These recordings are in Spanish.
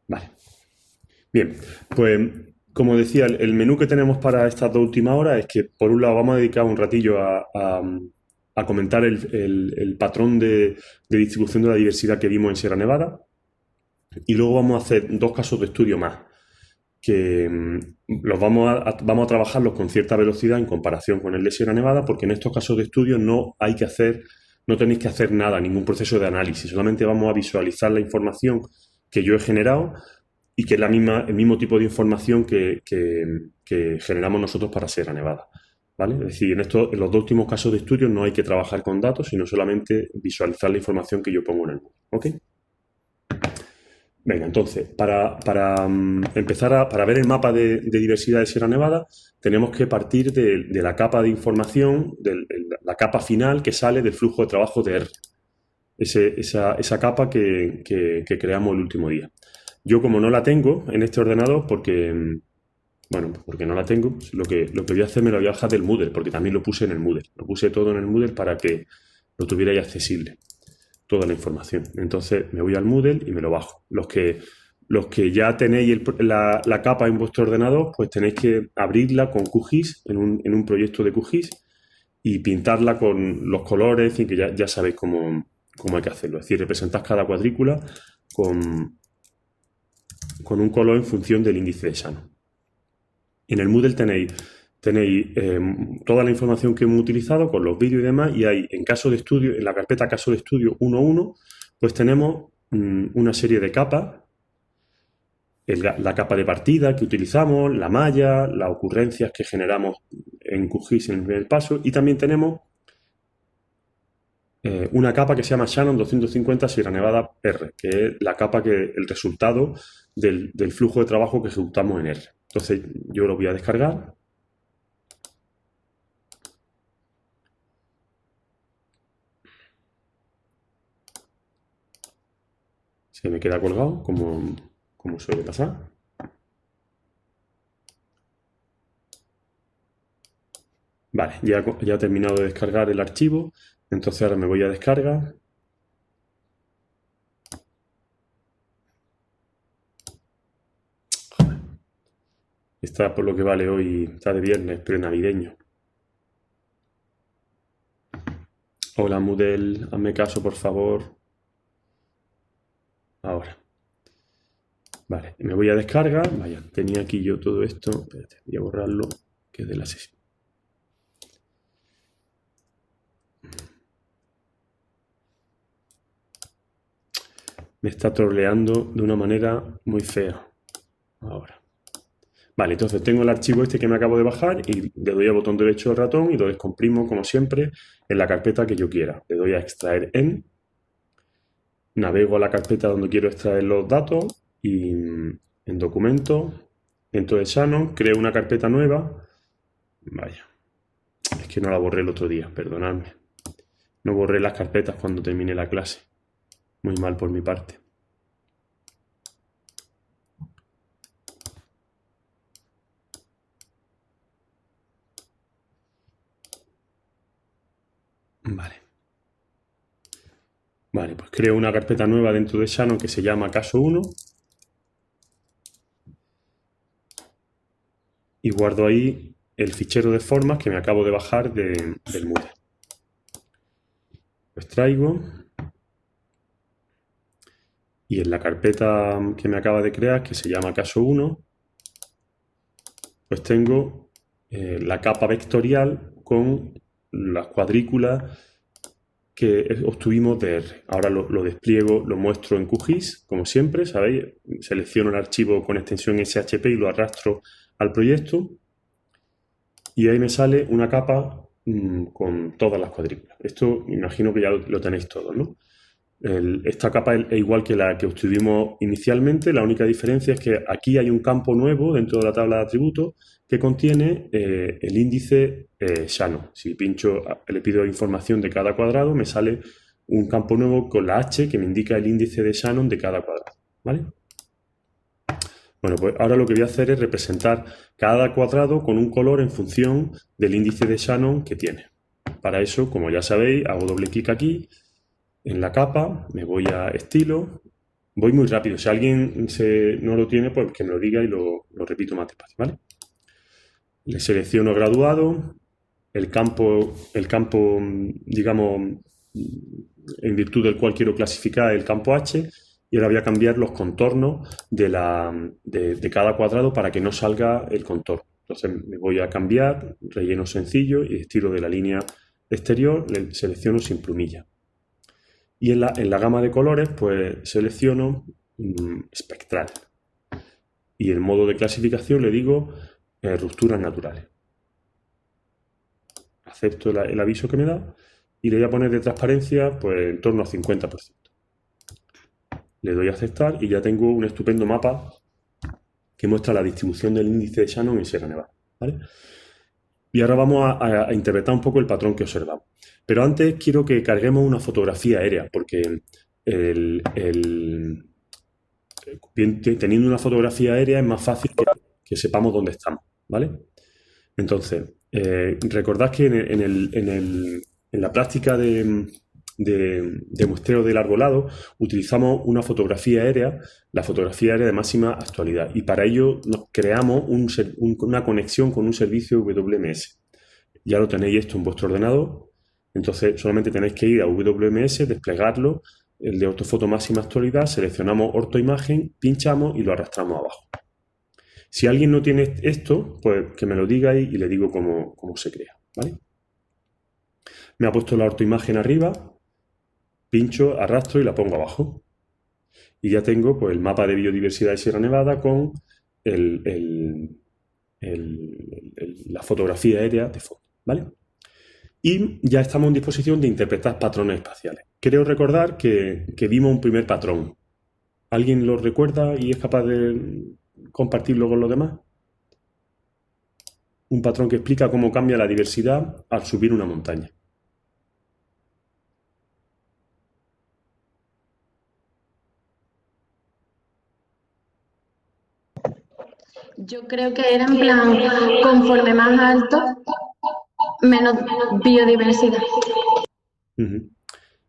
Vale. Bien, pues como decía, el menú que tenemos para estas dos últimas horas es que, por un lado, vamos a dedicar un ratillo a comentar el patrón de distribución de la diversidad que vimos en Sierra Nevada, y luego vamos a hacer dos casos de estudio más, que los vamos a trabajarlos con cierta velocidad en comparación con el de Sierra Nevada, porque en estos casos de estudio no tenéis que hacer nada, ningún proceso de análisis, solamente vamos a visualizar la información que yo he generado y que es el mismo tipo de información que generamos nosotros para Sierra Nevada. ¿Vale? Es decir, en los dos últimos casos de estudio no hay que trabajar con datos, sino solamente visualizar la información que yo pongo en el móvil. ¿Ok? Venga, entonces, para ver el mapa de diversidad de Sierra Nevada, tenemos que partir de la capa de información, la capa final que sale del flujo de trabajo de R. Esa capa que creamos el último día. Yo, como no la tengo en este ordenador, porque no la tengo, lo que voy a hacer, me lo voy a bajar del Moodle, porque también lo puse en el Moodle. Lo puse todo en el Moodle para que lo tuvierais accesible, toda la información. Entonces me voy al Moodle y me lo bajo. Los que ya tenéis la capa en vuestro ordenador, pues tenéis que abrirla con QGIS, en un proyecto de QGIS, y pintarla con los colores, en fin, que ya sabéis cómo hay que hacerlo. Es decir, representad cada cuadrícula con un color en función del índice de Shannon. En el Moodle tenéis toda la información que hemos utilizado con los vídeos y demás, y hay en la carpeta caso de estudio 1.1, pues tenemos una serie de capas, la capa de partida que utilizamos, la malla, las ocurrencias que generamos en QGIS en el primer paso, y también tenemos una capa que se llama Shannon 250 Sierra Nevada R, que es la capa el resultado del flujo de trabajo que ejecutamos en R. Entonces yo lo voy a descargar. Se me queda colgado, como suele pasar. Vale, ya he terminado de descargar el archivo. Entonces ahora me voy a descargar. Está por lo que vale hoy, está de viernes, prenavideño. Hola Moodle, hazme caso por favor. Ahora. Vale, me voy a descargar. Vaya, tenía aquí yo todo esto. Espérate, voy a borrarlo, que es de la sesión. Me está troleando de una manera muy fea. Ahora. Vale, entonces tengo el archivo este que me acabo de bajar y le doy al botón derecho del ratón y lo descomprimo, como siempre, en la carpeta que yo quiera. Le doy a extraer en, navego a la carpeta donde quiero extraer los datos y en documentos, dentro de Shannon, creo una carpeta nueva. Vaya, es que no la borré el otro día, perdonadme. No borré las carpetas cuando terminé la clase. Muy mal por mi parte. Vale. Vale, pues creo una carpeta nueva dentro de Shannon que se llama caso 1 y guardo ahí el fichero de formas que me acabo de bajar del Moodle. Lo extraigo y en la carpeta que me acaba de crear, que se llama caso 1, pues tengo la capa vectorial con las cuadrículas que obtuvimos de R. Ahora lo despliego, lo muestro en QGIS, como siempre, ¿sabéis? Selecciono el archivo con extensión SHP y lo arrastro al proyecto y ahí me sale una capa con todas las cuadrículas. Esto me imagino que ya lo tenéis todos, ¿no? Esta capa es igual que la que obtuvimos inicialmente, la única diferencia es que aquí hay un campo nuevo dentro de la tabla de atributos que contiene el índice Shannon. Si pincho, le pido información de cada cuadrado, me sale un campo nuevo con la H que me indica el índice de Shannon de cada cuadrado. ¿Vale? Bueno, pues ahora lo que voy a hacer es representar cada cuadrado con un color en función del índice de Shannon que tiene. Para eso, como ya sabéis, hago doble clic aquí en la capa, me voy a estilo, Voy muy rápido. Si alguien no lo tiene, pues que me lo diga y lo repito más despacio, ¿vale? Le selecciono graduado, el campo, digamos, en virtud del cual quiero clasificar el campo H, y ahora voy a cambiar los contornos de cada cuadrado para que no salga el contorno. Entonces me voy a cambiar, relleno sencillo y estilo de la línea exterior, le selecciono sin plumilla. Y en la gama de colores, pues selecciono espectral. Y el modo de clasificación le digo rupturas naturales. Acepto el aviso que me da y le voy a poner de transparencia pues en torno al 50%. Le doy a aceptar y ya tengo un estupendo mapa que muestra la distribución del índice de Shannon en Sierra Nevada, ¿vale? Y ahora vamos a interpretar un poco el patrón que observamos. Pero antes quiero que carguemos una fotografía aérea, porque teniendo una fotografía aérea es más fácil que sepamos dónde estamos, ¿vale? Entonces, recordad que en la práctica de muestreo del arbolado utilizamos una fotografía aérea, la fotografía aérea de máxima actualidad, y para ello nos creamos una conexión con un servicio WMS. Ya lo tenéis esto en vuestro ordenador, entonces solamente tenéis que ir a WMS, desplegarlo, el de ortofoto máxima actualidad, seleccionamos ortoimagen, pinchamos y lo arrastramos abajo. Si alguien no tiene esto, pues que me lo diga y le digo cómo se crea, ¿vale? Me ha puesto la ortoimagen arriba, pincho, arrastro y la pongo abajo. Y ya tengo pues el mapa de biodiversidad de Sierra Nevada con la fotografía aérea de fondo, ¿vale? Y ya estamos en disposición de interpretar patrones espaciales. Creo recordar que vimos un primer patrón. ¿Alguien lo recuerda y es capaz de compartirlo con los demás? Un patrón que explica cómo cambia la diversidad al subir una montaña. Yo creo que era en plan, conforme más alto, menos biodiversidad. Uh-huh.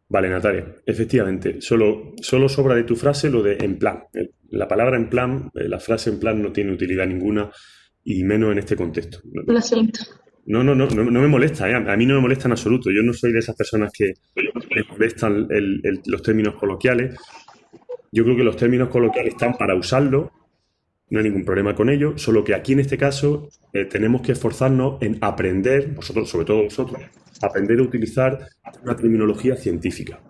Vale, Natalia, efectivamente, solo sobra de tu frase lo de en plan. La palabra en plan, la frase en plan no tiene utilidad ninguna y menos en este contexto. Lo siento. No me molesta, ¿eh? A mí no me molesta en absoluto. Yo no soy de esas personas que les molestan los términos coloquiales. Yo creo que los términos coloquiales están para usarlos, no hay ningún problema con ello, solo que aquí en este caso tenemos que esforzarnos en aprender, vosotros, sobre todo vosotros, aprender a utilizar una terminología científica.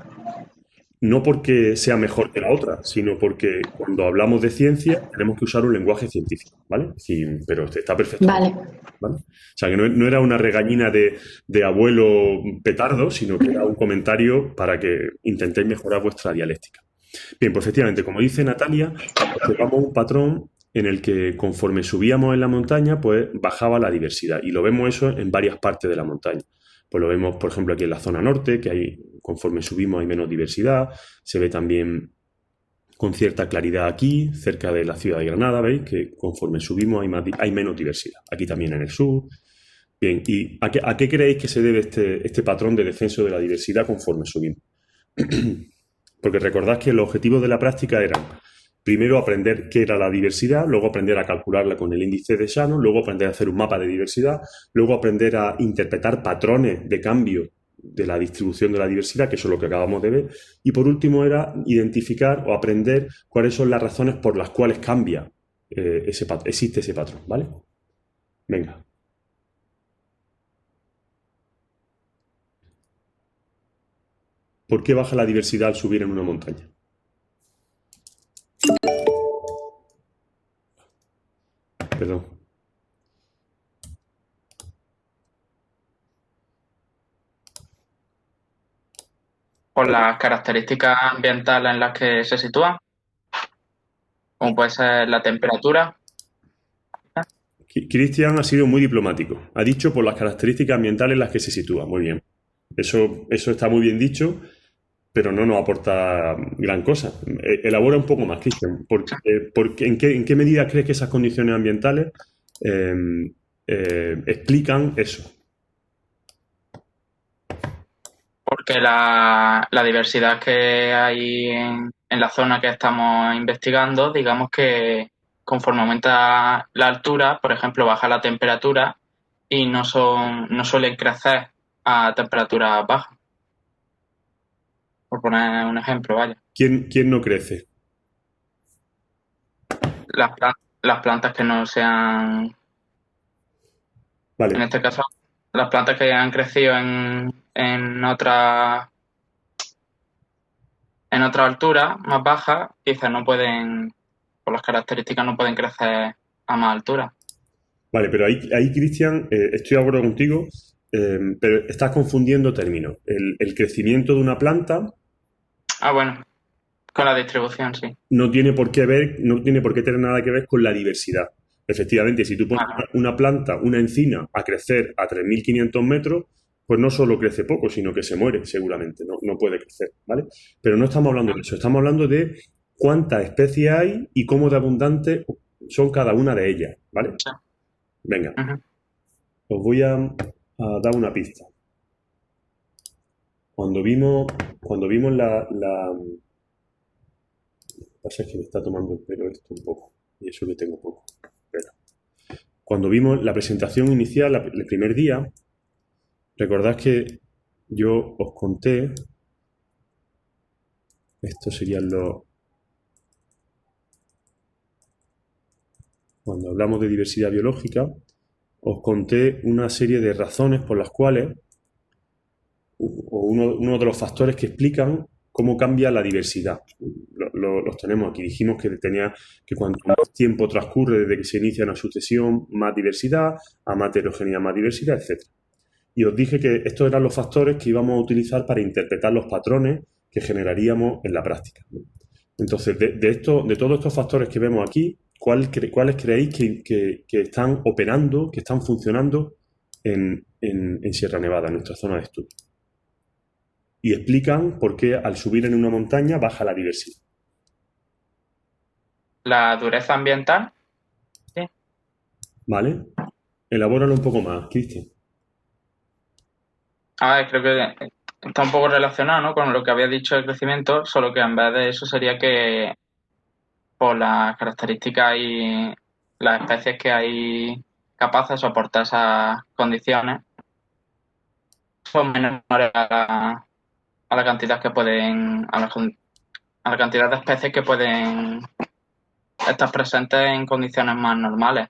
No porque sea mejor que la otra, sino porque cuando hablamos de ciencia tenemos que usar un lenguaje científico, ¿vale? Sí, pero está perfecto. Vale. ¿Vale? O sea, que no era una regañina de abuelo petardo, sino que era un comentario para que intentéis mejorar vuestra dialéctica. Bien, pues efectivamente, como dice Natalia, observamos un patrón en el que conforme subíamos en la montaña, pues bajaba la diversidad. Y lo vemos eso en varias partes de la montaña. Pues lo vemos, por ejemplo, aquí en la zona norte, que conforme subimos hay menos diversidad. Se ve también con cierta claridad aquí, cerca de la ciudad de Granada, ¿veis? Que conforme subimos hay menos diversidad. Aquí también en el sur. Bien, ¿y a qué creéis que se debe este patrón de descenso de la diversidad conforme subimos? Porque recordad que los objetivos de la práctica eran primero aprender qué era la diversidad, luego aprender a calcularla con el índice de Shannon, luego aprender a hacer un mapa de diversidad, luego aprender a interpretar patrones de cambio de la distribución de la diversidad, que eso es lo que acabamos de ver, y por último era identificar o aprender cuáles son las razones por las cuales cambia existe ese patrón, ¿vale? Venga. ¿Por qué baja la diversidad al subir en una montaña? Perdón. Por las características ambientales en las que se sitúa, como puede ser la temperatura. Cristian ha sido muy diplomático. Ha dicho por las características ambientales en las que se sitúa. Muy bien. Eso está muy bien dicho, pero no nos aporta gran cosa. Elabora un poco más, Cristian. ¿En qué medida crees que esas condiciones ambientales explican eso? Porque la diversidad que hay en la zona que estamos investigando, digamos que conforme aumenta la altura, por ejemplo, baja la temperatura y no suelen crecer a temperaturas bajas. Por poner un ejemplo, vaya. ¿Quién no crece? Las plantas que no sean, en Vale, este caso, las plantas que han crecido en otra altura más baja, quizás no pueden, por las características, no pueden crecer a más altura. vale, pero ahí Cristian, estoy de acuerdo contigo, pero estás confundiendo términos. El crecimiento de una planta Ah, bueno, con la distribución, sí. no tiene por qué tener nada que ver con la diversidad. Efectivamente, si tú pones Vale. una planta, una encina, a crecer a 3.500 metros, pues no solo crece poco, sino que se muere seguramente, no puede crecer, ¿vale? Pero no estamos hablando de eso, estamos hablando de cuántas especies hay y cómo de abundantes son cada una de ellas, ¿vale? Sí. Venga, Ujú. os voy a dar una pista. Cuando vimos pasa es que me está tomando el pelo esto un poco, y eso que tengo poco. Espera. Cuando vimos la presentación inicial, el primer día, recordad que yo os conté, estos serían cuando hablamos de diversidad biológica, os conté una serie de razones por las cuales, o uno de los factores que explican cómo cambia la diversidad. Los tenemos aquí. Dijimos que cuanto más tiempo transcurre desde que se inicia una sucesión, más diversidad, a más heterogeneidad, más diversidad, etc. Y os dije que estos eran los factores que íbamos a utilizar para interpretar los patrones que generaríamos en la práctica. Entonces, de todos estos factores que vemos aquí, ¿cuáles creéis que están operando, que están funcionando en Sierra Nevada, en nuestra zona de estudio? Y explican por qué al subir en una montaña baja la diversidad. La dureza ambiental, sí. ¿Vale? Elabóralo un poco más, Cristian. A ver, creo que está un poco relacionado, ¿no?, con lo que había dicho del crecimiento, solo que en vez de eso sería que por las características y las especies que hay capaces de soportar esas condiciones son menores a la cantidad que pueden, a la cantidad de especies que pueden estar presentes en condiciones más normales,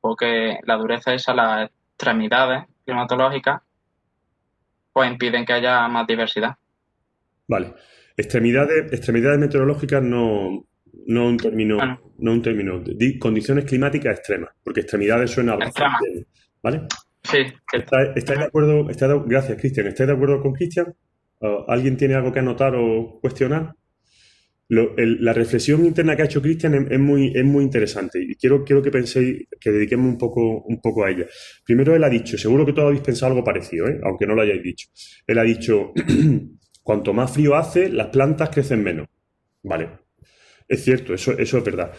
porque la dureza esa, las extremidades climatológicas, pues impiden que haya más diversidad. Vale. Extremidades meteorológicas no un término, Bueno, no un término. Condiciones climáticas extremas, porque extremidades suena bastante extremas, bien, ¿vale? sí, cierto. ¿Estáis de acuerdo? Gracias, Cristian. ¿Estáis de acuerdo con Cristian? ¿Alguien tiene algo que anotar o cuestionar? La reflexión interna que ha hecho Cristian es muy interesante y quiero que penséis, que dediquemos un poco a ella. Primero él ha dicho, seguro que todos habéis pensado algo parecido, aunque no lo hayáis dicho. Él ha dicho, cuanto más frío hace, las plantas crecen menos. Vale, es cierto, eso es verdad.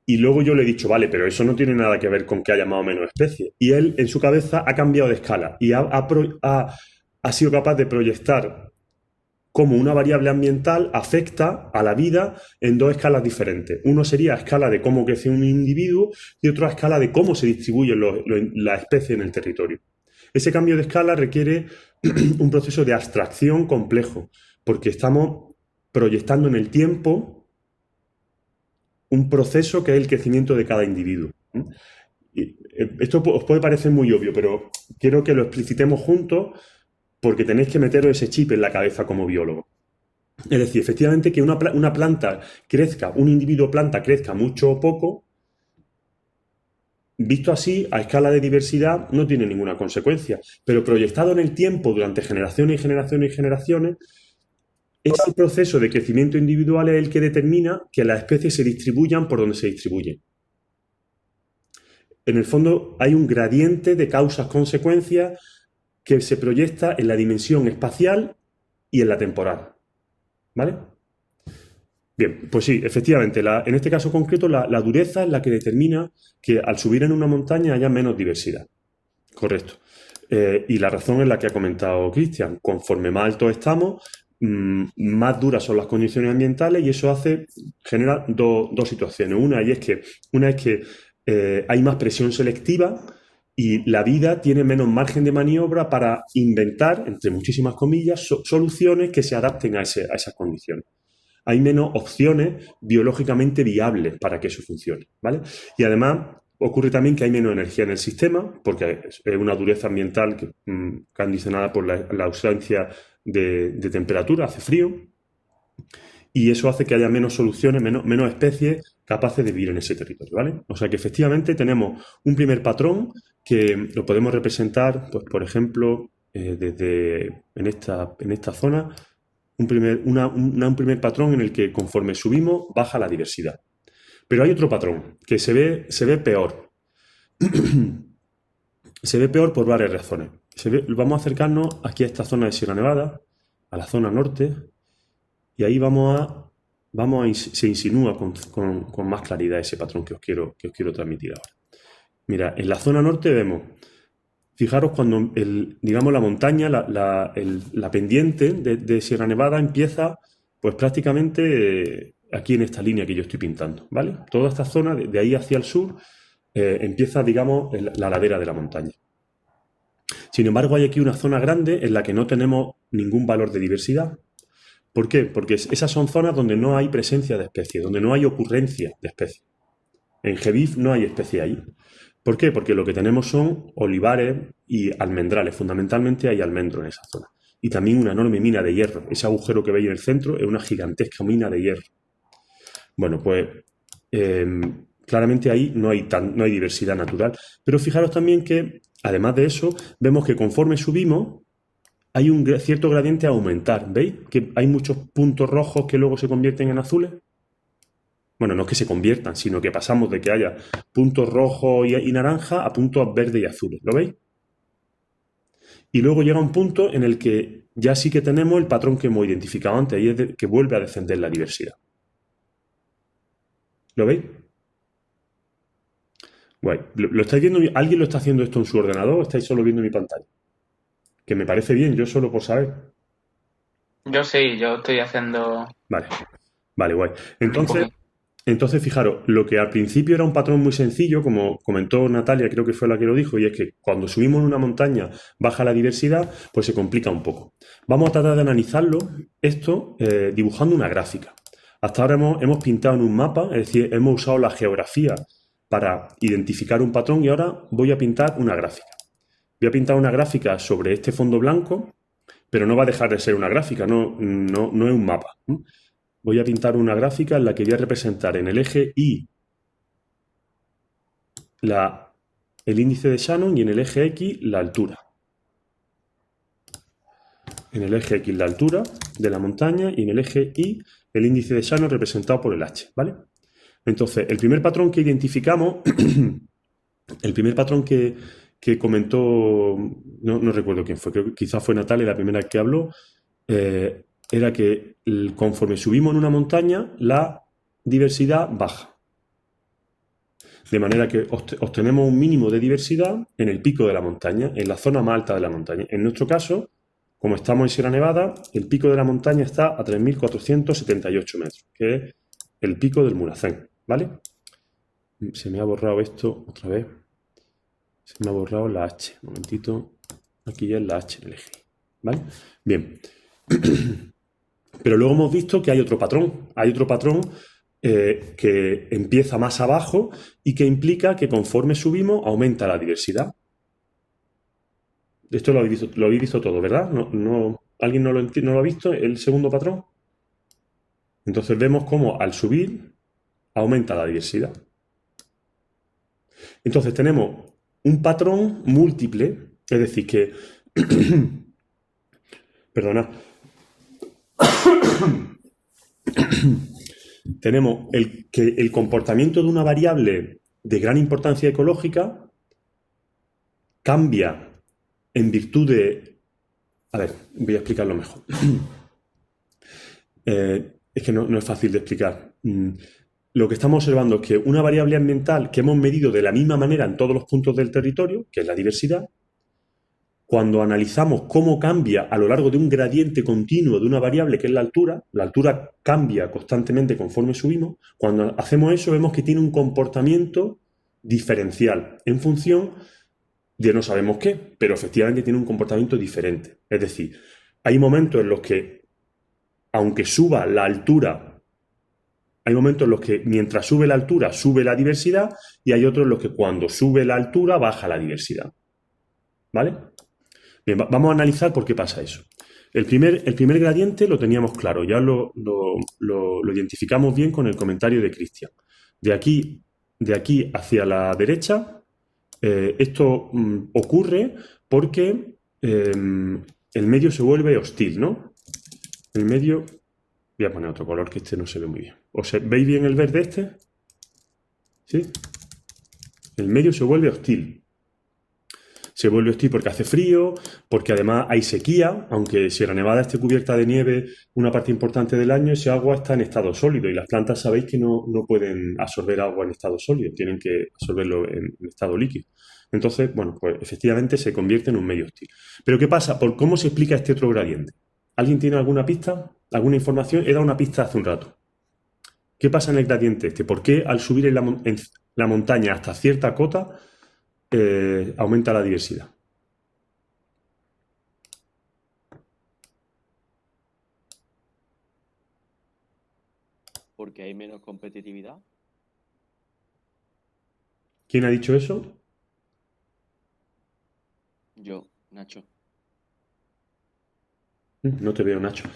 Y luego yo le he dicho, vale, pero eso no tiene nada que ver con que haya más o menos especies. Y él, en su cabeza, ha cambiado de escala y ha sido capaz de proyectar cómo una variable ambiental afecta a la vida en dos escalas diferentes. Uno sería a escala de cómo crece un individuo y otro a escala de cómo se distribuyen las especies en el territorio. Ese cambio de escala requiere un proceso de abstracción complejo, porque estamos proyectando en el tiempo un proceso que es el crecimiento de cada individuo. Esto os puede parecer muy obvio, pero quiero que lo explicitemos juntos porque tenéis que meteros ese chip en la cabeza como biólogo. Es decir, efectivamente que una planta crezca, un individuo planta crezca mucho o poco, visto así, a escala de diversidad, no tiene ninguna consecuencia. Pero proyectado en el tiempo durante generaciones y generaciones y generaciones, ese proceso de crecimiento individual es el que determina que las especies se distribuyan por donde se distribuyen. En el fondo hay un gradiente de causas-consecuencias que se proyecta en la dimensión espacial y en la temporal. ¿Vale? Bien, pues sí, efectivamente, en este caso concreto, la dureza es la que determina que al subir en una montaña haya menos diversidad. Correcto. Y la razón es la que ha comentado Cristian. Conforme más alto estamos, más duras son las condiciones ambientales y eso genera dos situaciones. Una es que hay más presión selectiva y la vida tiene menos margen de maniobra para inventar, entre muchísimas comillas, soluciones que se adapten a esas condiciones. Hay menos opciones biológicamente viables para que eso funcione, ¿vale? Y además ocurre también que hay menos energía en el sistema, porque es una dureza ambiental condicionada por la ausencia de temperatura, hace frío, y eso hace que haya menos soluciones, menos especies capaces de vivir en ese territorio, ¿vale? O sea que efectivamente tenemos un primer patrón que lo podemos representar, pues, por ejemplo, en esta zona, un primer patrón en el que conforme subimos baja la diversidad. Pero hay otro patrón que se ve peor. Se ve peor por varias razones. Vamos a acercarnos aquí a esta zona de Sierra Nevada, a la zona norte, y ahí se insinúa con más claridad ese patrón que os quiero transmitir ahora. Mira, en la zona norte vemos, fijaros cuando digamos la montaña, la pendiente de Sierra Nevada empieza pues prácticamente aquí en esta línea que yo estoy pintando, ¿vale? Toda esta zona, de ahí hacia el sur, empieza, digamos, la ladera de la montaña. Sin embargo, hay aquí una zona grande en la que no tenemos ningún valor de diversidad. ¿Por qué? Porque esas son zonas donde no hay presencia de especies, donde no hay ocurrencia de especies. En GBIF no hay especies ahí. ¿Por qué? Porque lo que tenemos son olivares y almendrales. Fundamentalmente hay almendro en esa zona. Y también una enorme mina de hierro. Ese agujero que veis en el centro es una gigantesca mina de hierro. Bueno, pues claramente ahí no hay diversidad natural. Pero fijaros también que, además de eso, vemos que conforme subimos, hay un cierto gradiente a aumentar. ¿Veis? Que hay muchos puntos rojos que luego se convierten en azules. Bueno, no es que se conviertan, sino que pasamos de que haya puntos rojos y naranja a puntos verdes y azules. ¿Lo veis? Y luego llega un punto en el que ya sí que tenemos el patrón que hemos identificado antes, y es que vuelve a descender la diversidad. ¿Lo veis? Guay. ¿Lo estáis viendo? ¿Alguien lo está haciendo esto en su ordenador o estáis solo viendo mi pantalla? Que me parece bien, yo solo por saber. Yo sí, yo estoy haciendo... Vale, guay. Entonces, fijaros, lo que al principio era un patrón muy sencillo, como comentó Natalia, creo que fue la que lo dijo, y es que cuando subimos en una montaña baja la diversidad, pues se complica un poco. Vamos a tratar de analizarlo, esto, dibujando una gráfica. Hasta ahora hemos pintado en un mapa, es decir, hemos usado la geografía para identificar un patrón y ahora voy a pintar una gráfica. Voy a pintar una gráfica sobre este fondo blanco, pero no va a dejar de ser una gráfica, no es un mapa. Voy a pintar una gráfica en la que voy a representar en el eje Y el índice de Shannon y en el eje X la altura. En el eje X la altura de la montaña y en el eje Y el índice de Shannon representado por el H, ¿vale? Entonces, el primer patrón que identificamos, el primer patrón que comentó, no recuerdo quién fue, creo que quizás fue Natalia la primera que habló, era que conforme subimos en una montaña, la diversidad baja. De manera que obtenemos un mínimo de diversidad en el pico de la montaña, en la zona más alta de la montaña. En nuestro caso, como estamos en Sierra Nevada, el pico de la montaña está a 3.478 metros, que es el pico del Mulhacén, ¿vale? Se me ha borrado esto otra vez. Se me ha borrado la H. Un momentito. Aquí ya es la H en el eje, ¿vale? Bien. Pero luego hemos visto que hay otro patrón. Hay otro patrón que empieza más abajo y que implica que conforme subimos aumenta la diversidad. Esto lo habéis visto todo, ¿verdad? ¿Alguien no lo ha visto? ¿El segundo patrón? Entonces vemos cómo al subir aumenta la diversidad. Entonces tenemos un patrón múltiple, es decir, que... Perdona. Tenemos que el comportamiento de una variable de gran importancia ecológica cambia en virtud de... A ver, voy a explicarlo mejor. Es que no es fácil de explicar. Lo que estamos observando es que una variable ambiental que hemos medido de la misma manera en todos los puntos del territorio, que es la diversidad, cuando analizamos cómo cambia a lo largo de un gradiente continuo de una variable que es la altura cambia constantemente conforme subimos, cuando hacemos eso vemos que tiene un comportamiento diferencial en función de no sabemos qué, pero efectivamente tiene un comportamiento diferente. Es decir, hay momentos en los que, aunque suba la altura, hay momentos en los que mientras sube la altura sube la diversidad y hay otros en los que cuando sube la altura baja la diversidad. ¿Vale? Bien, vamos a analizar por qué pasa eso. El primer gradiente lo teníamos claro, ya lo identificamos bien con el comentario de Cristian. De aquí hacia la derecha, esto ocurre porque el medio se vuelve hostil, ¿no? El medio... Voy a poner otro color que este no se ve muy bien. ¿Veis bien el verde este? ¿Sí? El medio se vuelve hostil. Se vuelve hostil porque hace frío, porque además hay sequía, aunque Sierra Nevada esté cubierta de nieve una parte importante del año, ese agua está en estado sólido y las plantas sabéis que no pueden absorber agua en estado sólido, tienen que absorberlo en estado líquido. Entonces, bueno, pues efectivamente se convierte en un medio hostil. Pero ¿qué pasa? ¿Cómo se explica este otro gradiente? ¿Alguien tiene alguna pista? ¿Alguna información? He dado una pista hace un rato. ¿Qué pasa en el gradiente este? ¿Por qué al subir en la montaña hasta cierta cota aumenta la diversidad? Porque hay menos competitividad. ¿Quién ha dicho eso? Yo, Nacho. No te veo, Nacho.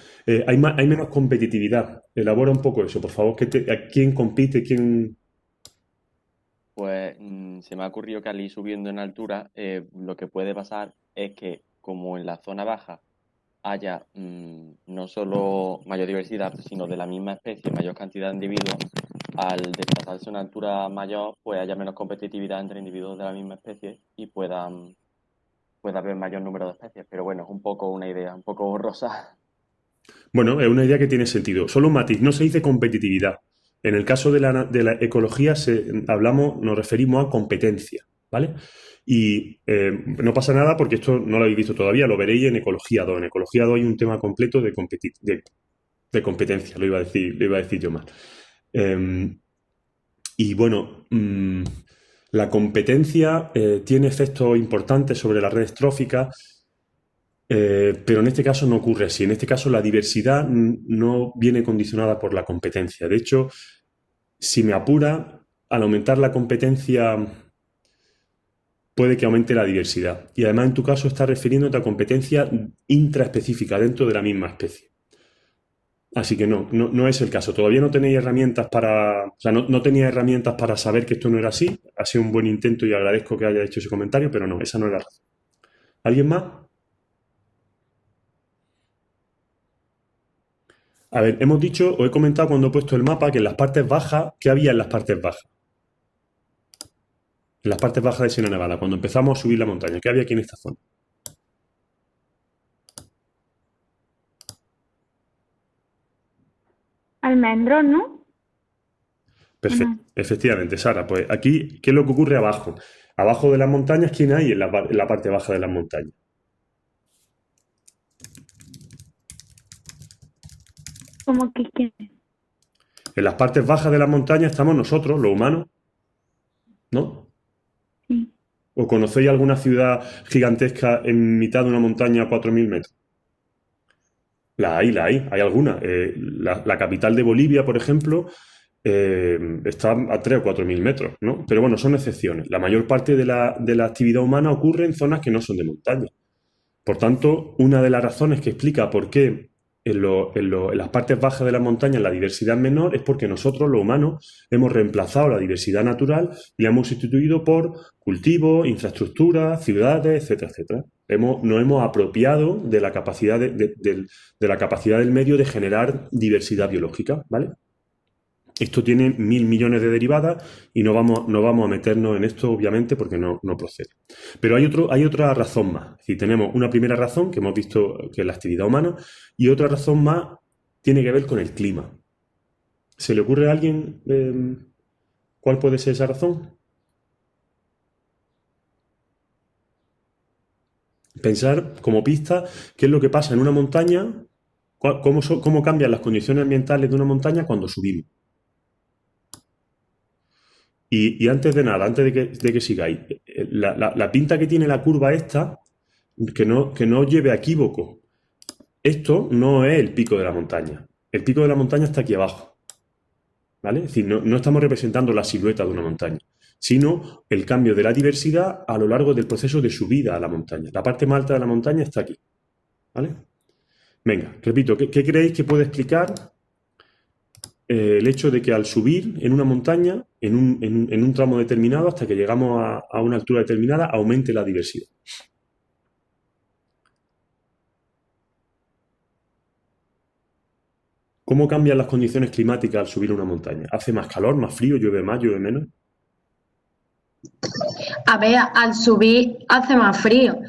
Hay menos competitividad. Elabora un poco eso, por favor. ¿A quién compite? ¿Quién...? Pues se me ha ocurrido que al ir subiendo en altura, lo que puede pasar es que como en la zona baja haya no solo mayor diversidad, sino de la misma especie, mayor cantidad de individuos, al desplazarse a una altura mayor, pues haya menos competitividad entre individuos de la misma especie y pueda haber mayor número de especies. Pero bueno, es un poco una idea, un poco borrosa. Bueno, es una idea que tiene sentido. Solo un matiz, no se dice competitividad. En el caso de la ecología nos referimos a competencia, ¿vale? Y no pasa nada porque esto no lo habéis visto todavía, lo veréis en Ecología 2. En Ecología 2 hay un tema completo de competencia, lo iba a decir yo mal. Y bueno, la competencia tiene efectos importantes sobre las redes tróficas, pero en este caso no ocurre así. En este caso la diversidad no viene condicionada por la competencia. De hecho, si me apura, al aumentar la competencia puede que aumente la diversidad. Y además en tu caso estás refiriéndote a competencia intraespecífica dentro de la misma especie. Así que no es el caso. Todavía no tenéis herramientas no tenía herramientas para saber que esto no era así. Ha sido un buen intento y agradezco que haya hecho ese comentario, pero no, esa no es la razón. ¿Alguien más? A ver, hemos dicho, o he comentado cuando he puesto el mapa, que en las partes bajas, ¿qué había en las partes bajas? En las partes bajas de Sierra Nevada, cuando empezamos a subir la montaña, ¿qué había aquí en esta zona? Almendros, ¿no? Perfecto, efectivamente, Sara. Pues aquí, ¿qué es lo que ocurre abajo? Abajo de las montañas, ¿quién hay en la parte baja de las montañas? Como que En las partes bajas de las montañas estamos nosotros, los humanos, ¿no? sí. ¿O conocéis alguna ciudad gigantesca en mitad de una montaña a 4.000 metros? Hay alguna. La capital de Bolivia, por ejemplo, está a 3 o 4.000 metros, ¿no? Pero bueno, son excepciones. La mayor parte de la actividad humana ocurre en zonas que no son de montaña. Por tanto, una de las razones que explica por qué en las partes bajas de las montañas la diversidad es menor es porque nosotros, los humanos, hemos reemplazado la diversidad natural y la hemos sustituido por cultivos, infraestructuras, ciudades, etcétera, etcétera. Nos hemos apropiado de la capacidad de la capacidad del medio de generar diversidad biológica, ¿vale? Esto tiene 1.000 millones de derivadas y no vamos a meternos en esto, obviamente, porque no procede. Pero hay otra razón más. Es decir, tenemos una primera razón que hemos visto que es la actividad humana y otra razón más tiene que ver con el clima. ¿Se le ocurre a alguien cuál puede ser esa razón? pensar como pista qué es lo que pasa en una montaña, cómo cambian las condiciones ambientales de una montaña cuando subimos. Y antes de nada, antes de que sigáis, la pinta que tiene la curva esta, que no os lleve a equívoco. Esto no es el pico de la montaña. El pico de la montaña está aquí abajo. ¿Vale? Es decir, no estamos representando la silueta de una montaña, sino el cambio de la diversidad a lo largo del proceso de subida a la montaña. La parte más alta de la montaña está aquí. ¿Vale? Venga, repito, ¿qué creéis que puede explicar el hecho de que al subir en una montaña, en un tramo determinado, hasta que llegamos a una altura determinada, aumente la diversidad? ¿Cómo cambian las condiciones climáticas al subir una montaña? ¿Hace más calor, más frío, llueve más, llueve menos? A ver, al subir hace más frío,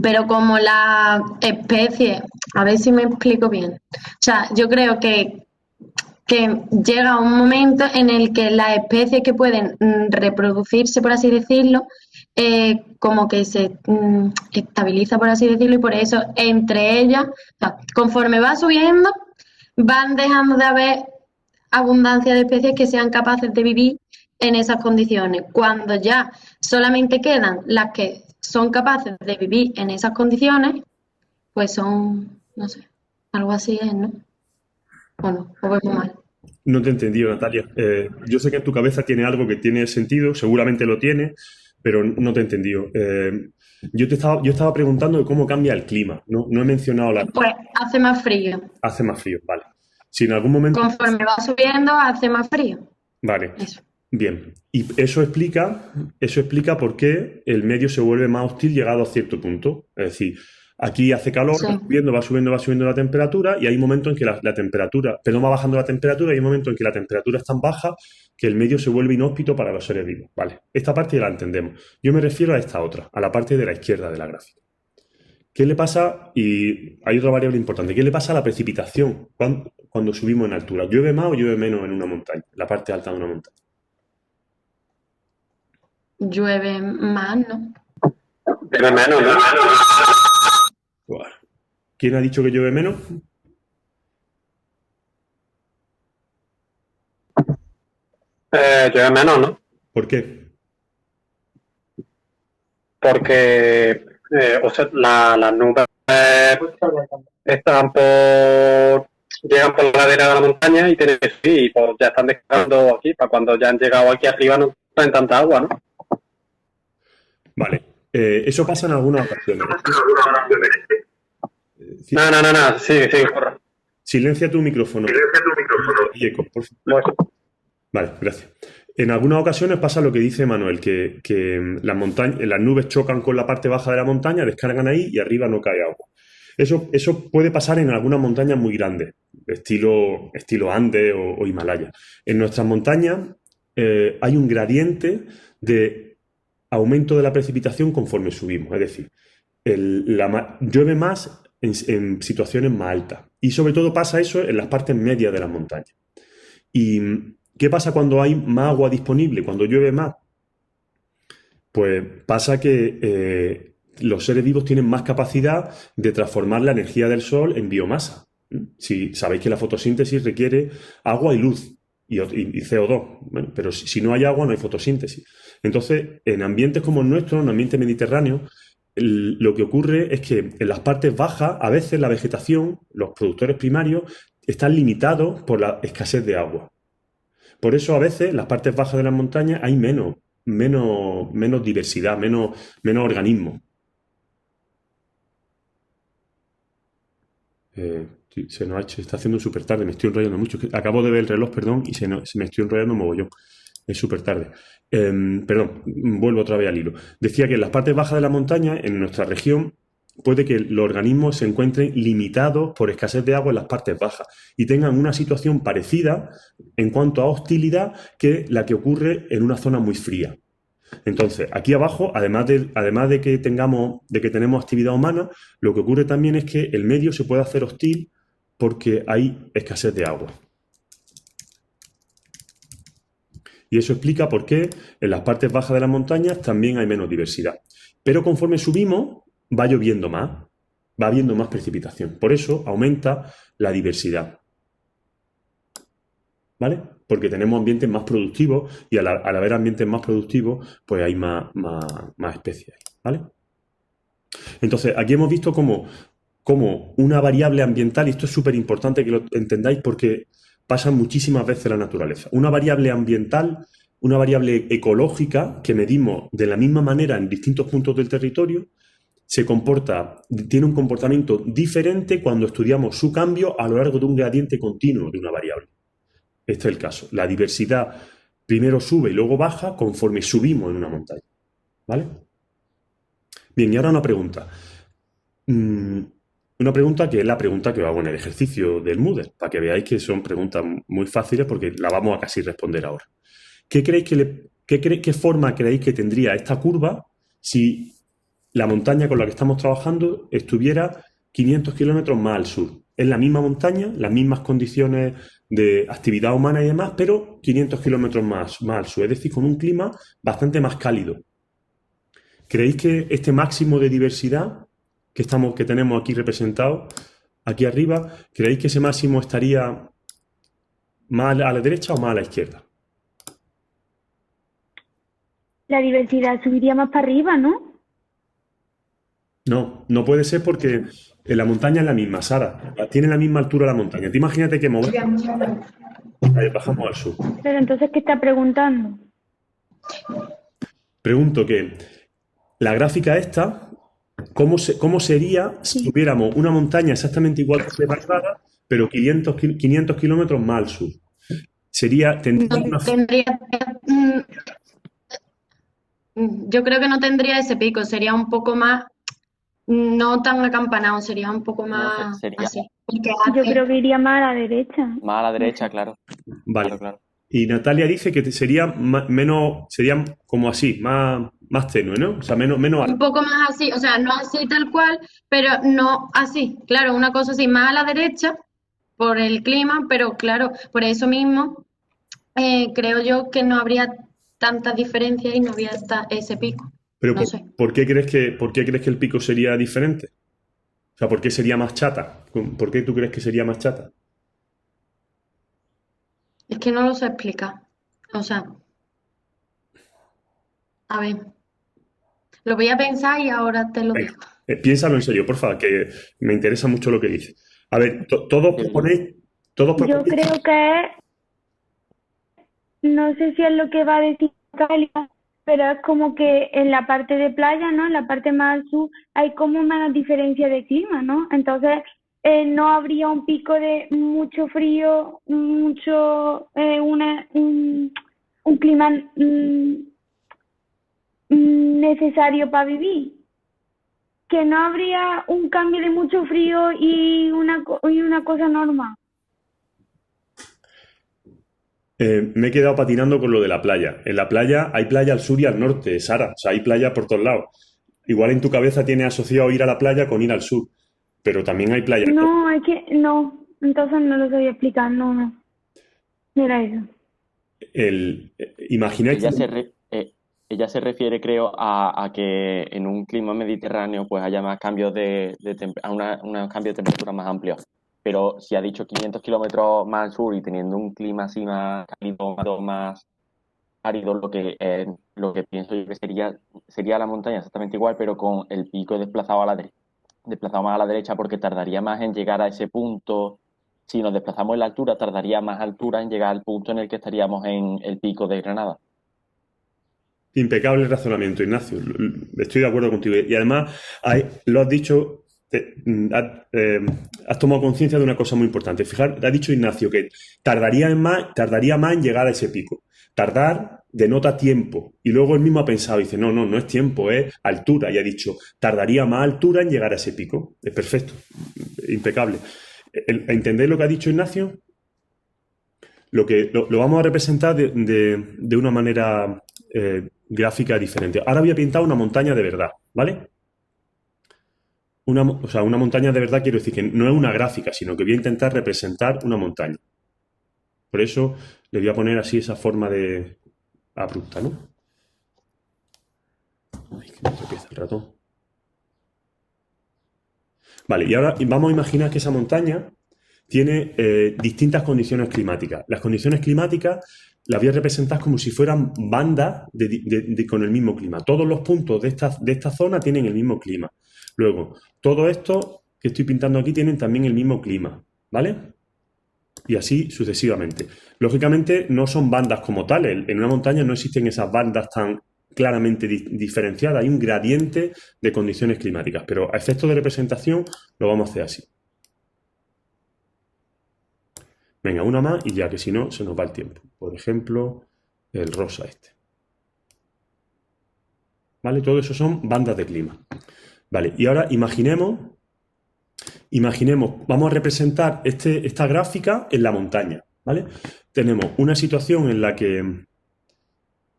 pero como la especie, a ver si me explico bien. O sea, yo creo que llega un momento en el que las especies que pueden reproducirse, por así decirlo, como que se estabiliza, por así decirlo, y por eso entre ellas, o sea, conforme va subiendo, van dejando de haber abundancia de especies que sean capaces de vivir en esas condiciones. Cuando ya solamente quedan las que son capaces de vivir en esas condiciones, pues son, no sé, algo así es, ¿no? Bueno, o vemos mal. No te he entendido, Natalia. Yo sé que en tu cabeza tiene algo que tiene sentido, seguramente lo tiene, pero no te he entendido. Yo estaba preguntando de cómo cambia el clima. No he mencionado la... Pues hace más frío. Hace más frío, vale. Si en algún momento... Conforme va subiendo, hace más frío. Vale, Eso. bien. Y eso explica por qué el medio se vuelve más hostil llegado a cierto punto. Es decir, aquí hace calor, Sí. va subiendo la temperatura, y hay un momento en que la temperatura, perdón, va bajando la temperatura, y hay un momento en que la temperatura es tan baja que el medio se vuelve inhóspito para los seres vivos. Vale, esta parte ya la entendemos. Yo me refiero a esta otra, a la parte de la izquierda de la gráfica. ¿Qué le pasa? Y hay otra variable importante. ¿Qué le pasa a la precipitación cuando subimos en altura? ¿Llueve más o llueve menos en una montaña, en la parte alta de una montaña? Llueve más, ¿no? Llueve menos, ¿no? Buah. ¿Quién ha dicho que llueve menos? Llueve menos, ¿no? ¿Por qué? Porque o sea, las nubes llegan por la ladera de la montaña y tienen que subir, y pues ya están descargando aquí, para cuando ya han llegado aquí arriba no traen tanta agua, ¿no? Vale. Eso pasa en algunas ocasiones. No, sí, corre. Silencia tu micrófono. Y eco, por favor. Bueno, Vale, gracias. En algunas ocasiones pasa lo que dice Manuel, que las nubes chocan con la parte baja de la montaña, descargan ahí y arriba no cae agua. Eso puede pasar en algunas montañas muy grandes, estilo Andes o Himalaya. En nuestras montañas hay un gradiente de aumento de la precipitación conforme subimos. Es decir, llueve más en situaciones más altas. Y sobre todo pasa eso en las partes medias de las montañas. ¿Y qué pasa cuando hay más agua disponible, cuando llueve más? Pues pasa que los seres vivos tienen más capacidad de transformar la energía del sol en biomasa. Si sabéis que la fotosíntesis requiere agua y luz y CO2. Bueno, pero si no hay agua, no hay fotosíntesis. Entonces, en ambientes como el nuestro, en ambientes mediterráneos, lo que ocurre es que en las partes bajas, a veces la vegetación, los productores primarios, están limitados por la escasez de agua. Por eso, a veces, en las partes bajas de las montañas hay menos diversidad, menos organismos. Se está haciendo súper tarde, me estoy enrollando mucho. Acabo de ver el reloj, perdón, y se me estoy enrollando mogollón. Es súper tarde. Perdón, vuelvo otra vez al hilo. Decía que en las partes bajas de la montaña, en nuestra región, puede que los organismos se encuentren limitados por escasez de agua en las partes bajas y tengan una situación parecida en cuanto a hostilidad que la que ocurre en una zona muy fría. Entonces, aquí abajo, además de que tenemos actividad humana, lo que ocurre también es que el medio se puede hacer hostil porque hay escasez de agua. Y eso explica por qué en las partes bajas de las montañas también hay menos diversidad. Pero conforme subimos, va lloviendo más, va habiendo más precipitación. Por eso aumenta la diversidad. ¿Vale? Porque tenemos ambientes más productivos y al haber ambientes más productivos, pues hay más especies. ¿Vale? Entonces, aquí hemos visto como una variable ambiental, y esto es súper importante que lo entendáis porque pasa muchísimas veces en la naturaleza. Una variable ambiental, una variable ecológica que medimos de la misma manera en distintos puntos del territorio, tiene un comportamiento diferente cuando estudiamos su cambio a lo largo de un gradiente continuo de una variable. Este es el caso. La diversidad primero sube y luego baja conforme subimos en una montaña. ¿Vale? Bien, y ahora una pregunta. Una pregunta que es la pregunta que os hago en el ejercicio del Moodle, para que veáis que son preguntas muy fáciles porque la vamos a casi responder ahora. ¿Qué forma creéis que tendría esta curva si la montaña con la que estamos trabajando estuviera 500 kilómetros más al sur? Es la misma montaña, las mismas condiciones de actividad humana y demás, pero 500 kilómetros más al sur, es decir, con un clima bastante más cálido. ¿Creéis que este máximo de diversidad que tenemos aquí representado, aquí arriba, creéis que ese máximo estaría más a la derecha o más a la izquierda? La diversidad subiría más para arriba, ¿no? No puede ser porque en la montaña es la misma, Sara. Tiene la misma altura la montaña. Te imagínate que movemos. Ahí bajamos al sur. Pero entonces, ¿qué está preguntando? Pregunto que la gráfica esta, ¿cómo sería si tuviéramos una montaña exactamente igual que Barrada, pero 500 kilómetros más al sur? Yo creo que no tendría ese pico, sería un poco más, no tan acampanado, sería un poco más así. Yo creo que iría más a la derecha. Más a la derecha, claro. Vale. Claro. Y Natalia dice que sería como así, más tenue, ¿no? O sea, menos alto. Un poco más así, o sea, no así tal cual, pero no así. Claro, una cosa así, más a la derecha por el clima, pero claro, por eso mismo creo yo que no habría tantas diferencias y no habría ese pico. Pero No sé. ¿por qué crees que el pico sería diferente? O sea, ¿por qué sería más chata? ¿Por qué tú crees que sería más chata? Es que no lo sé explicar. O sea, a ver, lo voy a pensar y ahora te lo digo. Piénsalo en serio, por favor, que me interesa mucho lo que dices. A ver, todos proponéis. Yo creo que no sé si es lo que va a decir Natalia, pero es como que en la parte de playa, ¿no? En la parte más al sur hay como menos diferencia de clima, ¿no? Entonces no habría un pico de mucho frío, un clima necesario para vivir. Que no habría un cambio de mucho frío y una cosa normal. Me he quedado patinando con lo de la playa. En la playa hay playa al sur y al norte, Sara. O sea, hay playa por todos lados. Igual en tu cabeza tienes asociado ir a la playa con ir al sur. Pero también hay playa. No, es que no. Entonces no lo sabía explicar. No. Mira eso. Imagináis Ella se refiere, creo, a que en un clima mediterráneo pues haya más cambios unos cambios de temperatura más amplios. Pero si ha dicho 500 kilómetros más al sur y teniendo un clima así más cálido, más árido, lo que pienso yo que sería la montaña exactamente igual, pero con el pico desplazado más a la derecha, porque tardaría más en llegar a ese punto. Si nos desplazamos en la altura, tardaría más altura en llegar al punto en el que estaríamos en el pico de Granada. Impecable razonamiento, Ignacio. Estoy de acuerdo contigo. Y además, lo has dicho, has tomado conciencia de una cosa muy importante. Fijar, ha dicho Ignacio que tardaría más en llegar a ese pico. Tardar denota tiempo. Y luego él mismo ha pensado, dice, no es tiempo, es altura. Y ha dicho, tardaría más altura en llegar a ese pico. Es perfecto, impecable. ¿Entendéis lo que ha dicho Ignacio? Lo vamos a representar de una manera gráfica diferente. Ahora voy a pintar una montaña de verdad, ¿vale? Una montaña de verdad quiero decir que no es una gráfica, sino que voy a intentar representar una montaña. Por eso le voy a poner así esa forma de abrupta, ¿no? Ay, que me tropieza el ratón. Vale, y ahora vamos a imaginar que esa montaña tiene distintas condiciones climáticas. Las condiciones climáticas las voy a representar como si fueran bandas con el mismo clima. Todos los puntos de esta zona tienen el mismo clima. Luego, todo esto que estoy pintando aquí tienen también el mismo clima, ¿vale? Y así sucesivamente. Lógicamente no son bandas como tales. En una montaña no existen esas bandas tan claramente diferenciadas. Hay un gradiente de condiciones climáticas, pero a efectos de representación lo vamos a hacer así. Venga, una más y ya, que si no se nos va el tiempo. Por ejemplo, el rosa este. ¿Vale? Todo eso son bandas de clima. Vale, y ahora imaginemos, vamos a representar esta gráfica en la montaña, ¿vale? Tenemos una situación en la que...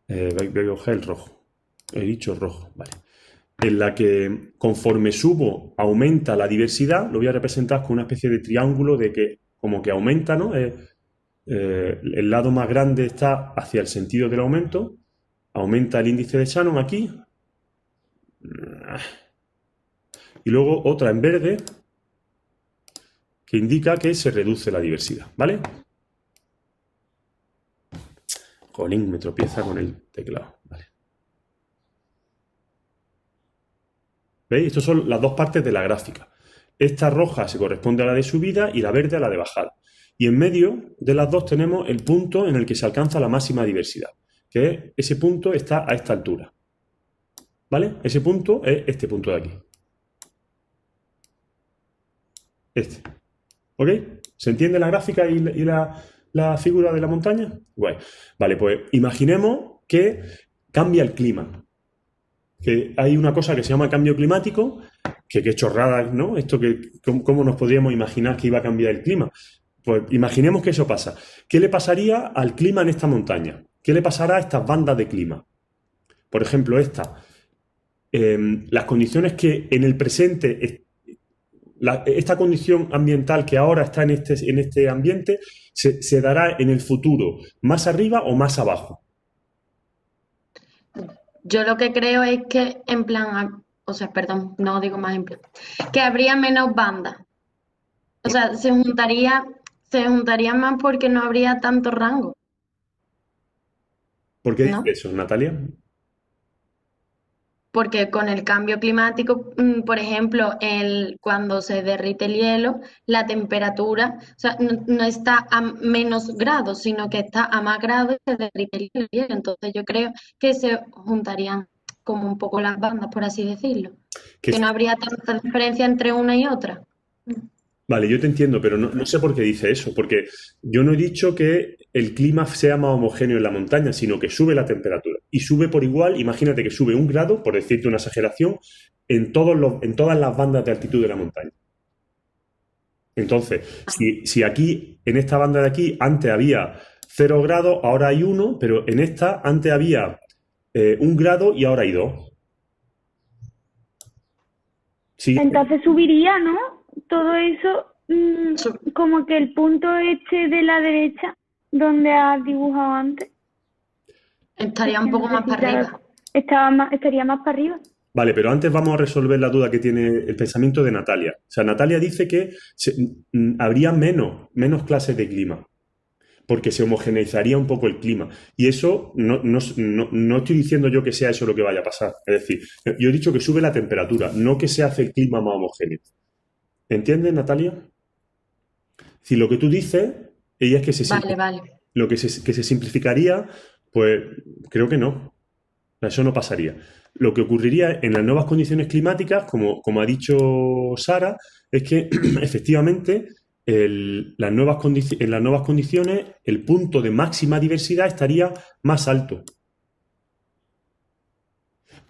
voy a coger el rojo. He dicho rojo, vale. En la que conforme subo aumenta la diversidad, lo voy a representar con una especie de triángulo de que como que aumenta, ¿no? El lado más grande está hacia el sentido del aumento, aumenta el índice de Shannon aquí, y luego otra en verde que indica que se reduce la diversidad, ¿vale? Jolín, me tropieza con el teclado, vale. ¿Veis? Estas son las dos partes de la gráfica. Esta roja se corresponde a la de subida y la verde a la de bajada. Y en medio de las dos tenemos el punto en el que se alcanza la máxima diversidad, que es, ese punto está a esta altura. ¿Vale? Ese punto es este punto de aquí. Este. ¿Ok? ¿Se entiende la gráfica y la figura de la montaña? Guay. Vale, pues imaginemos que cambia el clima. Que hay una cosa que se llama cambio climático, que qué chorrada, ¿no? Esto ¿cómo nos podríamos imaginar que iba a cambiar el clima? Pues imaginemos que eso pasa. ¿Qué le pasaría al clima en esta montaña? ¿Qué le pasará a estas bandas de clima? Por ejemplo, las condiciones que en el presente, esta condición ambiental que ahora está en este ambiente, se dará en el futuro más arriba o más abajo. Yo lo que creo es que, en plan, o sea, perdón, no digo más en plan, que habría menos bandas. O sea, se juntaría más porque no habría tanto rango, ¿Por qué ¿no? dices eso, Natalia? Porque con el cambio climático, por ejemplo, cuando se derrite el hielo, la temperatura, o sea, no está a menos grados, sino que está a más grados y se derrite el hielo. Entonces yo creo que se juntarían como un poco las bandas, por así decirlo. Que no habría tanta diferencia entre una y otra. Vale, yo te entiendo, pero no sé por qué dice eso, porque yo no he dicho que el clima sea más homogéneo en la montaña, sino que sube la temperatura. Y sube por igual, imagínate que sube 1 grado, por decirte una exageración, en todas las bandas de altitud de la montaña. Entonces, si aquí, en esta banda de aquí, antes había 0 grados, ahora hay 1, pero en esta antes había 1 grado y ahora hay 2. ¿Sí? Entonces subiría, ¿no? Todo eso, como que el punto este de la derecha, donde has dibujado antes. Estaría un poco más para arriba. Estaría más para arriba. Vale, pero antes vamos a resolver la duda que tiene el pensamiento de Natalia. O sea, Natalia dice que habría menos clases de clima, porque se homogeneizaría un poco el clima. Y eso no estoy diciendo yo que sea eso lo que vaya a pasar. Es decir, yo he dicho que sube la temperatura, no que se hace el clima más homogéneo. ¿Entiendes, Natalia? Si lo que tú dices, ella es que Vale. lo que se simplificaría, pues creo que no. Eso no pasaría. Lo que ocurriría en las nuevas condiciones climáticas, como ha dicho Sara, es que efectivamente en las nuevas condiciones el punto de máxima diversidad estaría más alto.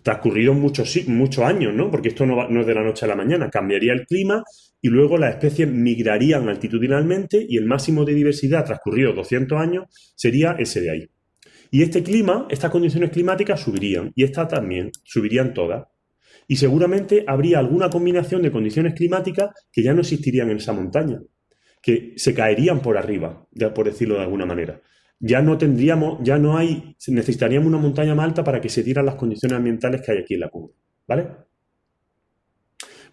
Transcurridos muchos años, ¿no? Porque esto no es de la noche a la mañana. Cambiaría el clima y luego las especies migrarían altitudinalmente y el máximo de diversidad transcurridos 200 años sería ese de ahí. Y estas condiciones climáticas subirían y estas también, subirían todas. Y seguramente habría alguna combinación de condiciones climáticas que ya no existirían en esa montaña, que se caerían por arriba, por decirlo de alguna manera. Necesitaríamos una montaña más alta para que se dieran las condiciones ambientales que hay aquí en la cumbre, ¿vale?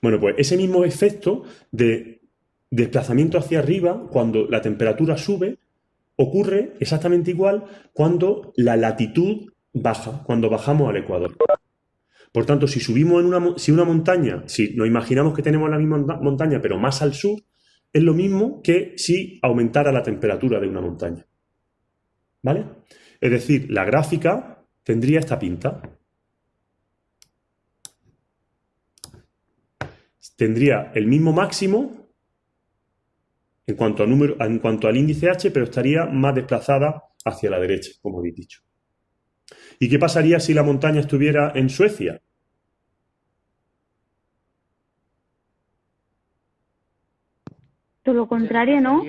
Bueno, pues ese mismo efecto de desplazamiento hacia arriba, cuando la temperatura sube, ocurre exactamente igual cuando la latitud baja, cuando bajamos al ecuador. Por tanto, si subimos si una montaña, si nos imaginamos que tenemos la misma montaña pero más al sur, es lo mismo que si aumentara la temperatura de una montaña. ¿Vale? Es decir, la gráfica tendría esta pinta. Tendría el mismo máximo en cuanto al índice H, pero estaría más desplazada hacia la derecha, como habéis dicho. ¿Y qué pasaría si la montaña estuviera en Suecia? Todo lo contrario, ¿no?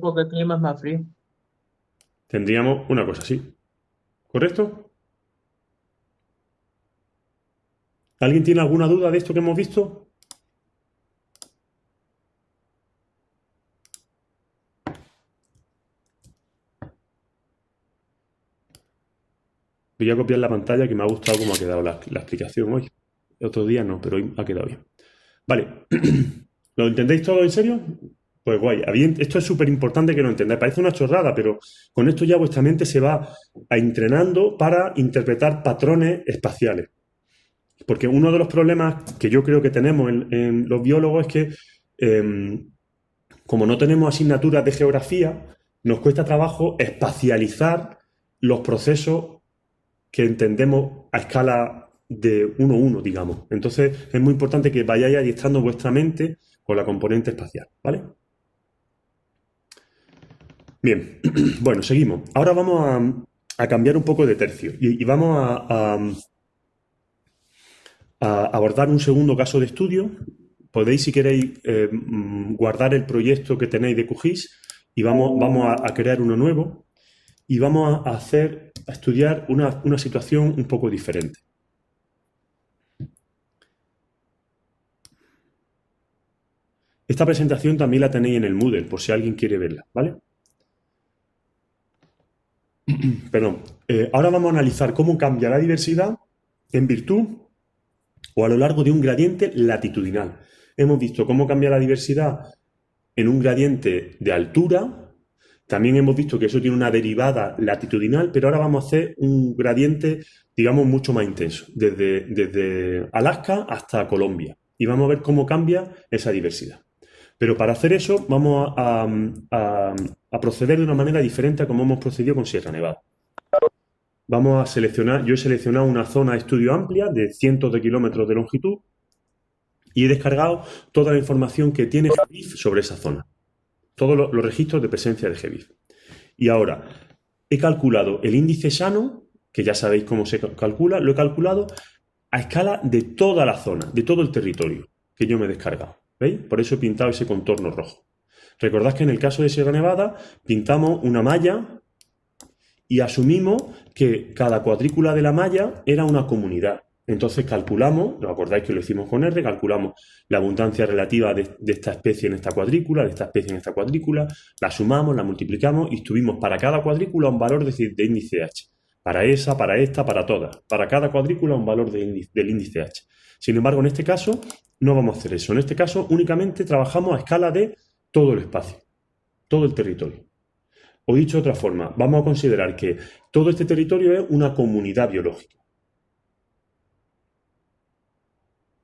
Porque el clima es más frío. Tendríamos una cosa así. ¿Correcto? ¿Alguien tiene alguna duda de esto que hemos visto? Voy a copiar la pantalla, que me ha gustado cómo ha quedado la explicación hoy. Otro día no, pero hoy ha quedado bien. Vale. ¿Lo entendéis todo en serio? Pues guay. Esto es súper importante que lo entendáis. Parece una chorrada, pero con esto ya vuestra mente se va entrenando para interpretar patrones espaciales. Porque uno de los problemas que yo creo que tenemos en los biólogos es que, como no tenemos asignaturas de geografía, nos cuesta trabajo espacializar los procesos que entendemos a escala de 1:1, digamos. Entonces, es muy importante que vayáis adiestrando vuestra mente con la componente espacial, ¿vale? Bien, bueno, seguimos. Ahora vamos a cambiar un poco de tercio y vamos a abordar un segundo caso de estudio. Podéis, si queréis, guardar el proyecto que tenéis de QGIS y vamos a crear uno nuevo y vamos a estudiar una situación un poco diferente. Esta presentación también la tenéis en el Moodle, por si alguien quiere verla, ¿vale? Perdón. Ahora vamos a analizar cómo cambia la diversidad en virtud o a lo largo de un gradiente latitudinal. Hemos visto cómo cambia la diversidad en un gradiente de altura. También hemos visto que eso tiene una derivada latitudinal, pero ahora vamos a hacer un gradiente, digamos, mucho más intenso, desde Alaska hasta Colombia. Y vamos a ver cómo cambia esa diversidad. Pero para hacer eso vamos a proceder de una manera diferente a como hemos procedido con Sierra Nevada. Vamos a seleccionar, yo he seleccionado una zona de estudio amplia de cientos de kilómetros de longitud y he descargado toda la información que tiene GBIF sobre esa zona. Todos los registros de presencia de GBIF. Y ahora, he calculado el índice Shannon, que ya sabéis cómo se calcula, lo he calculado a escala de toda la zona, de todo el territorio que yo me he descargado. ¿Veis? Por eso he pintado ese contorno rojo. Recordad que en el caso de Sierra Nevada pintamos una malla y asumimos que cada cuadrícula de la malla era una comunidad. Entonces calculamos, ¿os acordáis que lo hicimos con R? Calculamos la abundancia relativa de esta especie en esta cuadrícula, de esta especie en esta cuadrícula, la sumamos, la multiplicamos y tuvimos para cada cuadrícula un valor de índice H. Para esa, para esta, para todas. Para cada cuadrícula un valor del índice H. Sin embargo, en este caso no vamos a hacer eso. En este caso únicamente trabajamos a escala de todo el espacio, todo el territorio. O dicho de otra forma, vamos a considerar que todo este territorio es una comunidad biológica.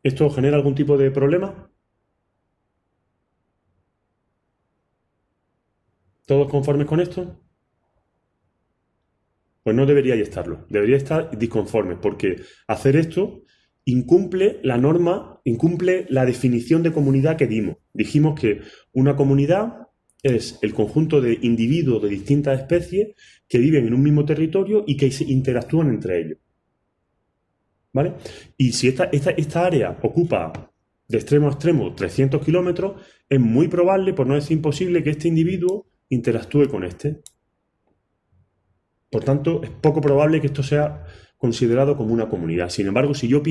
¿Esto genera algún tipo de problema? ¿Todos conformes con esto? Pues no deberíais estarlo. Debería estar disconformes, porque hacer esto incumple la norma, incumple la definición de comunidad que dimos. Dijimos que una comunidad es el conjunto de individuos de distintas especies que viven en un mismo territorio y que se interactúan entre ellos. ¿Vale? Y si esta área ocupa de extremo a extremo 300 kilómetros, es muy probable, por no decir imposible, que este individuo interactúe con este. Por tanto, es poco probable que esto sea considerado como una comunidad. Sin embargo, si yo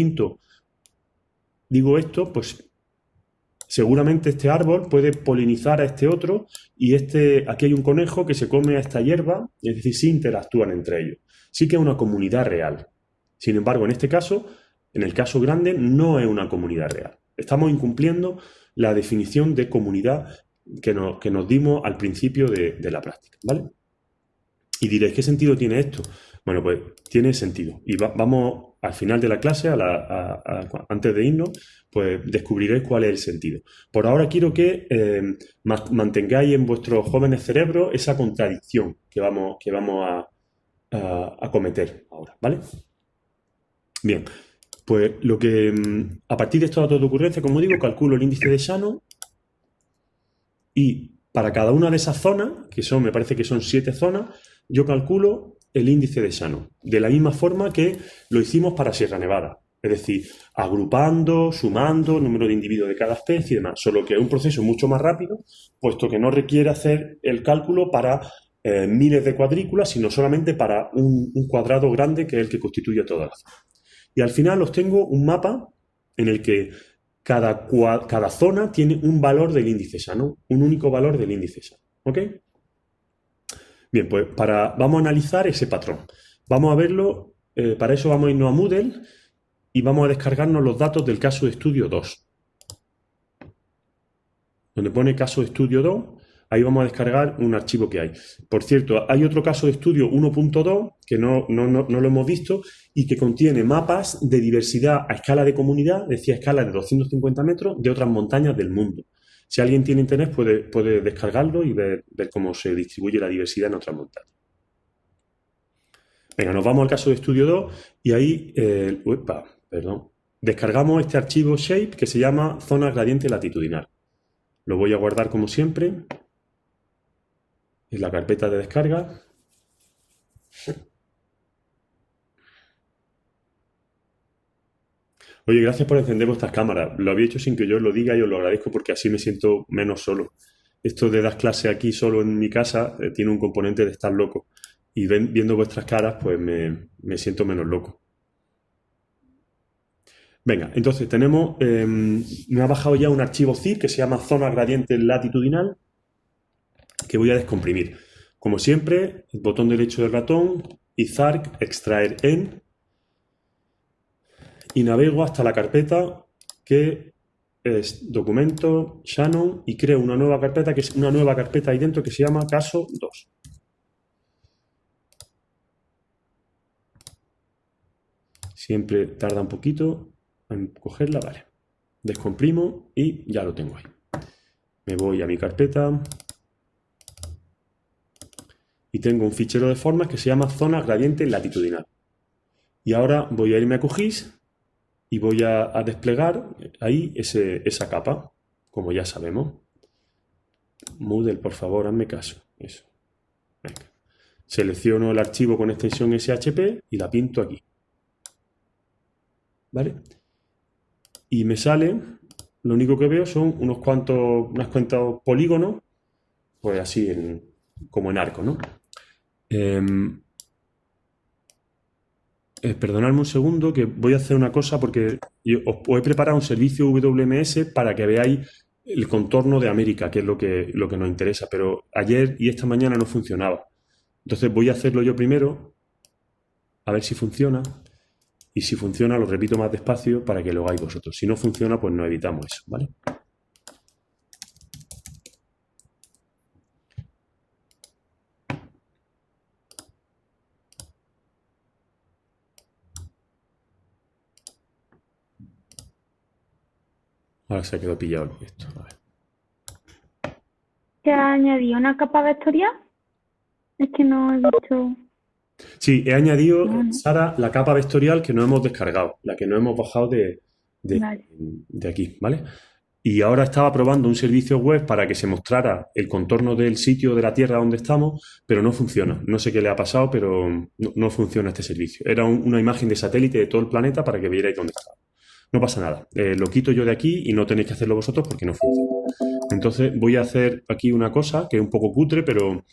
digo esto, pues seguramente este árbol puede polinizar a este otro y aquí hay un conejo que se come a esta hierba, es decir, sí interactúan entre ellos. Sí que es una comunidad real. Sin embargo, en este caso, en el caso grande, no es una comunidad real. estamos incumpliendo la definición de comunidad que nos dimos al principio de la práctica, ¿vale? Y diréis, ¿qué sentido tiene esto? Bueno, pues tiene sentido. Y vamos al final de la clase, antes de irnos, pues descubriréis cuál es el sentido. Por ahora quiero que mantengáis en vuestros jóvenes cerebros esa contradicción que vamos a cometer ahora, ¿vale? Bien, pues a partir de estos datos de ocurrencia, como digo, calculo el índice de Shannon y para cada una de esas zonas, me parece que son 7 zonas, yo calculo el índice de Shannon, de la misma forma que lo hicimos para Sierra Nevada. Es decir, agrupando, sumando el número de individuos de cada especie y demás, solo que es un proceso mucho más rápido, puesto que no requiere hacer el cálculo para miles de cuadrículas, sino solamente para un cuadrado grande que es el que constituye toda la zona. Y al final os tengo un mapa en el que cada zona tiene un valor del índice Shannon, un único valor del índice Shannon. ¿Ok? Bien, pues vamos a analizar ese patrón. Vamos a verlo, para eso vamos a irnos a Moodle y vamos a descargarnos los datos del caso de estudio 2. Donde pone caso de estudio 2, ahí vamos a descargar un archivo que hay. Por cierto, hay otro caso de estudio 1.2 que no lo hemos visto y que contiene mapas de diversidad a escala de comunidad, decía escala de 250 metros, de otras montañas del mundo. Si alguien tiene interés puede descargarlo y ver cómo se distribuye la diversidad en otras montañas. Venga, nos vamos al caso de estudio 2 y ahí descargamos este archivo shape que se llama zona gradiente latitudinal. Lo voy a guardar como siempre en la carpeta de descarga. Oye, gracias por encender vuestras cámaras. Lo había hecho sin que yo os lo diga y os lo agradezco porque así me siento menos solo. Esto de dar clase aquí solo en mi casa tiene un componente de estar loco. Y viendo vuestras caras, pues me siento menos loco. Venga, entonces tenemos... me ha bajado ya un archivo zip que se llama zona gradiente latitudinal que voy a descomprimir. Como siempre, el botón derecho del ratón, Izarc, extraer en, y navego hasta la carpeta que es documento, Shannon, y creo una nueva carpeta, que es una nueva carpeta ahí dentro que se llama caso 2. Siempre tarda un poquito en cogerla, vale. Descomprimo y ya lo tengo ahí. Me voy a mi carpeta y tengo un fichero de formas que se llama zona gradiente latitudinal. Y ahora voy a irme a QGIS y voy a desplegar ahí esa capa, como ya sabemos. Moodle, por favor, hazme caso. Eso. Venga. Selecciono el archivo con extensión SHP y la pinto aquí. ¿Vale? Y me sale, lo único que veo son unos cuantos polígonos, pues así, como en arco, ¿no? Perdonadme un segundo que voy a hacer una cosa porque os he preparado un servicio WMS para que veáis el contorno de América, que es lo que nos interesa, pero ayer y esta mañana no funcionaba. Entonces voy a hacerlo yo primero, a ver si funciona, y si funciona lo repito más despacio para que lo hagáis vosotros. Si no funciona, pues nos evitamos eso, ¿vale? Ahora se ha quedado pillado esto. A ver. ¿Se ha añadido una capa vectorial? Es que no he visto... Sí, he añadido, Sara, la capa vectorial que no hemos descargado, la que no hemos bajado Vale. de aquí, ¿vale? Y ahora estaba probando un servicio web para que se mostrara el contorno del sitio de la Tierra donde estamos, pero no funciona. No sé qué le ha pasado, pero no funciona este servicio. Era una imagen de satélite de todo el planeta para que vierais dónde estaba. No pasa nada. Lo quito yo de aquí y no tenéis que hacerlo vosotros porque no funciona. Entonces voy a hacer aquí una cosa que es un poco cutre, pero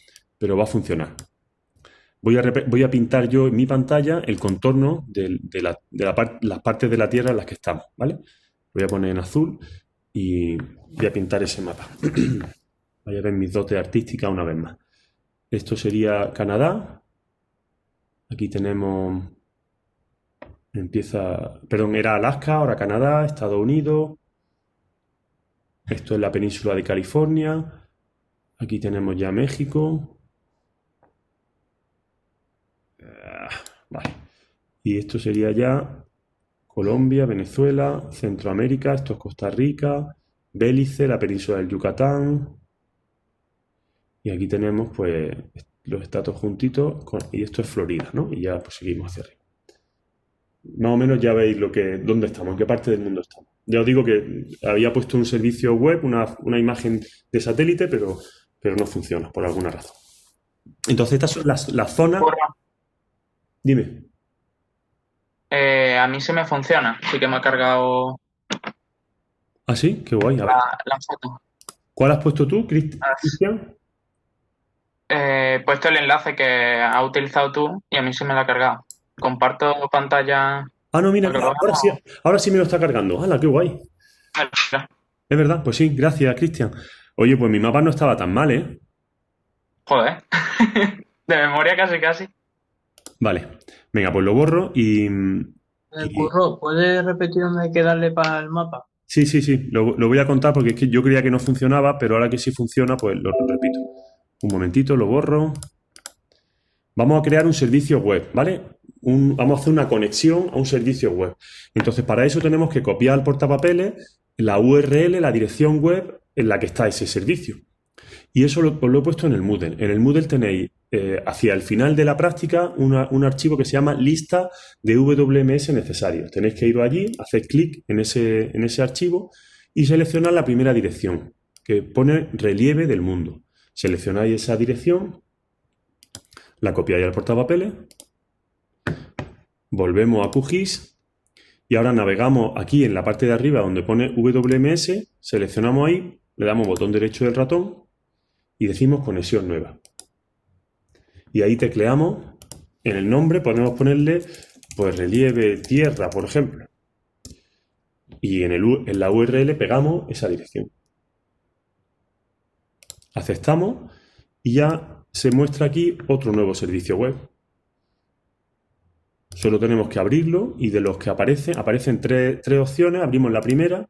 va a funcionar. Voy a pintar yo en mi pantalla el contorno de las partes de la Tierra en las que estamos, ¿vale? Voy a poner en azul y voy a pintar ese mapa. Voy a ver mis dotes artísticas una vez más. Esto sería Canadá. Aquí tenemos... era Alaska, ahora Canadá, Estados Unidos, Esto es la península de California. Aquí tenemos ya México. Vale. Y esto sería ya Colombia, Venezuela, Centroamérica, esto es Costa Rica, Belice, la península del Yucatán. Y aquí tenemos pues los estados juntitos y esto es Florida, ¿no? Y ya pues seguimos hacia arriba. Más o menos ya veis dónde estamos, en qué parte del mundo estamos. Ya os digo que había puesto un servicio web, una imagen de satélite, pero no funciona por alguna razón. Entonces estas son las zonas. Dime. A mí se me funciona, sí que me ha cargado ¿Ah, sí? Qué guay. A ver. la foto. ¿Cuál has puesto tú, Cristian? He puesto el enlace que has utilizado tú y a mí se me la ha cargado. Comparto pantalla. Ah, no, mira, ahora sí me lo está cargando. ¡Hala, qué guay! Es verdad, pues sí, gracias, Cristian. Oye, pues mi mapa no estaba tan mal, ¿eh? Joder. De memoria casi. Vale. Venga, pues lo borro y... Curro, ¿puedes repetir dónde hay que darle para el mapa? Sí. Lo voy a contar porque es que yo creía que no funcionaba, pero ahora que sí funciona, pues lo repito. Un momentito, lo borro. Vamos a crear un servicio web, ¿vale? Vamos a hacer una conexión a un servicio web. Entonces, para eso tenemos que copiar al portapapeles la URL, la dirección web en la que está ese servicio. Y eso os lo he puesto en el Moodle. En el Moodle tenéis hacia el final de la práctica un archivo que se llama lista de WMS necesarios. Tenéis que ir allí, hacer clic en ese archivo y seleccionar la primera dirección, que pone relieve del mundo. Seleccionáis esa dirección, la copiáis al portapapeles, volvemos a QGIS y ahora navegamos aquí en la parte de arriba donde pone WMS, seleccionamos ahí, le damos botón derecho del ratón y decimos conexión nueva. Y ahí tecleamos, en el nombre podemos ponerle pues relieve tierra, por ejemplo. Y en la URL pegamos esa dirección. Aceptamos y ya se muestra aquí otro nuevo servicio web. Solo tenemos que abrirlo y de los que aparecen tres opciones, abrimos la primera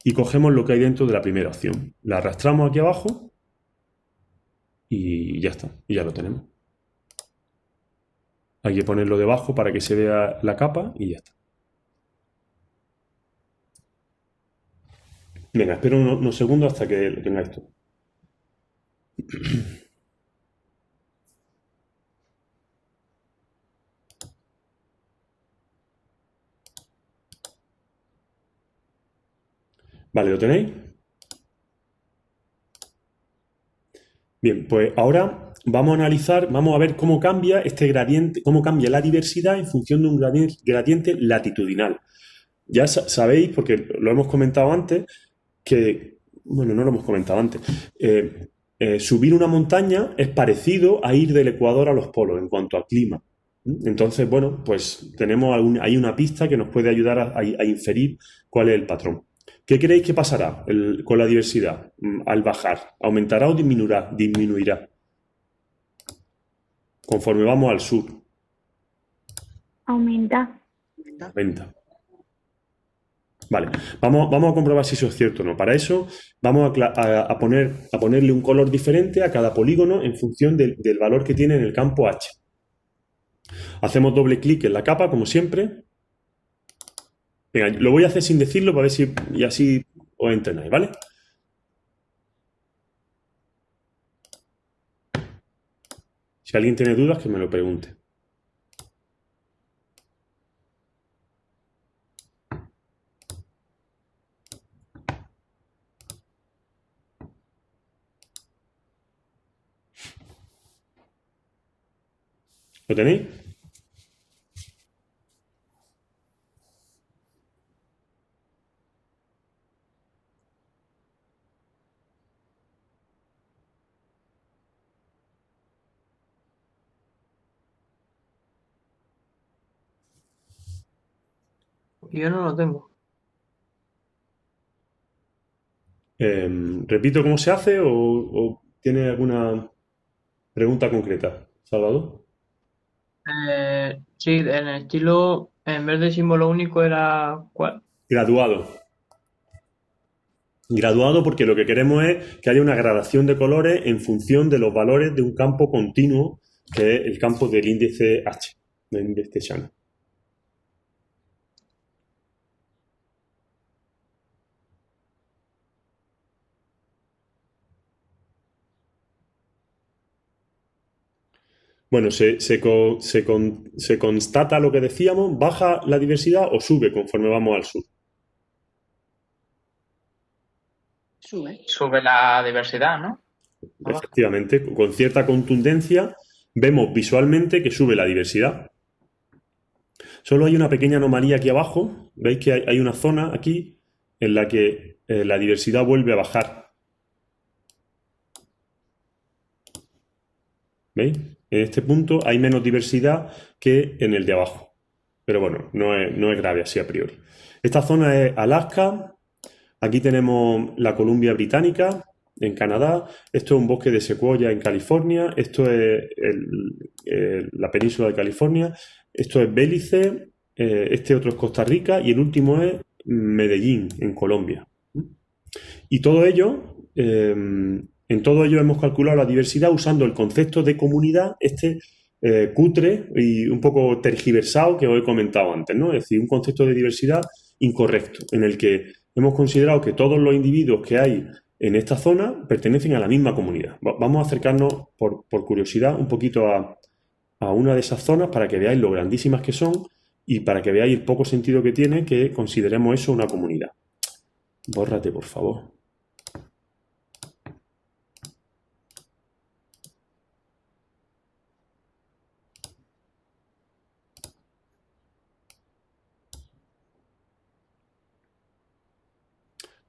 y cogemos lo que hay dentro de la primera opción. La arrastramos aquí abajo y ya está, y ya lo tenemos. Hay que ponerlo debajo para que se vea la capa y ya está. Venga, espero unos segundos hasta que lo tengáis todo. Vale, ¿lo tenéis? Bien, pues ahora vamos a analizar, vamos a ver cómo cambia este gradiente, cómo cambia la diversidad en función de un gradiente latitudinal. Ya sabéis, porque lo hemos comentado antes, que, bueno, no lo hemos comentado antes, subir una montaña es parecido a ir del Ecuador a los polos en cuanto a clima. Entonces, bueno, pues tenemos ahí una pista que nos puede ayudar a inferir cuál es el patrón. ¿Qué creéis que pasará con la diversidad al bajar? ¿Aumentará o disminuirá? Disminuirá. Conforme vamos al sur. Aumenta. Aumenta. Vale, vamos a comprobar si eso es cierto o no. Para eso vamos a ponerle un color diferente a cada polígono en función del valor que tiene en el campo H. Hacemos doble clic en la capa, como siempre. Venga, lo voy a hacer sin decirlo para ver si y así os entrenáis, ¿vale? Si alguien tiene dudas, que me lo pregunte. ¿Lo tenéis? Yo no lo tengo. ¿Repito cómo se hace o tiene alguna pregunta concreta, Salvador? Sí, en el estilo, en vez de símbolo único era ¿cuál? Graduado. Graduado porque lo que queremos es que haya una gradación de colores en función de los valores de un campo continuo, que es el campo del índice H, del índice Shannon. Bueno, se constata lo que decíamos, ¿baja la diversidad o sube conforme vamos al sur? Sube. Sube la diversidad, ¿no? Efectivamente, con cierta contundencia vemos visualmente que sube la diversidad. Solo hay una pequeña anomalía aquí abajo. ¿Veis que hay una zona aquí en la que la diversidad vuelve a bajar? ¿Veis? En este punto hay menos diversidad que en el de abajo. Pero bueno, no es grave así a priori. Esta zona es Alaska. Aquí tenemos la Columbia Británica en Canadá. Esto es un bosque de secuoya en California. Esto es la península de California. Esto es Belice. Este otro es Costa Rica. Y el último es Medellín, en Colombia. Y todo ello... en todo ello hemos calculado la diversidad usando el concepto de comunidad, cutre y un poco tergiversado que os he comentado antes, ¿no? Es decir, un concepto de diversidad incorrecto, en el que hemos considerado que todos los individuos que hay en esta zona pertenecen a la misma comunidad. Vamos a acercarnos, por curiosidad, un poquito a una de esas zonas para que veáis lo grandísimas que son y para que veáis el poco sentido que tiene que consideremos eso una comunidad. Bórrate, por favor.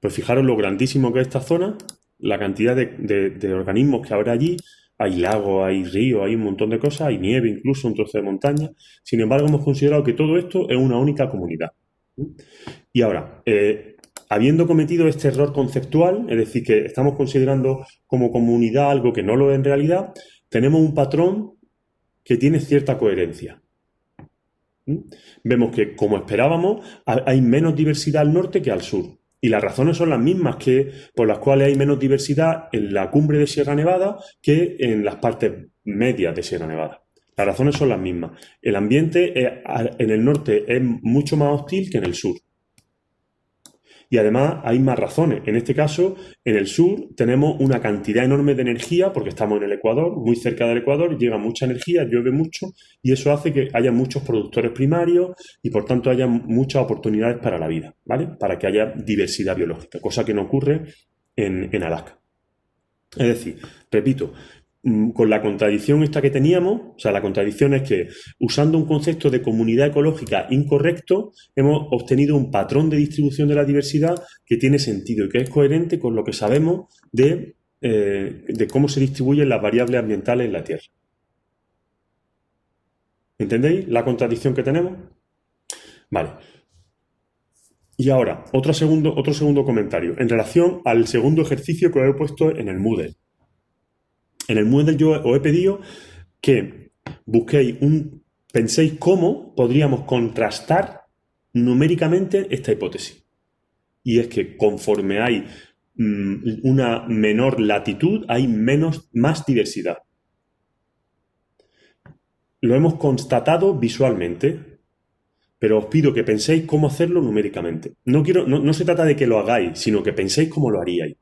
Pues fijaros lo grandísimo que es esta zona, la cantidad de organismos que habrá allí. Hay lagos, hay ríos, hay un montón de cosas, hay nieve incluso, un trozo de montaña. Sin embargo, hemos considerado que todo esto es una única comunidad. Y ahora, habiendo cometido este error conceptual, es decir, que estamos considerando como comunidad algo que no lo es en realidad, tenemos un patrón que tiene cierta coherencia. Vemos que, como esperábamos, hay menos diversidad al norte que al sur. Y las razones son las mismas por las cuales hay menos diversidad en la cumbre de Sierra Nevada que en las partes medias de Sierra Nevada. Las razones son las mismas. El ambiente en el norte es mucho más hostil que en el sur. Y además hay más razones. En este caso, en el sur tenemos una cantidad enorme de energía porque estamos en el Ecuador, muy cerca del Ecuador, llega mucha energía, llueve mucho y eso hace que haya muchos productores primarios y por tanto haya muchas oportunidades para la vida, ¿vale? Para que haya diversidad biológica, cosa que no ocurre en Alaska. Es decir, repito, con la contradicción esta que teníamos, o sea, la contradicción es que usando un concepto de comunidad ecológica incorrecto, hemos obtenido un patrón de distribución de la diversidad que tiene sentido y que es coherente con lo que sabemos de cómo se distribuyen las variables ambientales en la Tierra. ¿Entendéis la contradicción que tenemos? Vale. Y ahora, otro segundo comentario en relación al segundo ejercicio que os he puesto en el Moodle. En el Moodle yo os he pedido que penséis cómo podríamos contrastar numéricamente esta hipótesis. Y es que conforme hay una menor latitud, hay más diversidad. Lo hemos constatado visualmente, pero os pido que penséis cómo hacerlo numéricamente. No se trata de que lo hagáis, sino que penséis cómo lo haríais.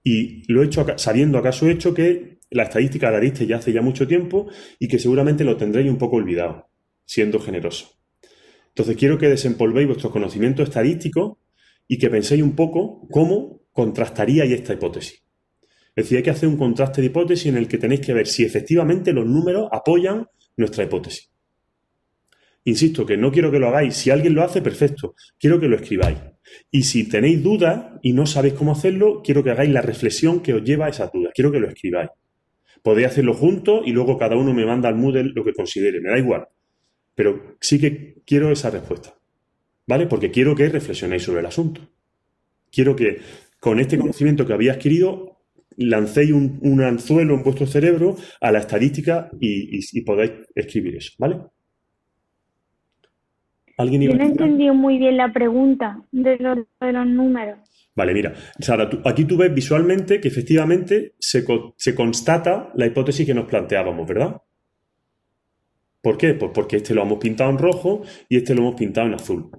Y lo he hecho sabiendo acaso hecho que la estadística la diste ya hace ya mucho tiempo y que seguramente lo tendréis un poco olvidado, siendo generoso. Entonces quiero que desempolvéis vuestros conocimientos estadísticos y que penséis un poco cómo contrastaríais esta hipótesis. Es decir, hay que hacer un contraste de hipótesis en el que tenéis que ver si efectivamente los números apoyan nuestra hipótesis. Insisto que no quiero que lo hagáis. Si alguien lo hace, perfecto. Quiero que lo escribáis. Y si tenéis dudas y no sabéis cómo hacerlo, quiero que hagáis la reflexión que os lleva a esas dudas. Quiero que lo escribáis. Podéis hacerlo juntos y luego cada uno me manda al Moodle lo que considere. Me da igual. Pero sí que quiero esa respuesta. ¿Vale? Porque quiero que reflexionéis sobre el asunto. Quiero que con este conocimiento que habéis adquirido lancéis un anzuelo en vuestro cerebro a la estadística y podáis escribir eso. ¿Vale? Yo no he entendido muy bien la pregunta de los números. Vale, mira, Sara, aquí tú ves visualmente que efectivamente se constata la hipótesis que nos planteábamos, ¿verdad? ¿Por qué? Pues porque este lo hemos pintado en rojo y este lo hemos pintado en azul.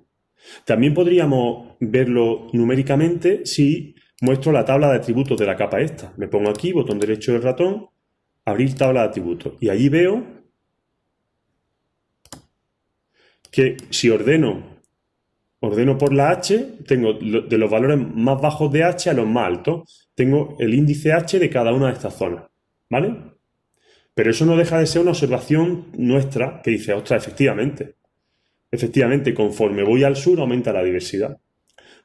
También podríamos verlo numéricamente si muestro la tabla de atributos de la capa esta. Me pongo aquí, botón derecho del ratón, abrir tabla de atributos. Y allí veo que si ordeno por la H, tengo de los valores más bajos de H a los más altos. Tengo el índice H de cada una de estas zonas, ¿vale? Pero eso no deja de ser una observación nuestra que dice, ostras, efectivamente, conforme voy al sur aumenta la diversidad.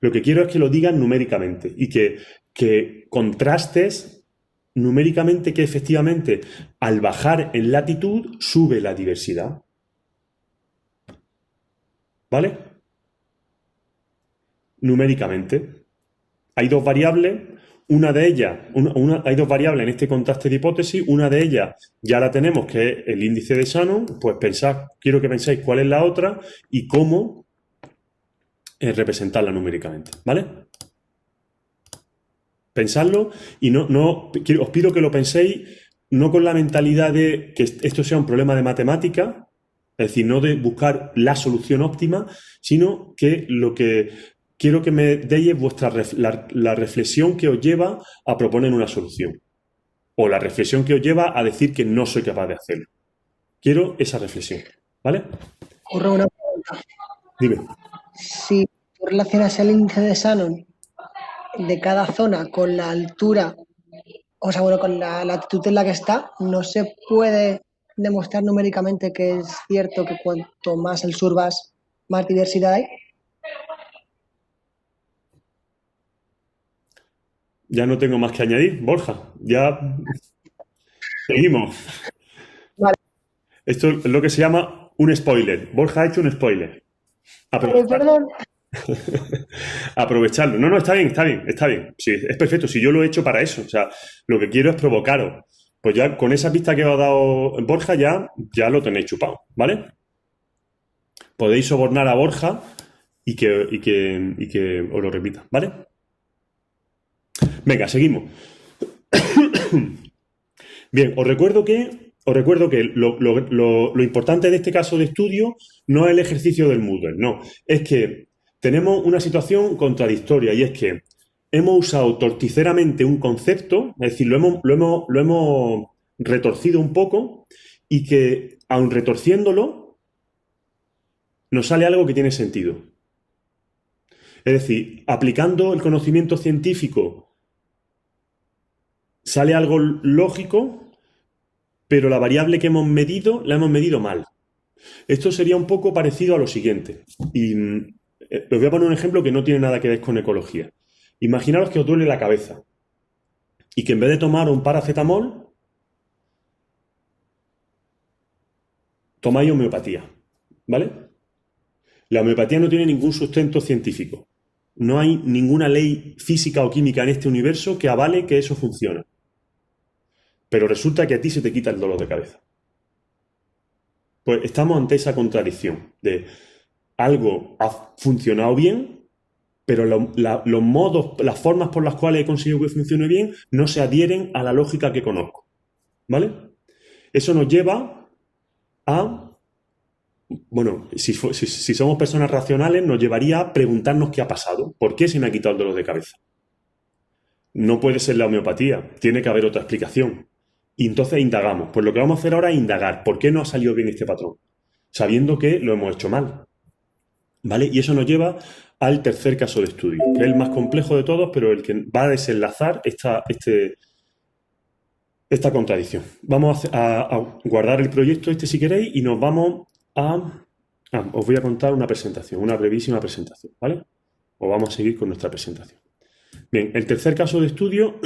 Lo que quiero es que lo digan numéricamente y que contrastes numéricamente que efectivamente al bajar en latitud sube la diversidad. ¿Vale? Numéricamente. Hay dos variables, una de ellas, hay dos variables en este contraste de hipótesis, una de ellas ya la tenemos, que es el índice de Shannon, pues quiero que penséis cuál es la otra y cómo representarla numéricamente, ¿vale? Pensadlo y os pido que lo penséis no con la mentalidad de que esto sea un problema de matemática, es decir, no de buscar la solución óptima, sino que lo que quiero que me deis la reflexión que os lleva a proponer una solución. O la reflexión que os lleva a decir que no soy capaz de hacerlo. Quiero esa reflexión, ¿vale? Ocurre una pregunta. Dime. Si tú relacionas el índice de Shannon de cada zona con la altura, o sea, bueno, con la latitud en la que está, ¿no se puede demostrar numéricamente que es cierto que cuanto más al sur vas, más diversidad hay? Ya no tengo más que añadir, Borja. Ya seguimos. Vale. Esto es lo que se llama un spoiler. Borja ha hecho un spoiler. Perdón. Aprovecharlo. No, está bien. Sí, es perfecto. Si yo lo he hecho para eso. O sea, lo que quiero es provocaros. Pues ya con esa pista que os ha dado Borja ya lo tenéis chupado, ¿vale? Podéis sobornar a Borja y que os lo repita, ¿vale? Venga, seguimos. Bien, os recuerdo que lo importante de este caso de estudio no es el ejercicio del Moodle, no. Es que tenemos una situación contradictoria y es que hemos usado torticeramente un concepto, es decir, lo hemos retorcido un poco y que, aun retorciéndolo, nos sale algo que tiene sentido. Es decir, aplicando el conocimiento científico sale algo lógico, pero la variable que hemos medido, la hemos medido mal. Esto sería un poco parecido a lo siguiente. Y os voy a poner un ejemplo que no tiene nada que ver con ecología. Imaginaos que os duele la cabeza y que en vez de tomar un paracetamol, tomáis homeopatía, ¿vale? La homeopatía no tiene ningún sustento científico. No hay ninguna ley física o química en este universo que avale que eso funciona. Pero resulta que a ti se te quita el dolor de cabeza. Pues estamos ante esa contradicción de algo ha funcionado bien, pero los modos, las formas por las cuales he conseguido que funcione bien no se adhieren a la lógica que conozco. ¿Vale? Eso nos lleva a... Bueno, si somos personas racionales, nos llevaría a preguntarnos qué ha pasado. ¿Por qué se me ha quitado el dolor de cabeza? No puede ser la homeopatía. Tiene que haber otra explicación. Y entonces indagamos. Pues lo que vamos a hacer ahora es indagar. ¿Por qué no ha salido bien este patrón? Sabiendo que lo hemos hecho mal. ¿Vale? Y eso nos lleva al tercer caso de estudio, que es el más complejo de todos, pero el que va a desenlazar esta contradicción. Vamos a guardar el proyecto si queréis, y nos vamos os voy a contar una presentación, una brevísima presentación, ¿vale? O vamos a seguir con nuestra presentación. Bien, el tercer caso de estudio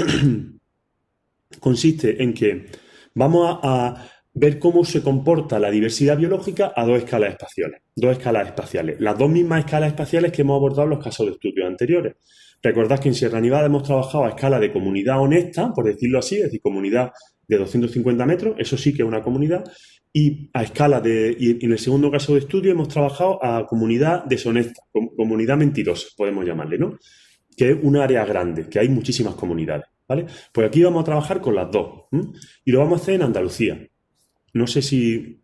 consiste en que vamos a ver cómo se comporta la diversidad biológica a dos escalas espaciales. Las dos mismas escalas espaciales que hemos abordado en los casos de estudio anteriores. Recordad que en Sierra Nevada hemos trabajado a escala de comunidad honesta, por decirlo así, es decir, comunidad de 250 metros, eso sí que es una comunidad, y a escala y en el segundo caso de estudio hemos trabajado a comunidad deshonesta, comunidad mentirosa, podemos llamarle, ¿no? que es un área grande, que hay muchísimas comunidades, ¿vale? Pues aquí vamos a trabajar con las dos, ¿m? Y lo vamos a hacer en Andalucía. No sé si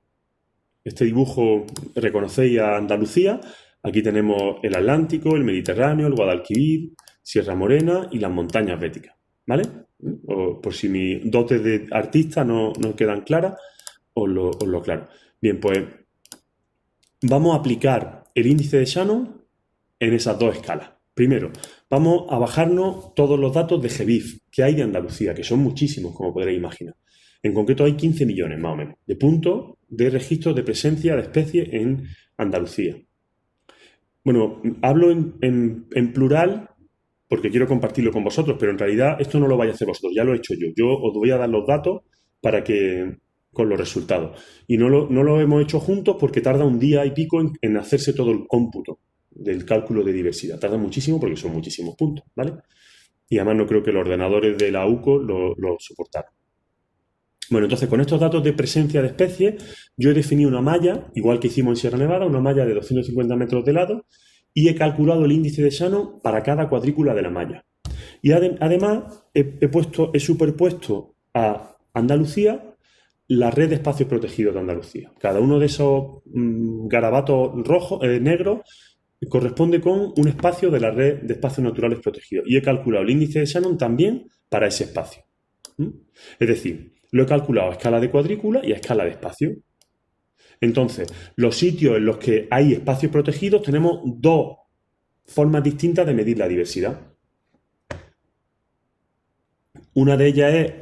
este dibujo reconocéis a Andalucía. Aquí tenemos el Atlántico, el Mediterráneo, el Guadalquivir, Sierra Morena y las montañas béticas, ¿vale? O por si mis dotes de artista no quedan claras, os lo aclaro. Bien, pues vamos a aplicar el índice de Shannon en esas dos escalas. Primero, vamos a bajarnos todos los datos de GBIF que hay de Andalucía, que son muchísimos, como podréis imaginar. En concreto hay 15 millones, más o menos, de puntos de registros de presencia de especies en Andalucía. Bueno, hablo en plural porque quiero compartirlo con vosotros, pero en realidad esto no lo vais a hacer vosotros, ya lo he hecho yo. Yo os voy a dar los datos para que con los resultados. Y no lo hemos hecho juntos porque tarda un día y pico en hacerse todo el cómputo del cálculo de diversidad. Tarda muchísimo porque son muchísimos puntos, ¿vale? Y además no creo que los ordenadores de la UCO lo soportaran. Bueno, entonces con estos datos de presencia de especies, yo he definido una malla, igual que hicimos en Sierra Nevada, una malla de 250 metros de lado, y he calculado el índice de Shannon para cada cuadrícula de la malla. Y además he superpuesto a Andalucía la red de espacios protegidos de Andalucía. Cada uno de esos garabatos negros corresponde con un espacio de la red de espacios naturales protegidos. Y he calculado el índice de Shannon también para ese espacio. Es decir, lo he calculado a escala de cuadrícula y a escala de espacio. Entonces, los sitios en los que hay espacios protegidos tenemos dos formas distintas de medir la diversidad. Una de ellas es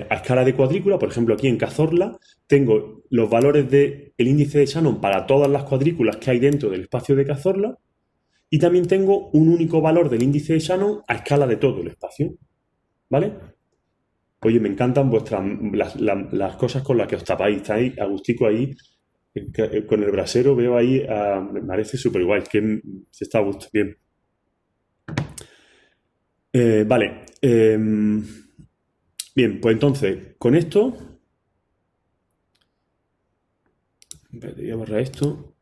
a escala de cuadrícula. Por ejemplo, aquí en Cazorla tengo los valores del índice de Shannon para todas las cuadrículas que hay dentro del espacio de Cazorla y también tengo un único valor del índice de Shannon a escala de todo el espacio. ¿Vale? Oye, me encantan las cosas con las que os tapáis. Estáis agustico ahí con el brasero, veo ahí, me parece súper guay, que se está a gusto. Bien. Vale. Bien, pues entonces, con esto... Voy a borrar esto.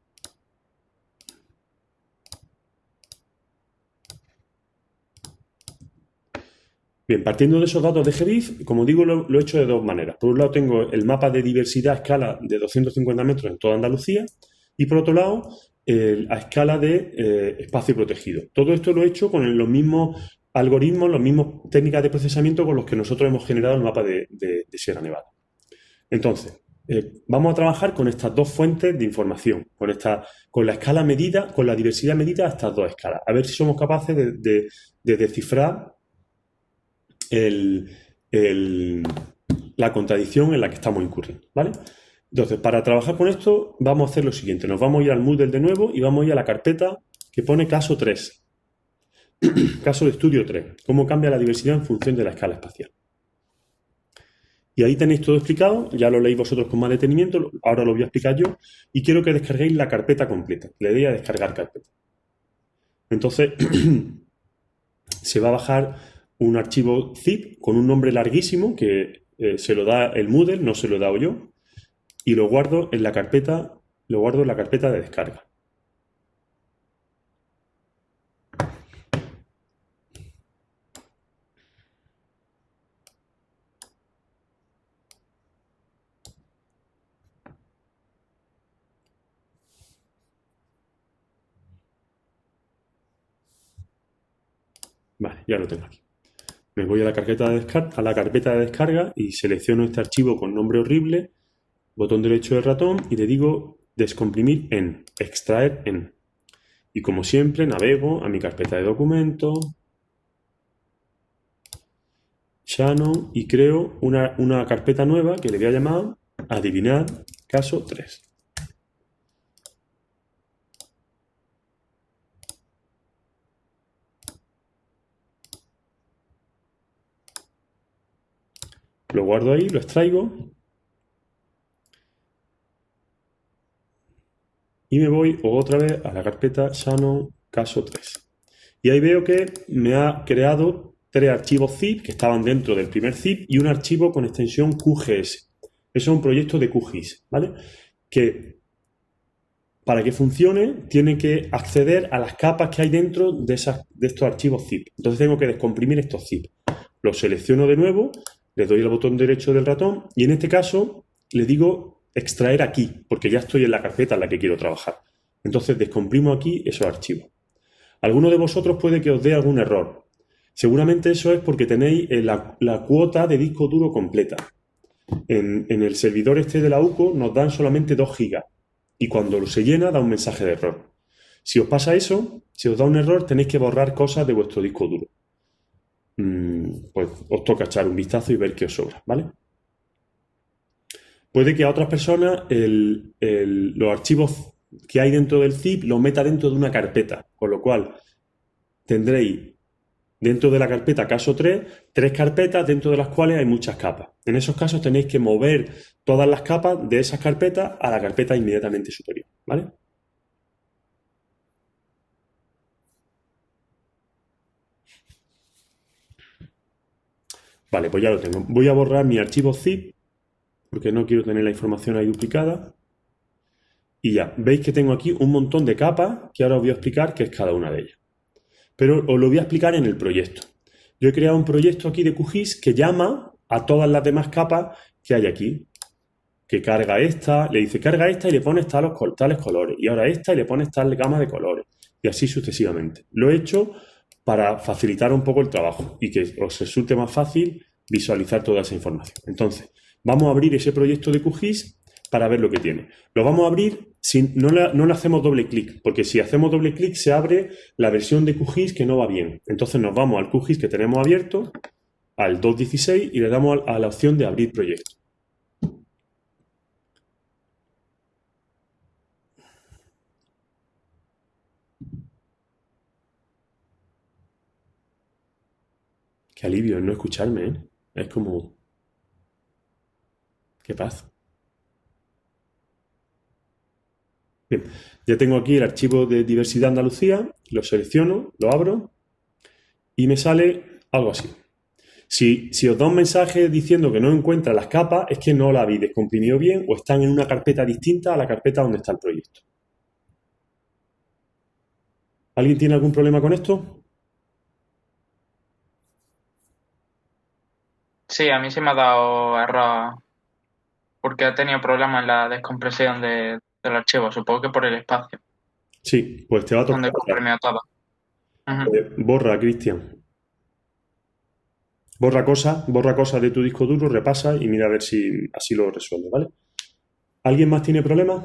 Bien, partiendo de esos datos de GBIF, como digo, lo he hecho de dos maneras. Por un lado tengo el mapa de diversidad a escala de 250 metros en toda Andalucía y por otro lado a escala de espacio protegido. Todo esto lo he hecho con los mismos algoritmos, las mismas técnicas de procesamiento con los que nosotros hemos generado el mapa de Sierra Nevada. Entonces, vamos a trabajar con estas dos fuentes de información, con la escala medida, con la diversidad medida a estas dos escalas. A ver si somos capaces de descifrar la contradicción en la que estamos incurriendo, ¿vale? Entonces, para trabajar con esto, vamos a hacer lo siguiente. Nos vamos a ir al Moodle de nuevo y vamos a ir a la carpeta que pone caso 3. Caso de estudio 3. Cómo cambia la diversidad en función de la escala espacial. Y ahí tenéis todo explicado. Ya lo leéis vosotros con más detenimiento. Ahora lo voy a explicar yo. Y quiero que descarguéis la carpeta completa. Le doy a descargar carpeta. Entonces, se va a bajar un archivo zip con un nombre larguísimo que se lo da el Moodle, no se lo he dado yo, y lo guardo en la carpeta de descarga. Vale, ya lo tengo aquí. Me voy a la carpeta de descarga y selecciono este archivo con nombre horrible, botón derecho del ratón y le digo descomprimir en, extraer en. Y como siempre navego a mi carpeta de documentos, Shannon, y creo una carpeta nueva que le voy a llamar adivinar caso 3. Lo guardo ahí, lo extraigo y me voy otra vez a la carpeta Shannon caso 3. Y ahí veo que me ha creado 3 archivos zip que estaban dentro del primer zip y un archivo con extensión QGS. Eso es un proyecto de QGIS, ¿vale? Que para que funcione, tiene que acceder a las capas que hay dentro de estos archivos zip. Entonces tengo que descomprimir estos zip. Los selecciono de nuevo, le doy al botón derecho del ratón y en este caso le digo extraer aquí, porque ya estoy en la carpeta en la que quiero trabajar. Entonces descomprimo aquí esos archivos. Alguno de vosotros puede que os dé algún error. Seguramente eso es porque tenéis la cuota de disco duro completa. En el servidor este de la UCO nos dan solamente 2 gigas y cuando se llena da un mensaje de error. Si os pasa eso, si os da un error, tenéis que borrar cosas de vuestro disco duro. Pues os toca echar un vistazo y ver qué os sobra, ¿vale? Puede que a otras personas los archivos que hay dentro del zip los meta dentro de una carpeta, con lo cual tendréis dentro de la carpeta caso 3 carpetas dentro de las cuales hay muchas capas. En esos casos tenéis que mover todas las capas de esas carpetas a la carpeta inmediatamente superior, ¿vale? Vale, pues ya lo tengo. Voy a borrar mi archivo zip porque no quiero tener la información ahí duplicada. Y ya, veis que tengo aquí un montón de capas que ahora os voy a explicar qué es cada una de ellas. Pero os lo voy a explicar en el proyecto. Yo he creado un proyecto aquí de QGIS que llama a todas las demás capas que hay aquí. Que carga esta, le dice carga esta y le pones tales colores. Y ahora esta y le pones tal gama de colores. Y así sucesivamente. Lo he hecho para facilitar un poco el trabajo y que os resulte más fácil visualizar toda esa información. Entonces, vamos a abrir ese proyecto de QGIS para ver lo que tiene. Lo vamos a abrir no le hacemos doble clic, porque si hacemos doble clic se abre la versión de QGIS que no va bien. Entonces nos vamos al QGIS que tenemos abierto, al 2.16 y le damos a la opción de abrir proyecto. Qué alivio no escucharme, ¿eh? Es como... qué paz. Bien, ya tengo aquí el archivo de diversidad Andalucía, lo selecciono, lo abro y me sale algo así. Si os da un mensaje diciendo que no encuentra las capas, es que no la habéis descomprimido bien o están en una carpeta distinta a la carpeta donde está el proyecto. ¿Alguien tiene algún problema con esto? Sí, a mí se me ha dado error porque ha tenido problemas en la descompresión del archivo, supongo que por el espacio Sí, pues te va a donde tocar. comprimió todo. Ujú. Borra, Cristian. Borra cosas de tu disco duro, repasa y mira a ver si así lo resuelve, ¿vale? ¿Alguien más tiene problemas?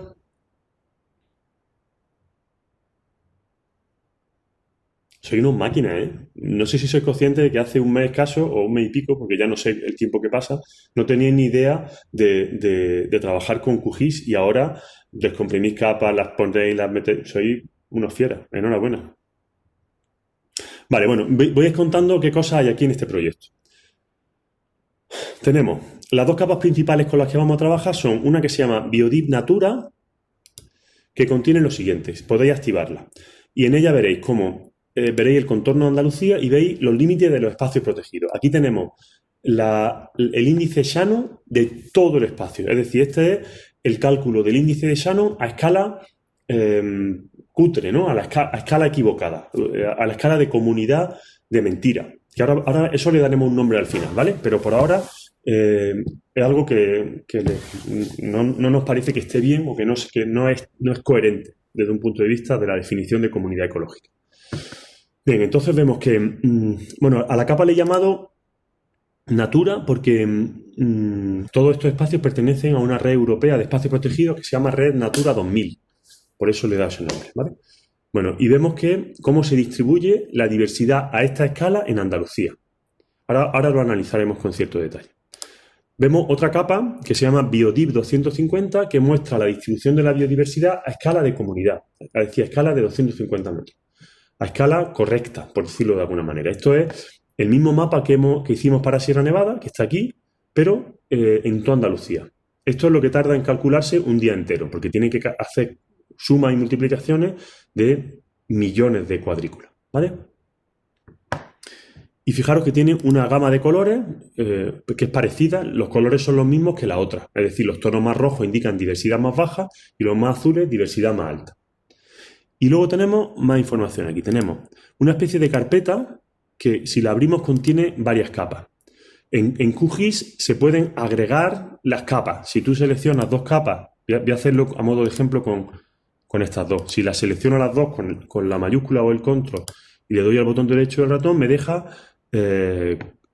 Soy unos máquinas, ¿eh? No sé si sois conscientes de que hace un mes escaso o un mes y pico, porque ya no sé el tiempo que pasa, no tenía ni idea de trabajar con QGIS y ahora descomprimís capas, las pondréis, las metéis. Soy unos fieras. Enhorabuena. Vale, bueno, voy contando qué cosas hay aquí en este proyecto. Tenemos las 2 capas principales con las que vamos a trabajar son una que se llama Biodip Natura, que contiene lo siguiente. Podéis activarla. Y en ella veréis veréis el contorno de Andalucía y veis los límites de los espacios protegidos. Aquí tenemos el índice Shannon de todo el espacio. Es decir, este es el cálculo del índice de Shannon a escala cutre, ¿no? A escala equivocada, a la escala de comunidad de mentira. Que ahora eso le daremos un nombre al final, ¿vale? Pero por ahora es algo que no nos parece que esté bien o que no es coherente desde un punto de vista de la definición de comunidad ecológica. Bien, entonces vemos que, bueno, a la capa le he llamado Natura porque todos estos espacios pertenecen a una red europea de espacios protegidos que se llama Red Natura 2000. Por eso le he dado ese nombre, ¿vale? Bueno, y vemos cómo se distribuye la diversidad a esta escala en Andalucía. Ahora lo analizaremos con cierto detalle. Vemos otra capa que se llama Biodip 250 que muestra la distribución de la biodiversidad a escala de comunidad, es decir, a escala de 250 metros. A escala correcta, por decirlo de alguna manera. Esto es el mismo mapa que hicimos para Sierra Nevada, que está aquí, pero en toda Andalucía. Esto es lo que tarda en calcularse un día entero, porque tiene que hacer sumas y multiplicaciones de millones de cuadrículas, ¿vale? Y fijaros que tiene una gama de colores que es parecida, los colores son los mismos que la otra, es decir, los tonos más rojos indican diversidad más baja y los más azules diversidad más alta. Y luego tenemos más información, aquí tenemos una especie de carpeta que si la abrimos contiene varias capas. En QGIS se pueden agregar las capas, si tú seleccionas dos capas, voy a hacerlo a modo de ejemplo con estas dos, si las selecciono las dos con la mayúscula o el control y le doy al botón derecho del ratón me deja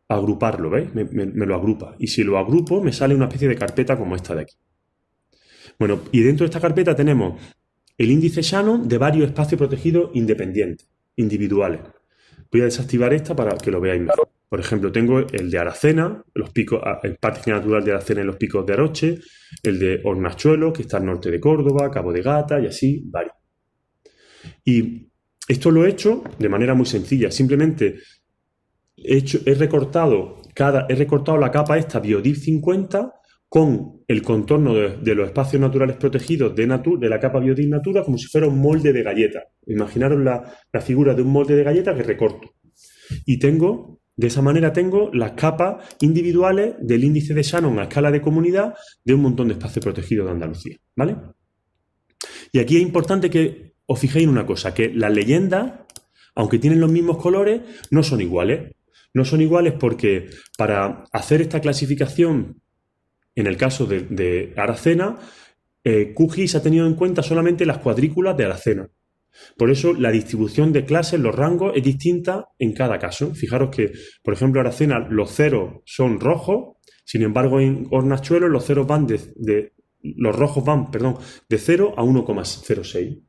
agruparlo, ¿veis? Me lo agrupa. Y si lo agrupo, me sale una especie de carpeta como esta de aquí. Bueno, y dentro de esta carpeta tenemos el índice Shannon de varios espacios protegidos independientes, individuales. Voy a desactivar esta para que lo veáis mejor. Por ejemplo, tengo el de Aracena, los picos, el Parque Natural de Aracena y los picos de Aroche, el de Hornachuelo, que está al norte de Córdoba, Cabo de Gata y así, varios. Y esto lo he hecho de manera muy sencilla. Simplemente he recortado la capa esta Biodiv 50 con el contorno de los espacios naturales protegidos de la capa Biodiv Natura como si fuera un molde de galleta. Imaginaros la figura de un molde de galleta que recorto. Y de esa manera tengo las capas individuales del índice de Shannon a escala de comunidad de un montón de espacios protegidos de Andalucía. ¿Vale? Y aquí es importante que os fijéis en una cosa, que las leyendas, aunque tienen los mismos colores, no son iguales. No son iguales porque para hacer esta clasificación, en el caso de Aracena, QGIS ha tenido en cuenta solamente las cuadrículas de Aracena. Por eso la distribución de clases, los rangos, es distinta en cada caso. Fijaros que, por ejemplo, Aracena los ceros son rojos, sin embargo en Hornachuelo los rojos van de 0 a 1,06.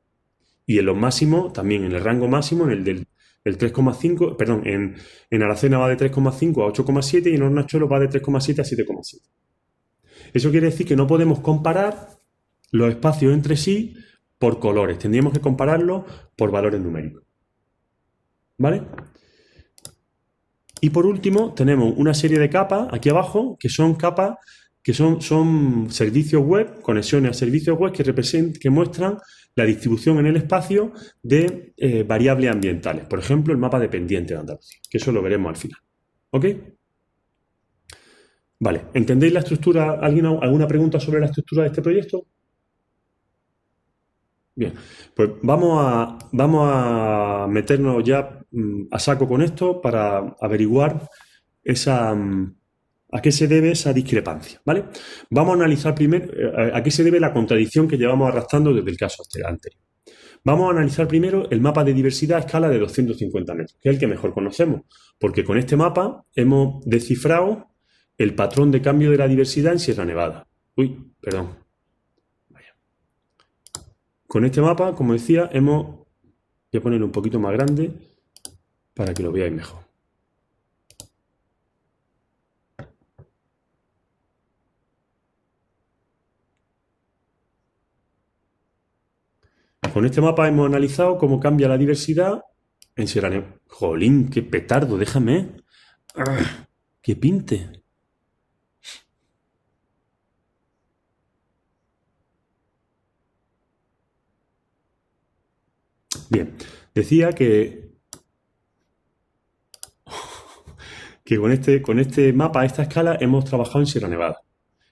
Y en los máximos, también en el rango máximo, en el del 3,5, perdón, en Aracena va de 3,5 a 8,7 y en Hornachuelo va de 3,7 a 7,7. Eso quiere decir que no podemos comparar los espacios entre sí por colores, tendríamos que compararlos por valores numéricos. ¿Vale? Y por último, tenemos una serie de capas aquí abajo, que son capas que son servicios web, conexiones a servicios web que muestran la distribución en el espacio de variables ambientales. Por ejemplo, el mapa de pendiente de Andalucía, que eso lo veremos al final. ¿Ok? Vale, ¿entendéis la estructura? ¿Alguna pregunta sobre la estructura de este proyecto? Bien, pues vamos a meternos ya a saco con esto para averiguar a qué se debe esa discrepancia, ¿vale? Vamos a analizar primero a qué se debe la contradicción que llevamos arrastrando desde el caso anterior. Vamos a analizar primero el mapa de diversidad a escala de 250 metros, que es el que mejor conocemos, porque con este mapa hemos descifrado el patrón de cambio de la diversidad en Sierra Nevada. Uy, perdón. Vaya. Con este mapa, como decía, voy a ponerlo un poquito más grande para que lo veáis mejor. Con este mapa hemos analizado cómo cambia la diversidad en Sierra Nevada. Jolín, qué petardo, déjame. ¡Qué pinte! Bien, decía que con este mapa, a esta escala, hemos trabajado en Sierra Nevada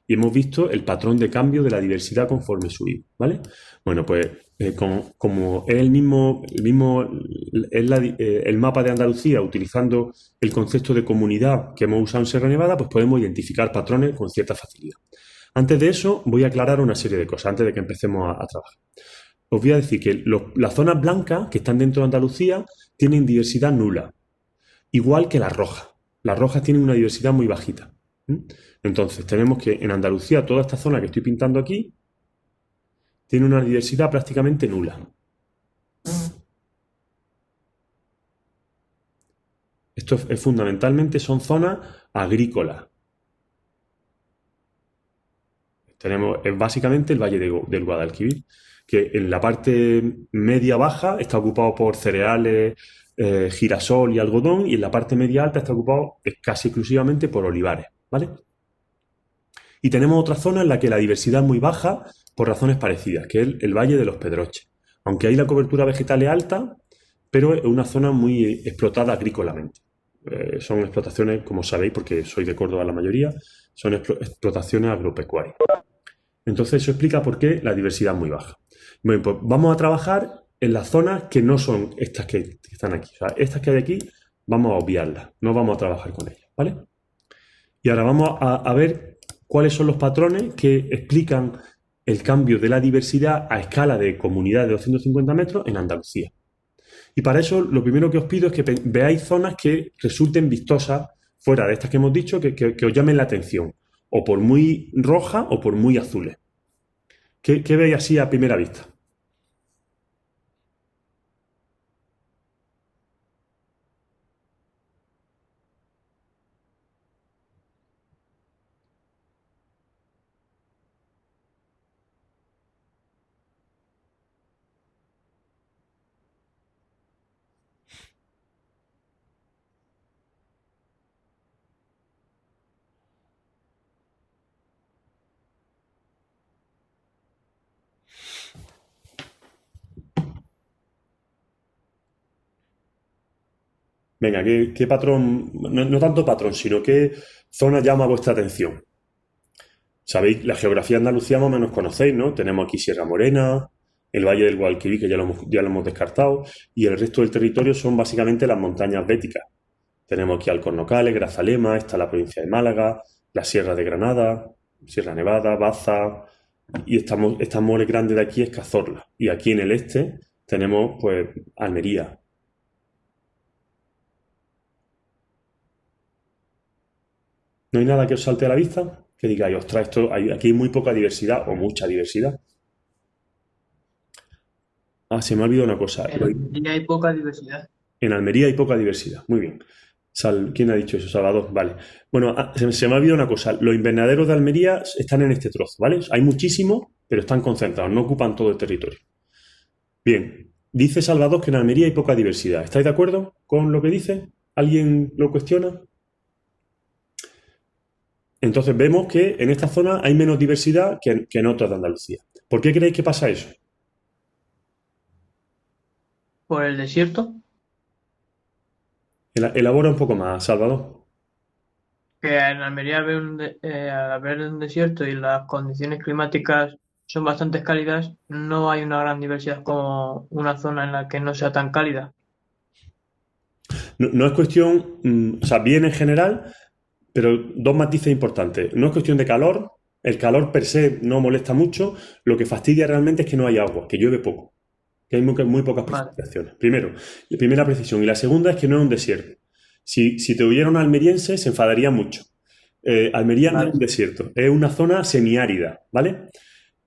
y hemos visto el patrón de cambio de la diversidad conforme subimos, ¿vale? Bueno, pues como es el mapa de Andalucía utilizando el concepto de comunidad que hemos usado en Sierra Nevada, pues podemos identificar patrones con cierta facilidad. Antes de eso, voy a aclarar una serie de cosas, antes de que empecemos a trabajar. Os voy a decir que las zonas blancas que están dentro de Andalucía tienen diversidad nula, igual que las rojas. Las rojas tienen una diversidad muy bajita. Entonces, tenemos que en Andalucía toda esta zona que estoy pintando aquí tiene una diversidad prácticamente nula. Esto es fundamentalmente son zonas agrícolas. Tenemos básicamente el Valle del Guadalquivir, que en la parte media-baja está ocupado por cereales, girasol y algodón, y en la parte media-alta está ocupado casi exclusivamente por olivares, ¿vale? Y tenemos otra zona en la que la diversidad es muy baja por razones parecidas, que es el Valle de los Pedroches. Aunque ahí la cobertura vegetal es alta, pero es una zona muy explotada agrícolamente. son explotaciones, como sabéis, porque soy de Córdoba la mayoría, son explotaciones agropecuarias. Entonces eso explica por qué la diversidad es muy baja. Bueno, pues vamos a trabajar en las zonas que no son estas que están aquí. O sea, estas que hay aquí, vamos a obviarlas, no vamos a trabajar con ellas, ¿vale? Y ahora vamos a ver cuáles son los patrones que explican el cambio de la diversidad a escala de comunidad de 250 metros en Andalucía. Y para eso, lo primero que os pido es que veáis zonas que resulten vistosas fuera de estas que hemos dicho, que os llamen la atención, o por muy rojas o por muy azules. ¿Qué veis así a primera vista? Venga, ¿qué patrón, no tanto patrón, sino qué zona llama vuestra atención? Sabéis, la geografía de Andalucía más o menos conocéis, ¿no? Tenemos aquí Sierra Morena, el Valle del Guadalquivir, que ya lo hemos descartado, y el resto del territorio son básicamente las montañas béticas. Tenemos aquí Alcornocales, Grazalema, está la provincia de Málaga, la Sierra de Granada, Sierra Nevada, Baza, y esta mole grande de aquí es Cazorla. Y aquí en el este tenemos, pues, Almería. ¿No hay nada que os salte a la vista? Que digáis, ostras, aquí hay muy poca diversidad o mucha diversidad. Ah, se me ha olvidado una cosa. En Almería hay poca diversidad. En Almería hay poca diversidad. Muy bien. ¿Quién ha dicho eso? Salvador. Vale. Bueno, se me ha olvidado una cosa. Los invernaderos de Almería están en este trozo, ¿vale? Hay muchísimos, pero están concentrados, no ocupan todo el territorio. Bien. Dice Salvador que en Almería hay poca diversidad. ¿Estáis de acuerdo con lo que dice? ¿Alguien lo cuestiona? Entonces vemos que en esta zona hay menos diversidad que en otras de Andalucía. ¿Por qué creéis que pasa eso? Por el desierto, Elabora un poco más, Salvador. que en Almería al haber un desierto y las condiciones climáticas son bastante cálidas, no hay una gran diversidad como una zona en la que no sea tan cálida. No es cuestión, o sea, bien en general, pero dos matices importantes. No es cuestión de calor, el calor per se no molesta mucho, lo que fastidia realmente es que no hay agua, que llueve poco, que hay muy pocas precipitaciones. Primero, la primera precisión. Y la segunda es que no es un desierto. Si te oyera un almeriense, se enfadaría mucho. Almería no es un desierto, es una zona semiárida, ¿vale?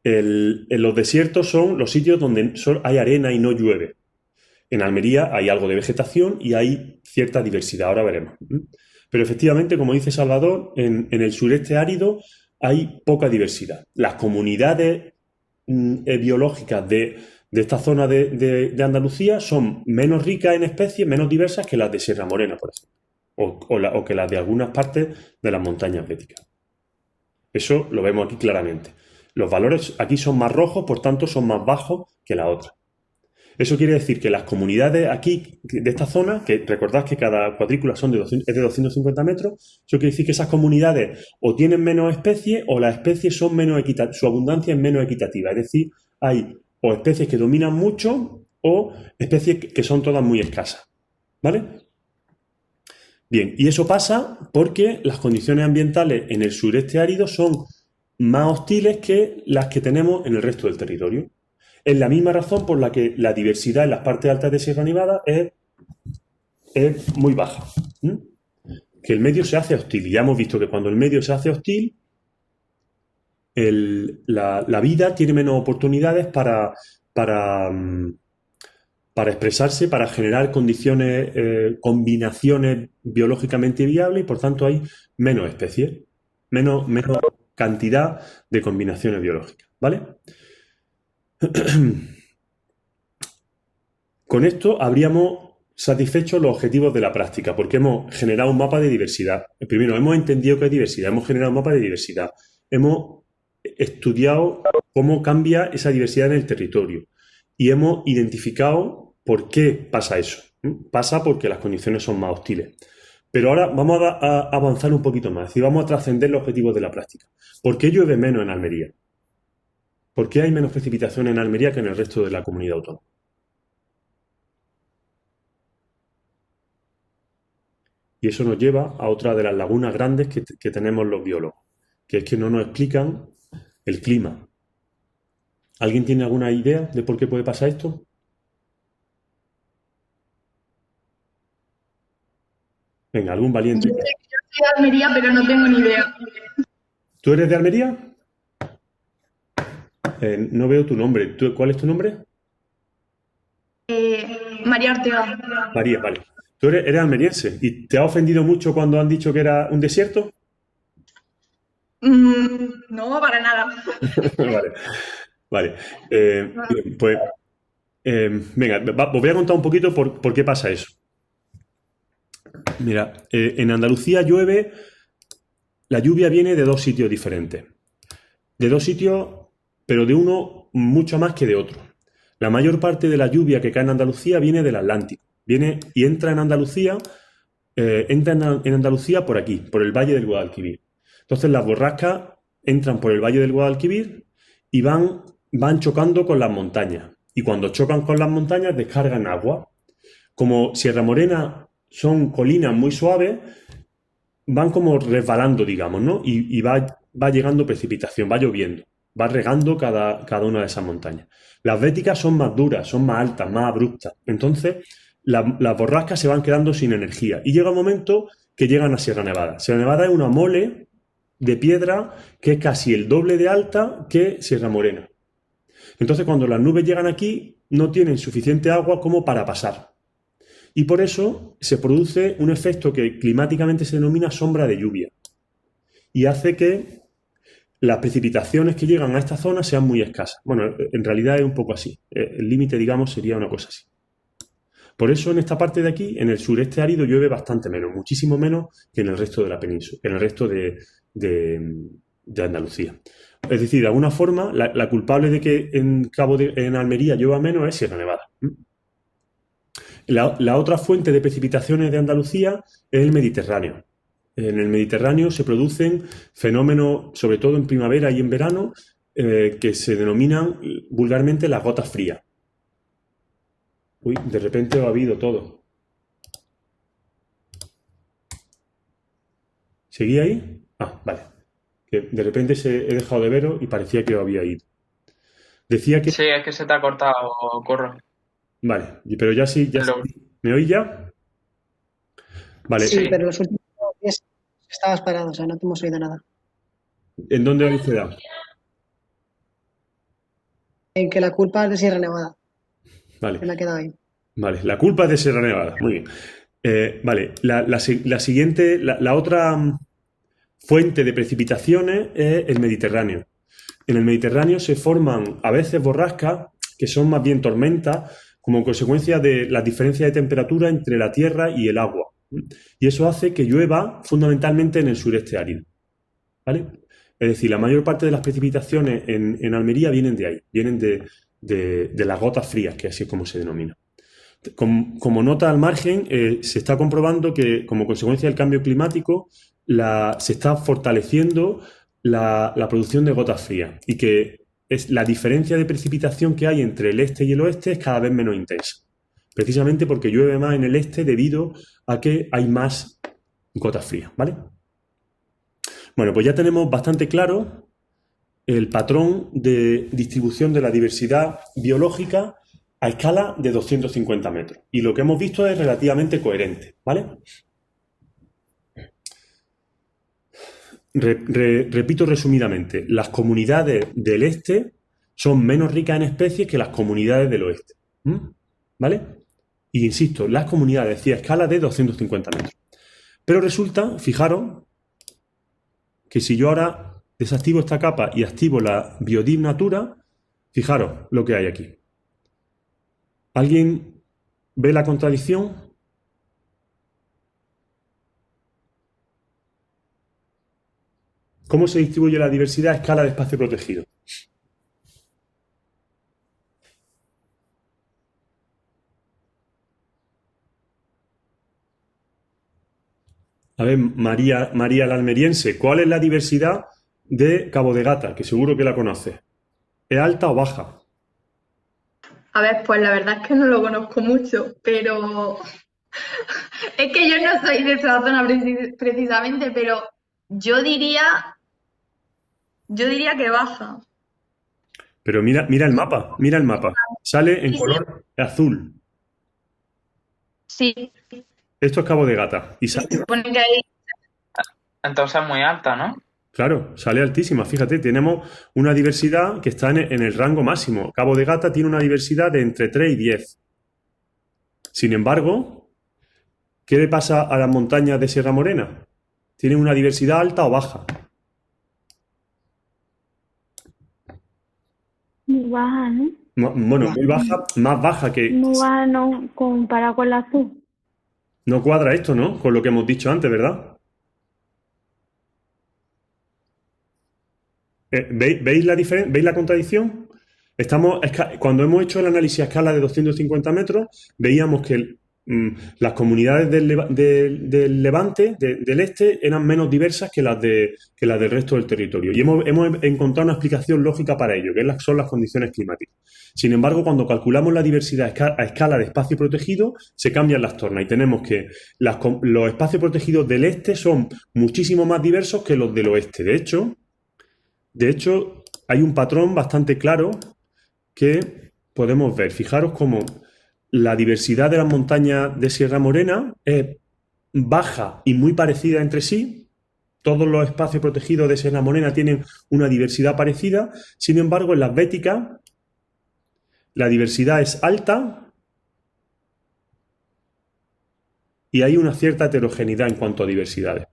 En los desiertos son los sitios donde hay arena y no llueve. En Almería hay algo de vegetación y hay cierta diversidad, ahora veremos. Pero efectivamente, como dice Salvador, en el sureste árido hay poca diversidad. Las comunidades biológicas de esta zona de Andalucía son menos ricas en especies, menos diversas que las de Sierra Morena, por ejemplo, o que las de algunas partes de las montañas béticas. Eso lo vemos aquí claramente. Los valores aquí son más rojos, por tanto son más bajos que la otra. Eso quiere decir que las comunidades aquí, de esta zona, que recordad que cada cuadrícula es de 250 metros, eso quiere decir que esas comunidades o tienen menos especies o las especies son menos equitativas, su abundancia es menos equitativa. Es decir, hay o especies que dominan mucho o especies que son todas muy escasas. ¿Vale? Bien, y eso pasa porque las condiciones ambientales en el sureste árido son más hostiles que las que tenemos en el resto del territorio. Es la misma razón por la que la diversidad en las partes altas de Sierra Nevada es muy baja. Que el medio se hace hostil. Y ya hemos visto que cuando el medio se hace hostil, la vida tiene menos oportunidades para expresarse, para generar condiciones, combinaciones biológicamente viables y por tanto hay menos especies, menos cantidad de combinaciones biológicas. ¿Vale? Con esto habríamos satisfecho los objetivos de la práctica, porque hemos generado un mapa de diversidad. Primero, hemos entendido que hay diversidad, hemos generado un mapa de diversidad, hemos estudiado cómo cambia esa diversidad en el territorio y hemos identificado por qué pasa eso. Pasa porque las condiciones son más hostiles. Pero ahora vamos a avanzar un poquito más, es decir, vamos a trascender los objetivos de la práctica. ¿Por qué llueve menos en Almería? ¿Por qué hay menos precipitación en Almería que en el resto de la comunidad autónoma? Y eso nos lleva a otra de las lagunas grandes que tenemos los biólogos, que es que no nos explican el clima. ¿Alguien tiene alguna idea de por qué puede pasar esto? Venga, algún valiente. Yo soy de Almería, pero no tengo ni idea. ¿Tú eres de Almería? No veo tu nombre. ¿Cuál es tu nombre? María Ortega. María, vale. Tú eres almeriense. ¿Y te ha ofendido mucho cuando han dicho que era un desierto? No, para nada. Vale, vale. Bien, pues, venga, os voy a contar un poquito por qué pasa eso. Mira, en Andalucía llueve, la lluvia viene de dos sitios diferentes. De dos sitios, pero de uno mucho más que de otro. La mayor parte de la lluvia que cae en Andalucía viene del Atlántico. Viene y entra en Andalucía, en Andalucía por aquí, por el Valle del Guadalquivir. Entonces las borrascas entran por el Valle del Guadalquivir y van chocando con las montañas. Y cuando chocan con las montañas descargan agua. Como Sierra Morena son colinas muy suaves, van como resbalando, digamos, ¿no? Y va llegando precipitación, va lloviendo, va regando cada una de esas montañas. Las béticas son más duras, son más altas, más abruptas. Entonces, las borrascas se van quedando sin energía. Y llega un momento que llegan a Sierra Nevada. Sierra Nevada es una mole de piedra que es casi el doble de alta que Sierra Morena. Entonces, cuando las nubes llegan aquí, no tienen suficiente agua como para pasar. Y por eso se produce un efecto que climáticamente se denomina sombra de lluvia. Y hace que las precipitaciones que llegan a esta zona sean muy escasas. Bueno, en realidad es un poco así. El límite, digamos, sería una cosa así. Por eso en esta parte de aquí, en el sureste árido, llueve bastante menos, muchísimo menos que en el resto de la península, en el resto de Andalucía. Es decir, de alguna forma, la culpable de que en Almería llueva menos es Sierra Nevada. La otra fuente de precipitaciones de Andalucía es el Mediterráneo. En el Mediterráneo se producen fenómenos, sobre todo en primavera y en verano, que se denominan vulgarmente las gotas frías. Uy, de repente ha habido todo. ¿Seguí ahí? Ah, vale. Que de repente he dejado de veros y parecía que os había ido. Decía que... Sí, es que se te ha cortado, Curro. Vale, pero ya sí, ¿me oís ya? Vale. Sí, pero los últimos 10 estabas parado, o sea, no te hemos oído nada. ¿En dónde habéis quedado? En que la culpa es de Sierra Nevada. Vale. Me ha quedado ahí. Vale, la culpa es de Sierra Nevada. Muy bien. Vale, la siguiente, la otra fuente de precipitaciones es el Mediterráneo. En el Mediterráneo se forman a veces borrascas que son más bien tormentas como consecuencia de las diferencias de temperatura entre la tierra y el agua. Y eso hace que llueva fundamentalmente en el sureste árido. ¿Vale? Es decir, la mayor parte de las precipitaciones en Almería vienen de ahí, vienen de las gotas frías, que así es como se denomina. Como nota al margen, se está comprobando que como consecuencia del cambio climático se está fortaleciendo la producción de gotas frías y que la diferencia de precipitación que hay entre el este y el oeste es cada vez menos intensa. Precisamente porque llueve más en el este debido a que hay más gotas frías, ¿vale? Bueno, pues ya tenemos bastante claro el patrón de distribución de la diversidad biológica a escala de 250 metros. Y lo que hemos visto es relativamente coherente, ¿vale? Repito resumidamente, las comunidades del este son menos ricas en especies que las comunidades del oeste, ¿vale? Y insisto, las comunidades decía a escala de 250 metros. Pero resulta, fijaros, que si yo ahora desactivo esta capa y activo la Biodiv Natura, fijaros lo que hay aquí. ¿Alguien ve la contradicción? ¿Cómo se distribuye la diversidad a escala de espacio protegido? A ver, María la almeriense, ¿cuál es la diversidad de Cabo de Gata? Que seguro que la conoces. ¿Es alta o baja? A ver, pues la verdad es que no lo conozco mucho, pero es que yo no soy de esa zona precisamente, pero yo diría que baja. Pero mira el mapa. Sale en Sí, sí, color azul. sí. Esto es Cabo de Gata. Y Se sale, supone que hay. Entonces es muy alta, ¿no? claro, sale altísima. Fíjate, tenemos una diversidad que está en el rango máximo. Cabo de Gata tiene una diversidad de entre 3 y 10. Sin embargo, ¿qué le pasa a las montañas de Sierra Morena? ¿Tienen una diversidad alta o baja? Muy baja, ¿no? Bueno, muy baja, más baja que... Muy baja, no, comparado con la azul. No cuadra esto, ¿no? Con lo que hemos dicho antes, ¿verdad? ¿Veis la ¿Veis la contradicción? Cuando hemos hecho el análisis a escala de 250 metros, veíamos que las comunidades del Levante, del Este, eran menos diversas que las del resto del territorio. Y hemos encontrado una explicación lógica para ello, que son las condiciones climáticas. Sin embargo, cuando calculamos la diversidad a escala de espacio protegido, se cambian las tornas y tenemos que los espacios protegidos del Este son muchísimo más diversos que los del Oeste. De hecho, hay un patrón bastante claro que podemos ver. Fijaros cómo la diversidad de las montañas de Sierra Morena es baja y muy parecida entre sí. Todos los espacios protegidos de Sierra Morena tienen una diversidad parecida. Sin embargo, en las béticas, la diversidad es alta y hay una cierta heterogeneidad en cuanto a diversidades.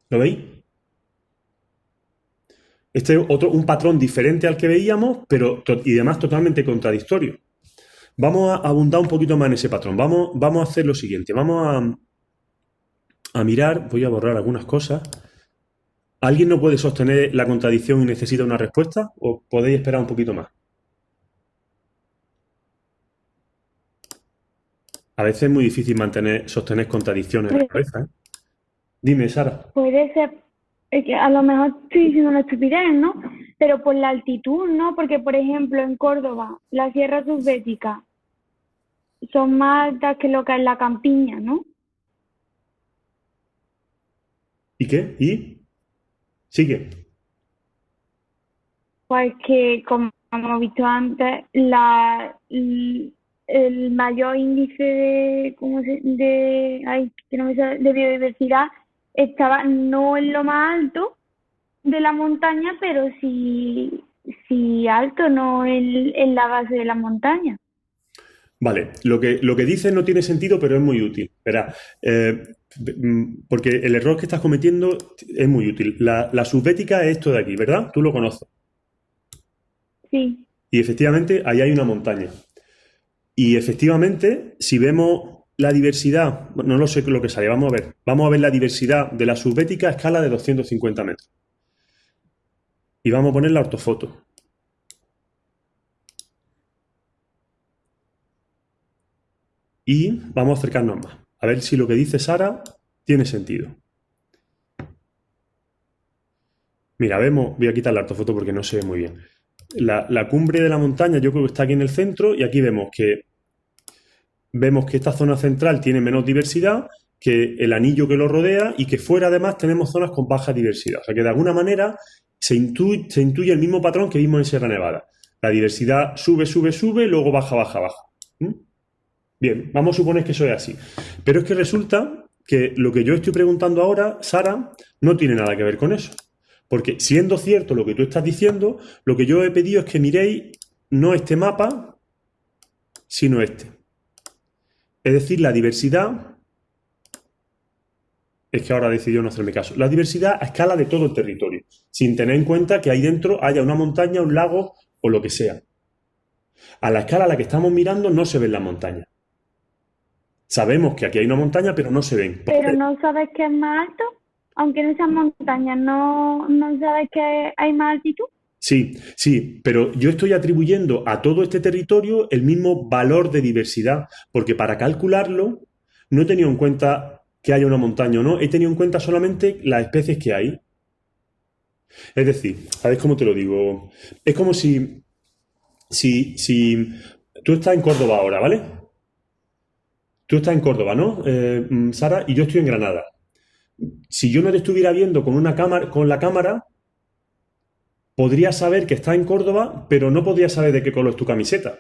¿Lo veis? Este es un patrón diferente al que veíamos, y además totalmente contradictorio. Vamos a abundar un poquito más en ese patrón. Vamos a hacer lo siguiente. Vamos a mirar, voy a borrar algunas cosas. ¿Alguien no puede sostener la contradicción y necesita una respuesta? ¿O podéis esperar un poquito más? A veces es muy difícil sostener contradicciones en la cabeza, ¿eh? Dime, Sara. Puede ser, que a lo mejor estoy diciendo una estupidez, ¿no? Pero por la altitud, ¿no? Porque, por ejemplo, en Córdoba, las sierras subbéticas son más altas que lo que es la campiña, ¿no? ¿Y qué? ¿Y? Sigue. Pues que, como hemos visto antes, el mayor índice de biodiversidad estaba no en lo más alto de la montaña, pero sí alto, no en la base de la montaña. Vale, lo que dices no tiene sentido, pero es muy útil. Verá, porque el error que estás cometiendo es muy útil. La subbética es esto de aquí, ¿verdad? Tú lo conoces. Sí. Y efectivamente, ahí hay una montaña. Y efectivamente, si vemos la diversidad, no lo sé lo que sale, vamos a ver la diversidad de la subbética a escala de 250 metros. Y vamos a poner la ortofoto. Y vamos a acercarnos más. A ver si lo que dice Sara tiene sentido. Mira, voy a quitar la ortofoto porque no se ve muy bien. La cumbre de la montaña yo creo que está aquí en el centro y aquí vemos que esta zona central tiene menos diversidad que el anillo que lo rodea y que fuera además tenemos zonas con baja diversidad. O sea que de alguna manera se intuye el mismo patrón que vimos en Sierra Nevada. La diversidad sube, luego baja. ¿Mm? Bien, vamos a suponer que eso es así. Pero es que resulta que lo que yo estoy preguntando ahora, Sara, no tiene nada que ver con eso. Porque siendo cierto lo que tú estás diciendo, lo que yo he pedido es que miréis no este mapa, sino este. Es decir, la diversidad... Es que ahora he decidido no hacerme caso. La diversidad a escala de todo el territorio, sin tener en cuenta que ahí dentro haya una montaña, un lago o lo que sea. A la escala a la que estamos mirando no se ven las montañas. Sabemos que aquí hay una montaña, pero no se ven. Pero no sabes que es más alto, aunque en esas montañas no sabes que hay más altitud. Sí, pero yo estoy atribuyendo a todo este territorio el mismo valor de diversidad, porque para calcularlo no he tenido en cuenta que haya una montaña o no, he tenido en cuenta solamente las especies que hay. Es decir, a ver cómo te lo digo. Es como si tú estás en Córdoba ahora, ¿vale? Tú estás en Córdoba, ¿no, Sara? Y yo estoy en Granada. Si yo no te estuviera viendo con la cámara, podría saber que estás en Córdoba, pero no podría saber de qué color es tu camiseta.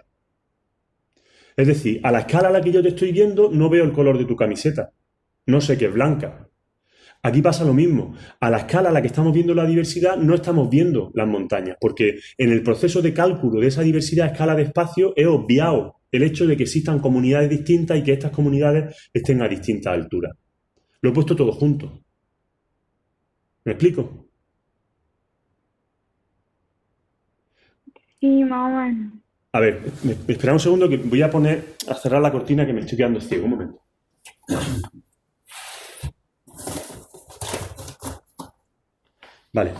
Es decir, a la escala a la que yo te estoy viendo, no veo el color de tu camiseta. No sé que es blanca. Aquí pasa lo mismo. A la escala a la que estamos viendo la diversidad, no estamos viendo las montañas, porque en el proceso de cálculo de esa diversidad a escala de espacio he obviado el hecho de que existan comunidades distintas y que estas comunidades estén a distintas alturas. Lo he puesto todo junto. ¿Me explico? Sí, más o menos. A ver, espera un segundo que voy a cerrar la cortina que me estoy quedando ciego. Un momento. Vale,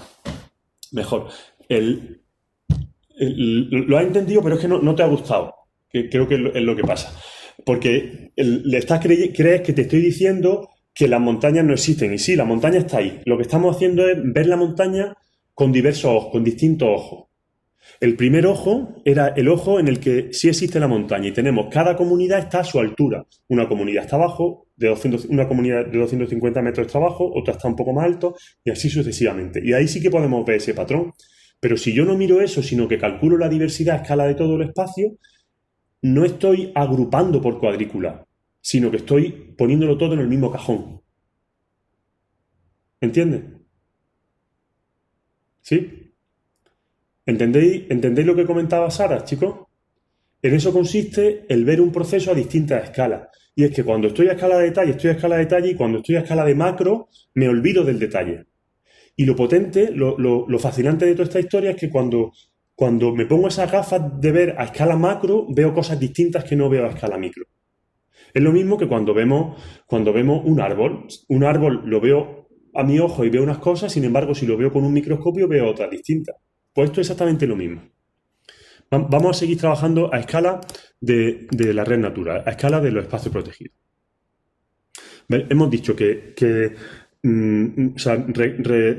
mejor. Lo has entendido, pero es que no te ha gustado. Creo que es lo que pasa. Porque crees que te estoy diciendo que las montañas no existen. Y sí, la montaña está ahí. Lo que estamos haciendo es ver la montaña con diversos ojos, con distintos ojos. El primer ojo era el ojo en el que sí existe la montaña y tenemos, cada comunidad está a su altura. Una comunidad está abajo, una comunidad de 250 metros está abajo, otra está un poco más alto y así sucesivamente. Y ahí sí que podemos ver ese patrón. Pero si yo no miro eso, sino que calculo la diversidad a escala de todo el espacio, no estoy agrupando por cuadrícula, sino que estoy poniéndolo todo en el mismo cajón. ¿Entiendes? ¿Sí? ¿Entendéis lo que comentaba Sara, chicos? En eso consiste el ver un proceso a distintas escalas. Y es que cuando estoy a escala de detalle, estoy a escala de detalle, y cuando estoy a escala de macro, me olvido del detalle. Y lo potente, lo fascinante de toda esta historia es que cuando me pongo esas gafas de ver a escala macro, veo cosas distintas que no veo a escala micro. Es lo mismo que cuando vemos un árbol. Un árbol lo veo a mi ojo y veo unas cosas, sin embargo, si lo veo con un microscopio, veo otras distintas. Pues esto es exactamente lo mismo. Vamos a seguir trabajando a escala de la red natural, a escala de los espacios protegidos. Hemos dicho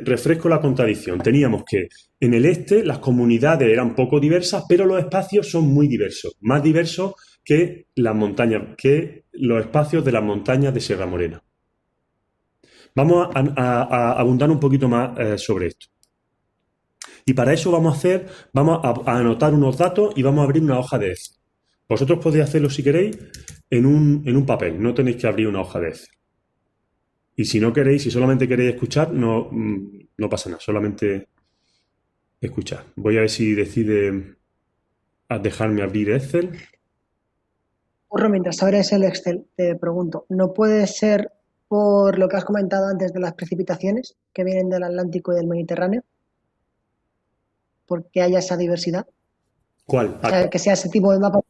refresco la contradicción. Teníamos que en el este las comunidades eran poco diversas, pero los espacios son muy diversos, más diversos que las montañas, que los espacios de las montañas de Sierra Morena. Vamos a abundar un poquito más sobre esto. Y para eso vamos a anotar unos datos y vamos a abrir una hoja de Excel. Vosotros podéis hacerlo si queréis en un papel, no tenéis que abrir una hoja de Excel. Y si no queréis, si solamente queréis escuchar, no pasa nada, solamente escuchar. Voy a ver si decide dejarme abrir Excel. Curro, mientras abres el Excel, te pregunto, ¿no puede ser por lo que has comentado antes de las precipitaciones que vienen del Atlántico y del Mediterráneo? Porque haya esa diversidad. ¿Cuál? O sea, que sea ese tipo de mapa.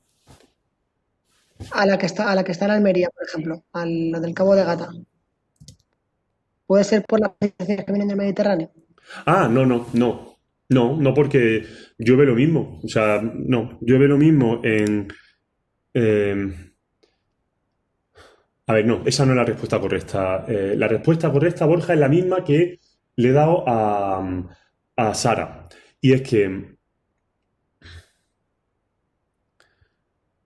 A la que está en Almería, por ejemplo, a la del Cabo de Gata. ¿Puede ser por las precipitaciones que vienen del Mediterráneo? No, porque llueve lo mismo. O sea, no, llueve lo mismo en... A ver, no, esa no es la respuesta correcta. La respuesta correcta, Borja, es la misma que le he dado a Sara. Y es que...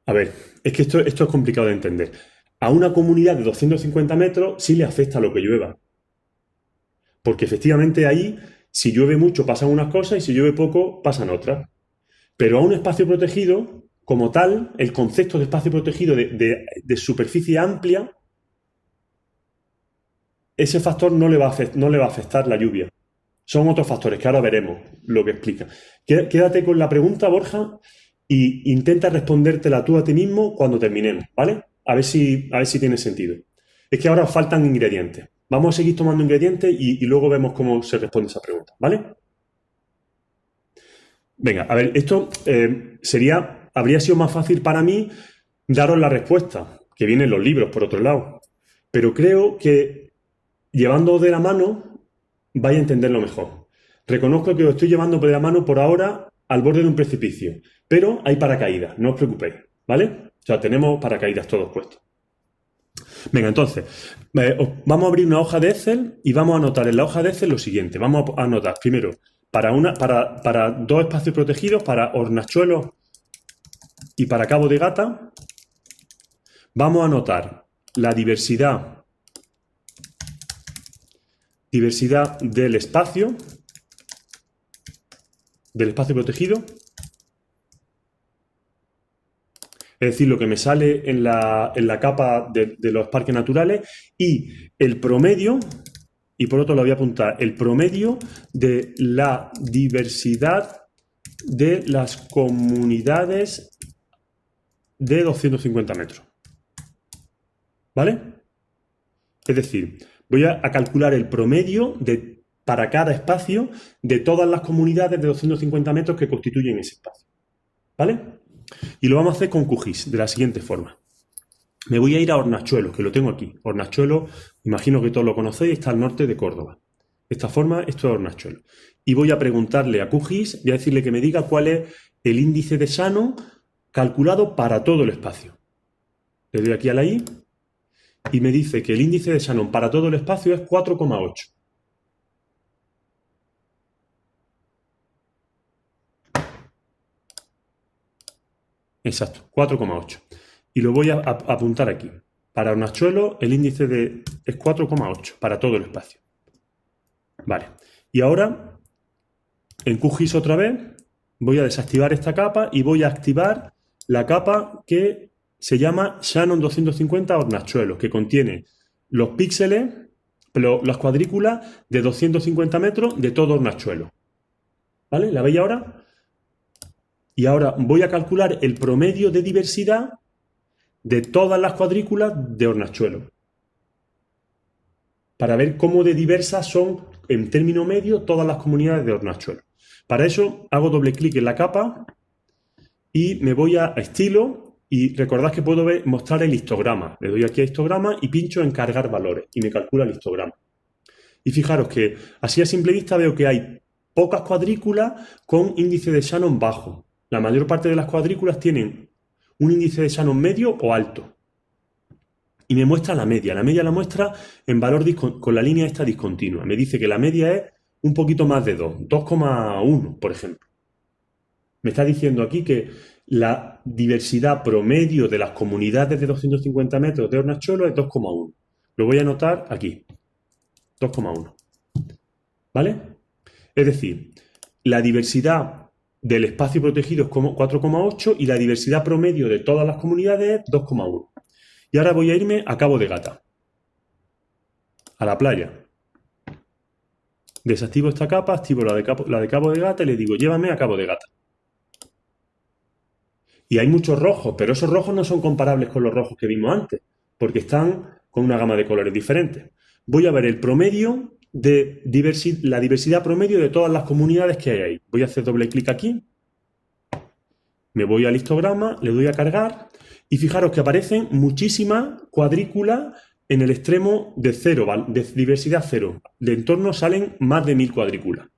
A ver, es que esto es complicado de entender. A una comunidad de 250 metros sí le afecta lo que llueva. Porque efectivamente ahí, si llueve mucho, pasan unas cosas y si llueve poco, pasan otras. Pero a un espacio protegido, como tal, el concepto de espacio protegido de superficie amplia, ese factor no le va a afectar la lluvia. Son otros factores que ahora veremos lo que explica. Quédate con la pregunta, Borja, e intenta respondértela tú a ti mismo cuando terminemos, ¿vale? A ver si tiene sentido. Es que ahora os faltan ingredientes. Vamos a seguir tomando ingredientes y luego vemos cómo se responde esa pregunta, ¿vale? Venga, a ver, esto habría sido más fácil para mí daros la respuesta, que viene en los libros, por otro lado. Pero creo que llevándoos de la mano vais a entenderlo mejor. Reconozco que os estoy llevando de la mano por ahora al borde de un precipicio, pero hay paracaídas, no os preocupéis, ¿vale? O sea, tenemos paracaídas todos puestos. Venga, entonces, vamos a abrir una hoja de Excel y vamos a anotar en la hoja de Excel lo siguiente. Vamos a anotar primero para dos espacios protegidos, para Hornachuelos y para Cabo de Gata, vamos a anotar la diversidad del espacio protegido, es decir, lo que me sale en la capa de los parques naturales, y el promedio, y por otro lo voy a apuntar, el promedio de la diversidad de las comunidades de 250 metros. ¿Vale? Es decir, voy a calcular el promedio para cada espacio de todas las comunidades de 250 metros que constituyen ese espacio. ¿Vale? Y lo vamos a hacer con QGIS, de la siguiente forma. Me voy a ir a Hornachuelos, que lo tengo aquí. Hornachuelos, imagino que todos lo conocéis, está al norte de Córdoba. De esta forma, esto es Hornachuelos. Y voy a preguntarle a QGIS, voy a decirle que me diga cuál es el índice de Shannon calculado para todo el espacio. Le doy aquí a la I y me dice que el índice de Shannon para todo el espacio es 4,8. Exacto, 4,8. Y lo voy a apuntar aquí. Para Hornachuelos el índice es 4,8 para todo el espacio. Vale. Y ahora, en QGIS otra vez, voy a desactivar esta capa y voy a activar la capa que se llama Shannon 250 Hornachuelos, que contiene los píxeles, las cuadrículas de 250 metros de todo Hornachuelos. ¿Vale? ¿La veis ahora? Y ahora voy a calcular el promedio de diversidad de todas las cuadrículas de Hornachuelos, para ver cómo de diversas son, en término medio, todas las comunidades de Hornachuelos. Para eso hago doble clic en la capa y me voy a estilo, y recordad que puedo mostrar el histograma. Le doy aquí a histograma y pincho en cargar valores y me calcula el histograma. Y fijaros que así a simple vista veo que hay pocas cuadrículas con índice de Shannon bajo. La mayor parte de las cuadrículas tienen un índice de Shannon medio o alto. Y me muestra la media. La media la muestra en valor con la línea esta discontinua. Me dice que la media es un poquito más de 2, 2,1, por ejemplo. Me está diciendo aquí que la diversidad promedio de las comunidades de 250 metros de Hornachuelos es 2,1. Lo voy a anotar aquí. 2,1. ¿Vale? Es decir, la diversidad del espacio protegido es 4,8 y la diversidad promedio de todas las comunidades es 2,1. Y ahora voy a irme a Cabo de Gata, a la playa. Desactivo esta capa, activo la de Cabo de Gata y le digo, llévame a Cabo de Gata. Y hay muchos rojos, pero esos rojos no son comparables con los rojos que vimos antes, porque están con una gama de colores diferentes. Voy a ver el promedio de la diversidad promedio de todas las comunidades que hay ahí. Voy a hacer doble clic aquí, me voy al histograma, le doy a cargar y fijaros que aparecen muchísimas cuadrículas en el extremo de cero, de diversidad cero. De entorno salen más de 1000 cuadrículas.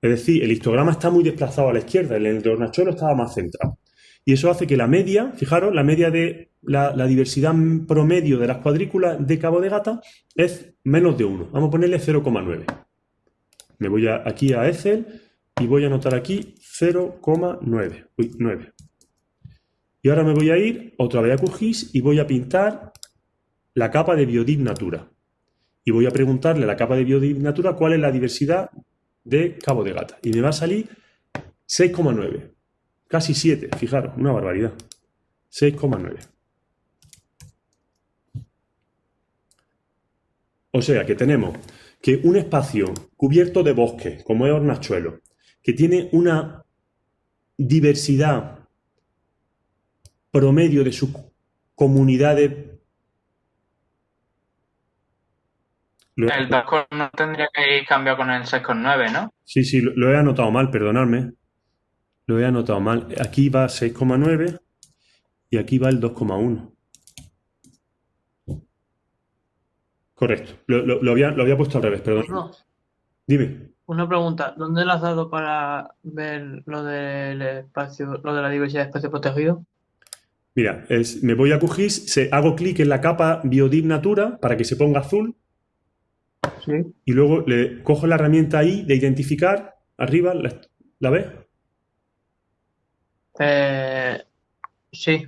Es decir, el histograma está muy desplazado a la izquierda, el de Hornachuelos estaba más centrado. Y eso hace que la media, fijaros, la media de la diversidad promedio de las cuadrículas de Cabo de Gata es menos de 1. Vamos a ponerle 0,9. Me voy aquí a Excel y voy a anotar aquí 0,9. 9. Y ahora me voy a ir otra vez a QGIS y voy a pintar la capa de Biodiv Natura. Y voy a preguntarle a la capa de Biodiv Natura cuál es la diversidad de Cabo de Gata. Y me va a salir 6,9. Casi 7, fijaros, una barbaridad. 6,9. O sea que tenemos que un espacio cubierto de bosque, como es Hornachuelos, que tiene una diversidad promedio de sus comunidades. El 2,9 tendría que ir cambiado con el 6,9, ¿no? Sí, lo he anotado mal, perdonadme. Lo he anotado mal. Aquí va 6,9 y aquí va el 2,1. Correcto. Lo había puesto al revés, perdón. No. Dime. Una pregunta, ¿dónde le has dado para ver lo del espacio, lo de la diversidad de espacio protegido? Mira, me voy a QGIS, hago clic en la capa Biodiv Natura para que se ponga azul Sí. y luego le cojo la herramienta ahí de identificar, arriba, ¿la ves? Sí.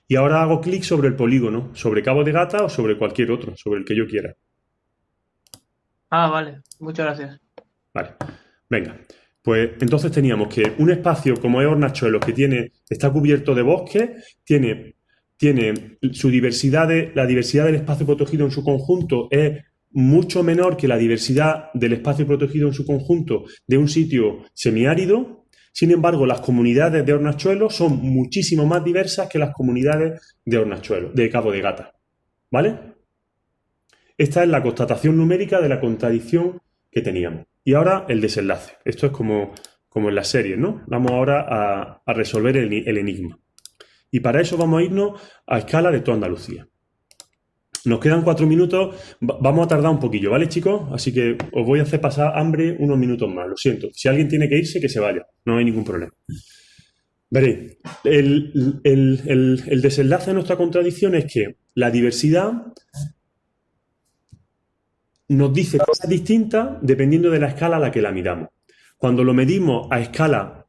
Y ahora hago clic sobre el polígono, sobre Cabo de Gata o sobre cualquier otro, sobre el que yo quiera. Ah, vale. Muchas gracias. Vale, venga. Pues entonces teníamos que un espacio como es Hornachuelos, que está cubierto de bosque, tiene su diversidad, la diversidad del espacio protegido en su conjunto es mucho menor que la diversidad del espacio protegido en su conjunto de un sitio semiárido. Sin embargo, las comunidades de Hornachuelos son muchísimo más diversas que las comunidades de Hornachuelos, de Cabo de Gata. ¿Vale? Esta es la constatación numérica de la contradicción que teníamos. Y ahora el desenlace. Esto es como en las series, ¿no? Vamos ahora a resolver el enigma. Y para eso vamos a irnos a escala de toda Andalucía. Nos quedan 4 minutos. Vamos a tardar un poquillo, ¿vale, chicos? Así que os voy a hacer pasar hambre unos minutos más. Lo siento. Si alguien tiene que irse, que se vaya. No hay ningún problema. Veréis, el desenlace de nuestra contradicción es que la diversidad nos dice cosas distintas dependiendo de la escala a la que la midamos. Cuando lo medimos a escala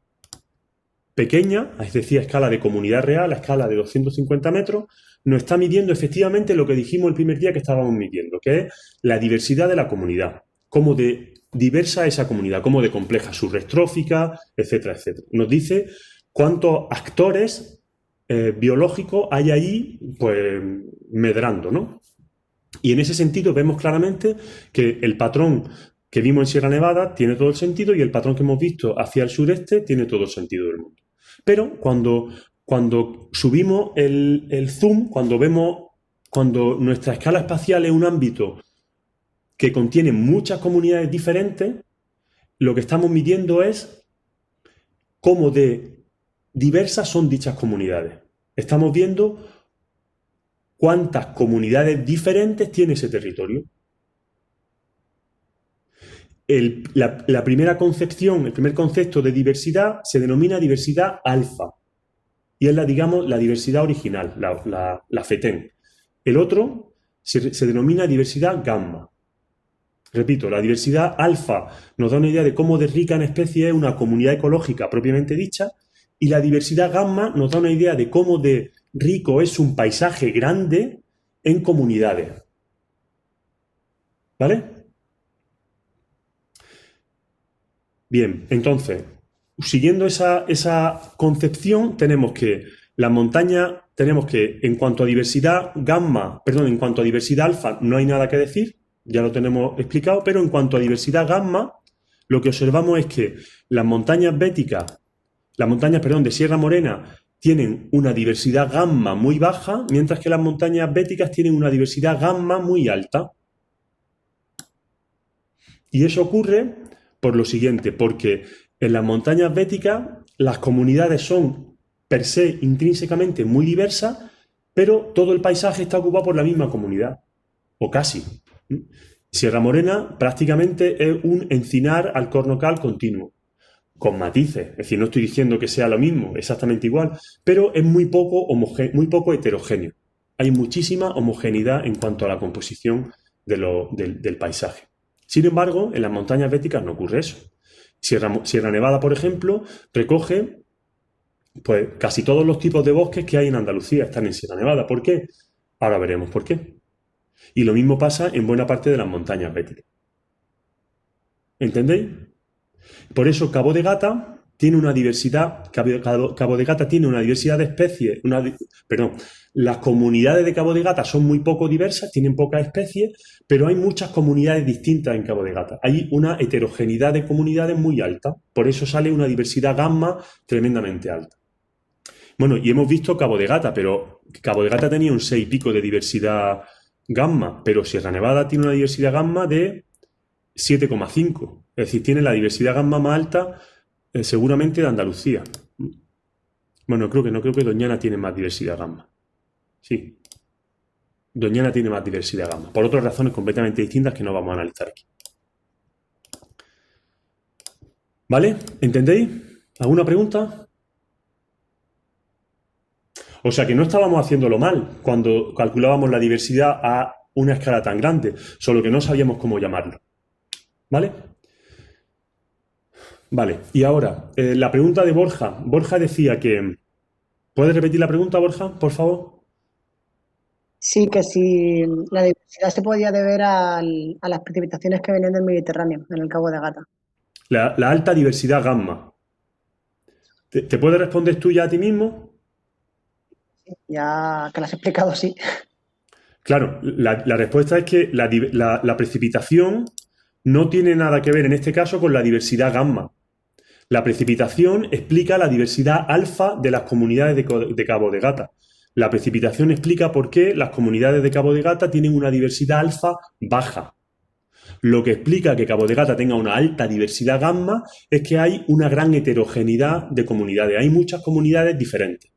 pequeña, es decir, a escala de comunidad real, a escala de 250 metros, nos está midiendo efectivamente lo que dijimos el primer día que estábamos midiendo, que es la diversidad de la comunidad, cómo de diversa esa comunidad, cómo de compleja, subrestrófica, etcétera, etcétera. Nos dice cuántos actores biológicos hay ahí, pues, medrando, ¿no? Y en ese sentido vemos claramente que el patrón que vimos en Sierra Nevada tiene todo el sentido y el patrón que hemos visto hacia el sureste tiene todo el sentido del mundo. Pero cuando subimos el zoom, cuando nuestra escala espacial es un ámbito que contiene muchas comunidades diferentes, lo que estamos midiendo es cómo de diversas son dichas comunidades. Estamos viendo cuántas comunidades diferentes tiene ese territorio. La primera concepción, el primer concepto de diversidad se denomina diversidad alfa y es la diversidad original, la FETEN. El otro se denomina diversidad gamma. Repito, la diversidad alfa nos da una idea de cómo de rica en especies es una comunidad ecológica propiamente dicha y la diversidad gamma nos da una idea de cómo de rico es un paisaje grande en comunidades. ¿Vale? Bien, entonces, siguiendo esa concepción, tenemos que las montañas, en cuanto a diversidad en cuanto a diversidad alfa, no hay nada que decir, ya lo tenemos explicado, pero en cuanto a diversidad gamma, lo que observamos es que las montañas de Sierra Morena tienen una diversidad gamma muy baja, mientras que las montañas béticas tienen una diversidad gamma muy alta. Y eso ocurre por lo siguiente, porque en las montañas béticas las comunidades son per se intrínsecamente muy diversas, pero todo el paisaje está ocupado por la misma comunidad, o casi. Sierra Morena prácticamente es un encinar alcornocal continuo, con matices, es decir, no estoy diciendo que sea lo mismo, exactamente igual, pero es muy poco heterogéneo. Hay muchísima homogeneidad en cuanto a la composición del paisaje. Sin embargo, en las montañas béticas no ocurre eso. Sierra Nevada, por ejemplo, recoge pues casi todos los tipos de bosques que hay en Andalucía están en Sierra Nevada. ¿Por qué? Ahora veremos por qué. Y lo mismo pasa en buena parte de las montañas béticas. ¿Entendéis? Por eso Cabo de Gata tiene una diversidad, Cabo de Gata tiene una diversidad de especies, las comunidades de Cabo de Gata son muy poco diversas, tienen pocas especies, pero hay muchas comunidades distintas en Cabo de Gata. Hay una heterogeneidad de comunidades muy alta, por eso sale una diversidad gamma tremendamente alta. Bueno, y hemos visto Cabo de Gata, pero Cabo de Gata tenía un 6 y pico de diversidad gamma, pero Sierra Nevada tiene una diversidad gamma de 7,5. Es decir, tiene la diversidad gamma más alta seguramente de Andalucía. Bueno, no creo que Doñana tiene más diversidad gamma. Sí. Doñana tiene más diversidad gamma, por otras razones completamente distintas que no vamos a analizar aquí. ¿Vale? ¿Entendéis? ¿Alguna pregunta? O sea que no estábamos haciéndolo mal cuando calculábamos la diversidad a una escala tan grande, solo que no sabíamos cómo llamarlo. ¿Vale? Vale, y ahora, la pregunta de Borja. Borja decía que... ¿Puedes repetir la pregunta, Borja, por favor? Sí, que si la diversidad se podía deber a las precipitaciones que venían del Mediterráneo, en el Cabo de Gata. La alta diversidad gamma. ¿Te puedes responder tú ya a ti mismo? Ya que lo has explicado, sí. Claro, la respuesta es que la precipitación no tiene nada que ver en este caso con la diversidad gamma. La precipitación explica la diversidad alfa de las comunidades de Cabo de Gata. La precipitación explica por qué las comunidades de Cabo de Gata tienen una diversidad alfa baja. Lo que explica que Cabo de Gata tenga una alta diversidad gamma es que hay una gran heterogeneidad de comunidades. Hay muchas comunidades diferentes.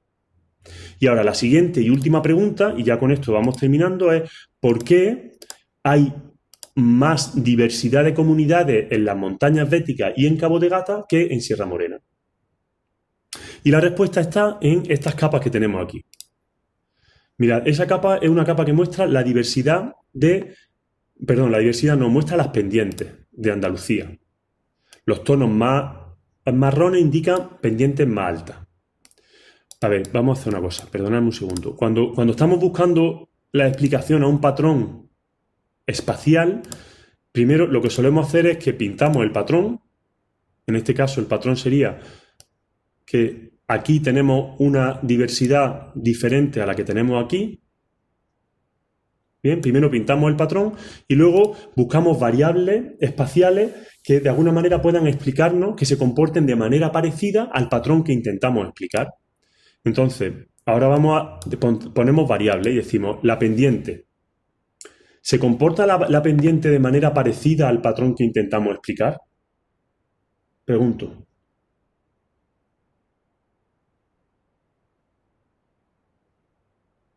Y ahora la siguiente y última pregunta, y ya con esto vamos terminando, es ¿por qué hay más diversidad de comunidades en las montañas béticas y en Cabo de Gata que en Sierra Morena? Y la respuesta está en estas capas que tenemos aquí. Mirad, esa capa es una capa que muestra la diversidad muestra las pendientes de Andalucía. Los tonos más marrones indican pendientes más altas. A ver, vamos a hacer una cosa, perdonadme un segundo. Cuando estamos buscando la explicación a un patrón espacial, primero lo que solemos hacer es que pintamos el patrón. En este caso el patrón sería que aquí tenemos una diversidad diferente a la que tenemos aquí. Bien, primero pintamos el patrón y luego buscamos variables espaciales que de alguna manera puedan explicarnos, que se comporten de manera parecida al patrón que intentamos explicar. Entonces, ahora ponemos variables y decimos la pendiente. ¿Se comporta la pendiente de manera parecida al patrón que intentamos explicar? Pregunto.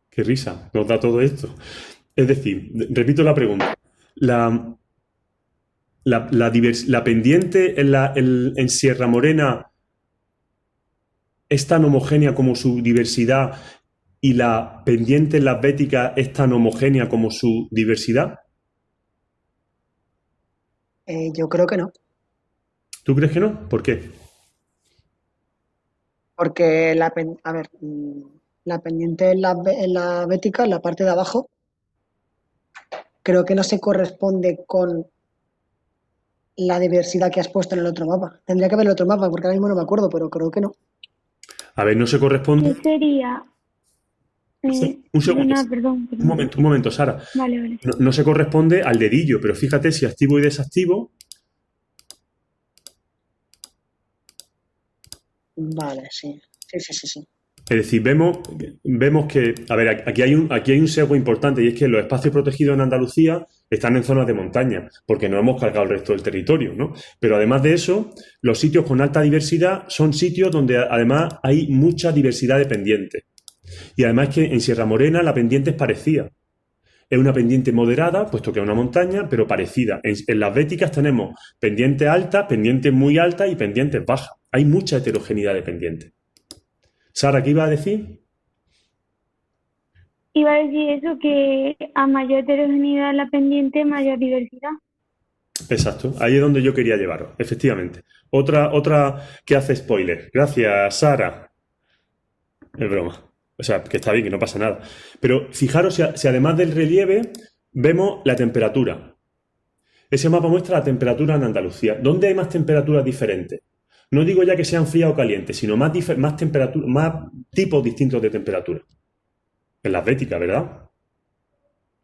Qué risa nos da todo esto. Es decir, repito la pregunta. La pendiente en Sierra Morena es tan homogénea como su diversidad y la pendiente en las béticas es tan homogénea como su diversidad. Yo creo que no, ¿Tú crees que no? ¿Por qué? porque la pendiente en la bética, en la parte de abajo, creo que no se corresponde con la diversidad que has puesto en el otro mapa. Tendría que ver el otro mapa porque ahora mismo no me acuerdo, pero creo que no. A ver, no se ¿Qué corresponde. sería? Un segundo. No, perdón. Un momento, Sara. Vale. No se corresponde al dedillo, pero fíjate si activo y desactivo. Vale, sí. Sí. Es decir, vemos que, a ver, aquí hay un sesgo importante y es que los espacios protegidos en Andalucía están en zonas de montaña, porque no hemos cargado el resto del territorio, ¿no? Pero además de eso, los sitios con alta diversidad son sitios donde además hay mucha diversidad de pendientes. Y además que en Sierra Morena la pendiente es parecida. Es una pendiente moderada, puesto que es una montaña, pero parecida. En las béticas tenemos pendientes altas, pendientes muy altas y pendientes bajas. Hay mucha heterogeneidad de pendientes. Sara, ¿qué iba a decir? Iba a decir eso, que a mayor heterogeneidad en la pendiente, mayor diversidad. Exacto, ahí es donde yo quería llevaros, efectivamente. Otra que hace spoiler. Gracias, Sara. Es broma. O sea, que está bien, que no pasa nada. Pero fijaros si además del relieve vemos la temperatura. Ese mapa muestra la temperatura en Andalucía. ¿Dónde hay más temperaturas diferentes? No digo ya que sean frías o calientes, sino más tipos distintos de temperatura. En las béticas, ¿verdad?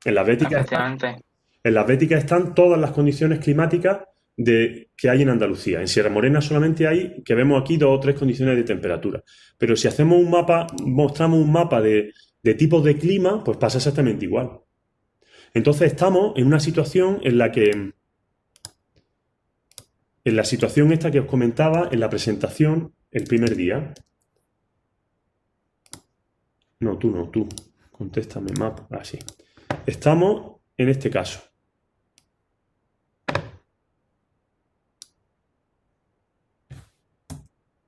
En las béticas están todas las condiciones climáticas que hay en Andalucía. En Sierra Morena solamente hay, que vemos aquí, 2 o 3 condiciones de temperatura. Pero si hacemos un mapa, mostramos un mapa de tipos de clima, pues pasa exactamente igual. Entonces estamos en una situación en la que... En la situación esta que os comentaba en la presentación el primer día. No, tú. Contéstame, map. Así. Estamos en este caso.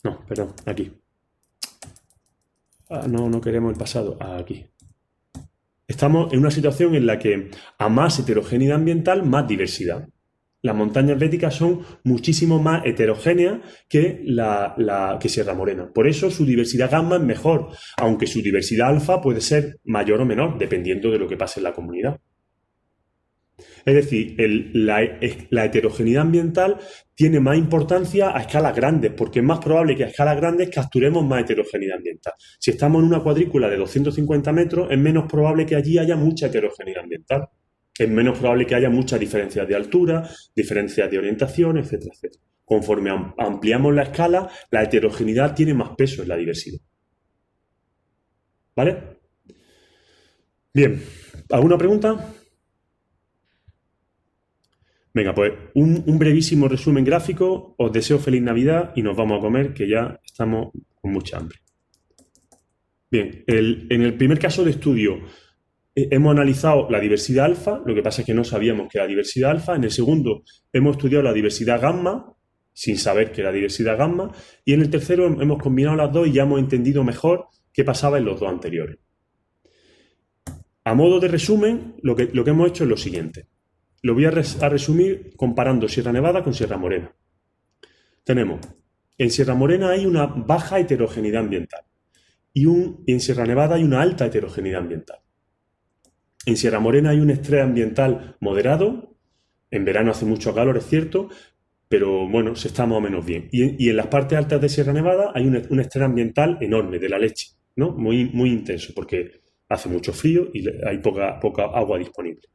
No, perdón, aquí. no queremos el pasado. Aquí. Estamos en una situación en la que a más heterogeneidad ambiental, más diversidad. Las montañas béticas son muchísimo más heterogéneas que que Sierra Morena. Por eso su diversidad gamma es mejor, aunque su diversidad alfa puede ser mayor o menor, dependiendo de lo que pase en la comunidad. Es decir, la heterogeneidad ambiental tiene más importancia a escalas grandes, porque es más probable que a escalas grandes capturemos más heterogeneidad ambiental. Si estamos en una cuadrícula de 250 metros, es menos probable que allí haya mucha heterogeneidad ambiental. Es menos probable que haya muchas diferencias de altura, diferencias de orientación, etcétera, etcétera. Conforme ampliamos la escala, la heterogeneidad tiene más peso en la diversidad. ¿Vale? Bien, ¿alguna pregunta? Venga, pues un brevísimo resumen gráfico. Os deseo feliz Navidad y nos vamos a comer, que ya estamos con mucha hambre. Bien, en el primer caso de estudio hemos analizado la diversidad alfa, lo que pasa es que no sabíamos que era diversidad alfa. En el segundo hemos estudiado la diversidad gamma, sin saber que era diversidad gamma. Y en el tercero hemos combinado las dos y ya hemos entendido mejor qué pasaba en los dos anteriores. A modo de resumen, lo que hemos hecho es lo siguiente. Lo voy a resumir comparando Sierra Nevada con Sierra Morena. En Sierra Morena hay una baja heterogeneidad ambiental y en Sierra Nevada hay una alta heterogeneidad ambiental. En Sierra Morena hay un estrés ambiental moderado, en verano hace mucho calor, es cierto, pero bueno, se está más o menos bien. Y en las partes altas de Sierra Nevada hay un estrés ambiental enorme, de la leche, ¿no? Muy, muy intenso, porque hace mucho frío y hay poca agua disponible.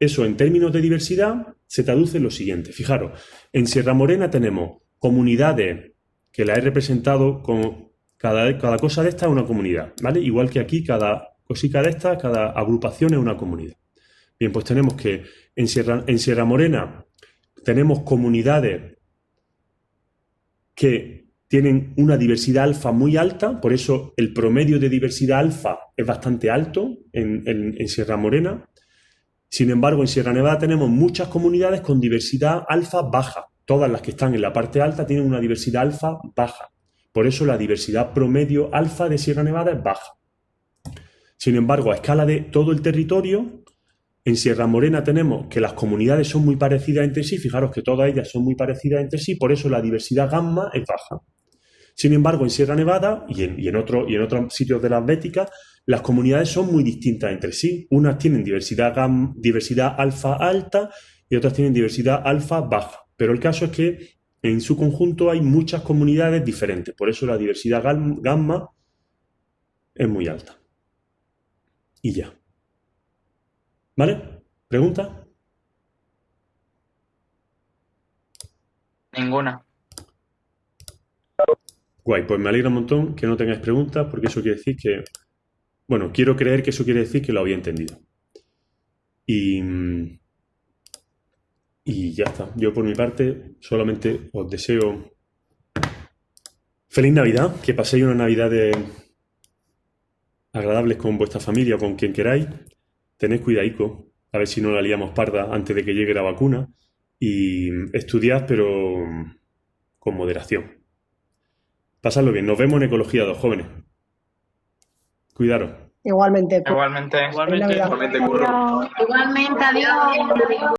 Eso, en términos de diversidad, se traduce en lo siguiente. Fijaros, en Sierra Morena tenemos comunidades que la he representado como cada cosa de esta es una comunidad, ¿vale? Igual que aquí, cada cosita de esta, cada agrupación es una comunidad. Bien, pues tenemos que en Sierra Morena tenemos comunidades que tienen una diversidad alfa muy alta, por eso el promedio de diversidad alfa es bastante alto en Sierra Morena. Sin embargo, en Sierra Nevada tenemos muchas comunidades con diversidad alfa baja. Todas las que están en la parte alta tienen una diversidad alfa baja. Por eso la diversidad promedio alfa de Sierra Nevada es baja. Sin embargo, a escala de todo el territorio, en Sierra Morena tenemos que las comunidades son muy parecidas entre sí. Fijaros que todas ellas son muy parecidas entre sí, por eso la diversidad gamma es baja. Sin embargo, en Sierra Nevada y en otros sitios de las béticas, las comunidades son muy distintas entre sí. Unas tienen diversidad alfa alta y otras tienen diversidad alfa baja. Pero el caso es que en su conjunto hay muchas comunidades diferentes. Por eso la diversidad gamma es muy alta. Y ya. ¿Vale? ¿Pregunta? Ninguna. Guay, pues me alegra un montón que no tengáis preguntas, porque eso quiere decir que... Bueno, quiero creer que eso quiere decir que lo había entendido. Y ya está. Yo por mi parte solamente os deseo feliz Navidad, que paséis unas Navidades agradables con vuestra familia o con quien queráis. Tened cuidadico, a ver si no la liamos parda antes de que llegue la vacuna. Y estudiad, pero con moderación. Pasadlo bien. Nos vemos en Ecología 2, jóvenes. Cuidaros. Igualmente. Igualmente. Feliz Navidad. Igualmente, adiós.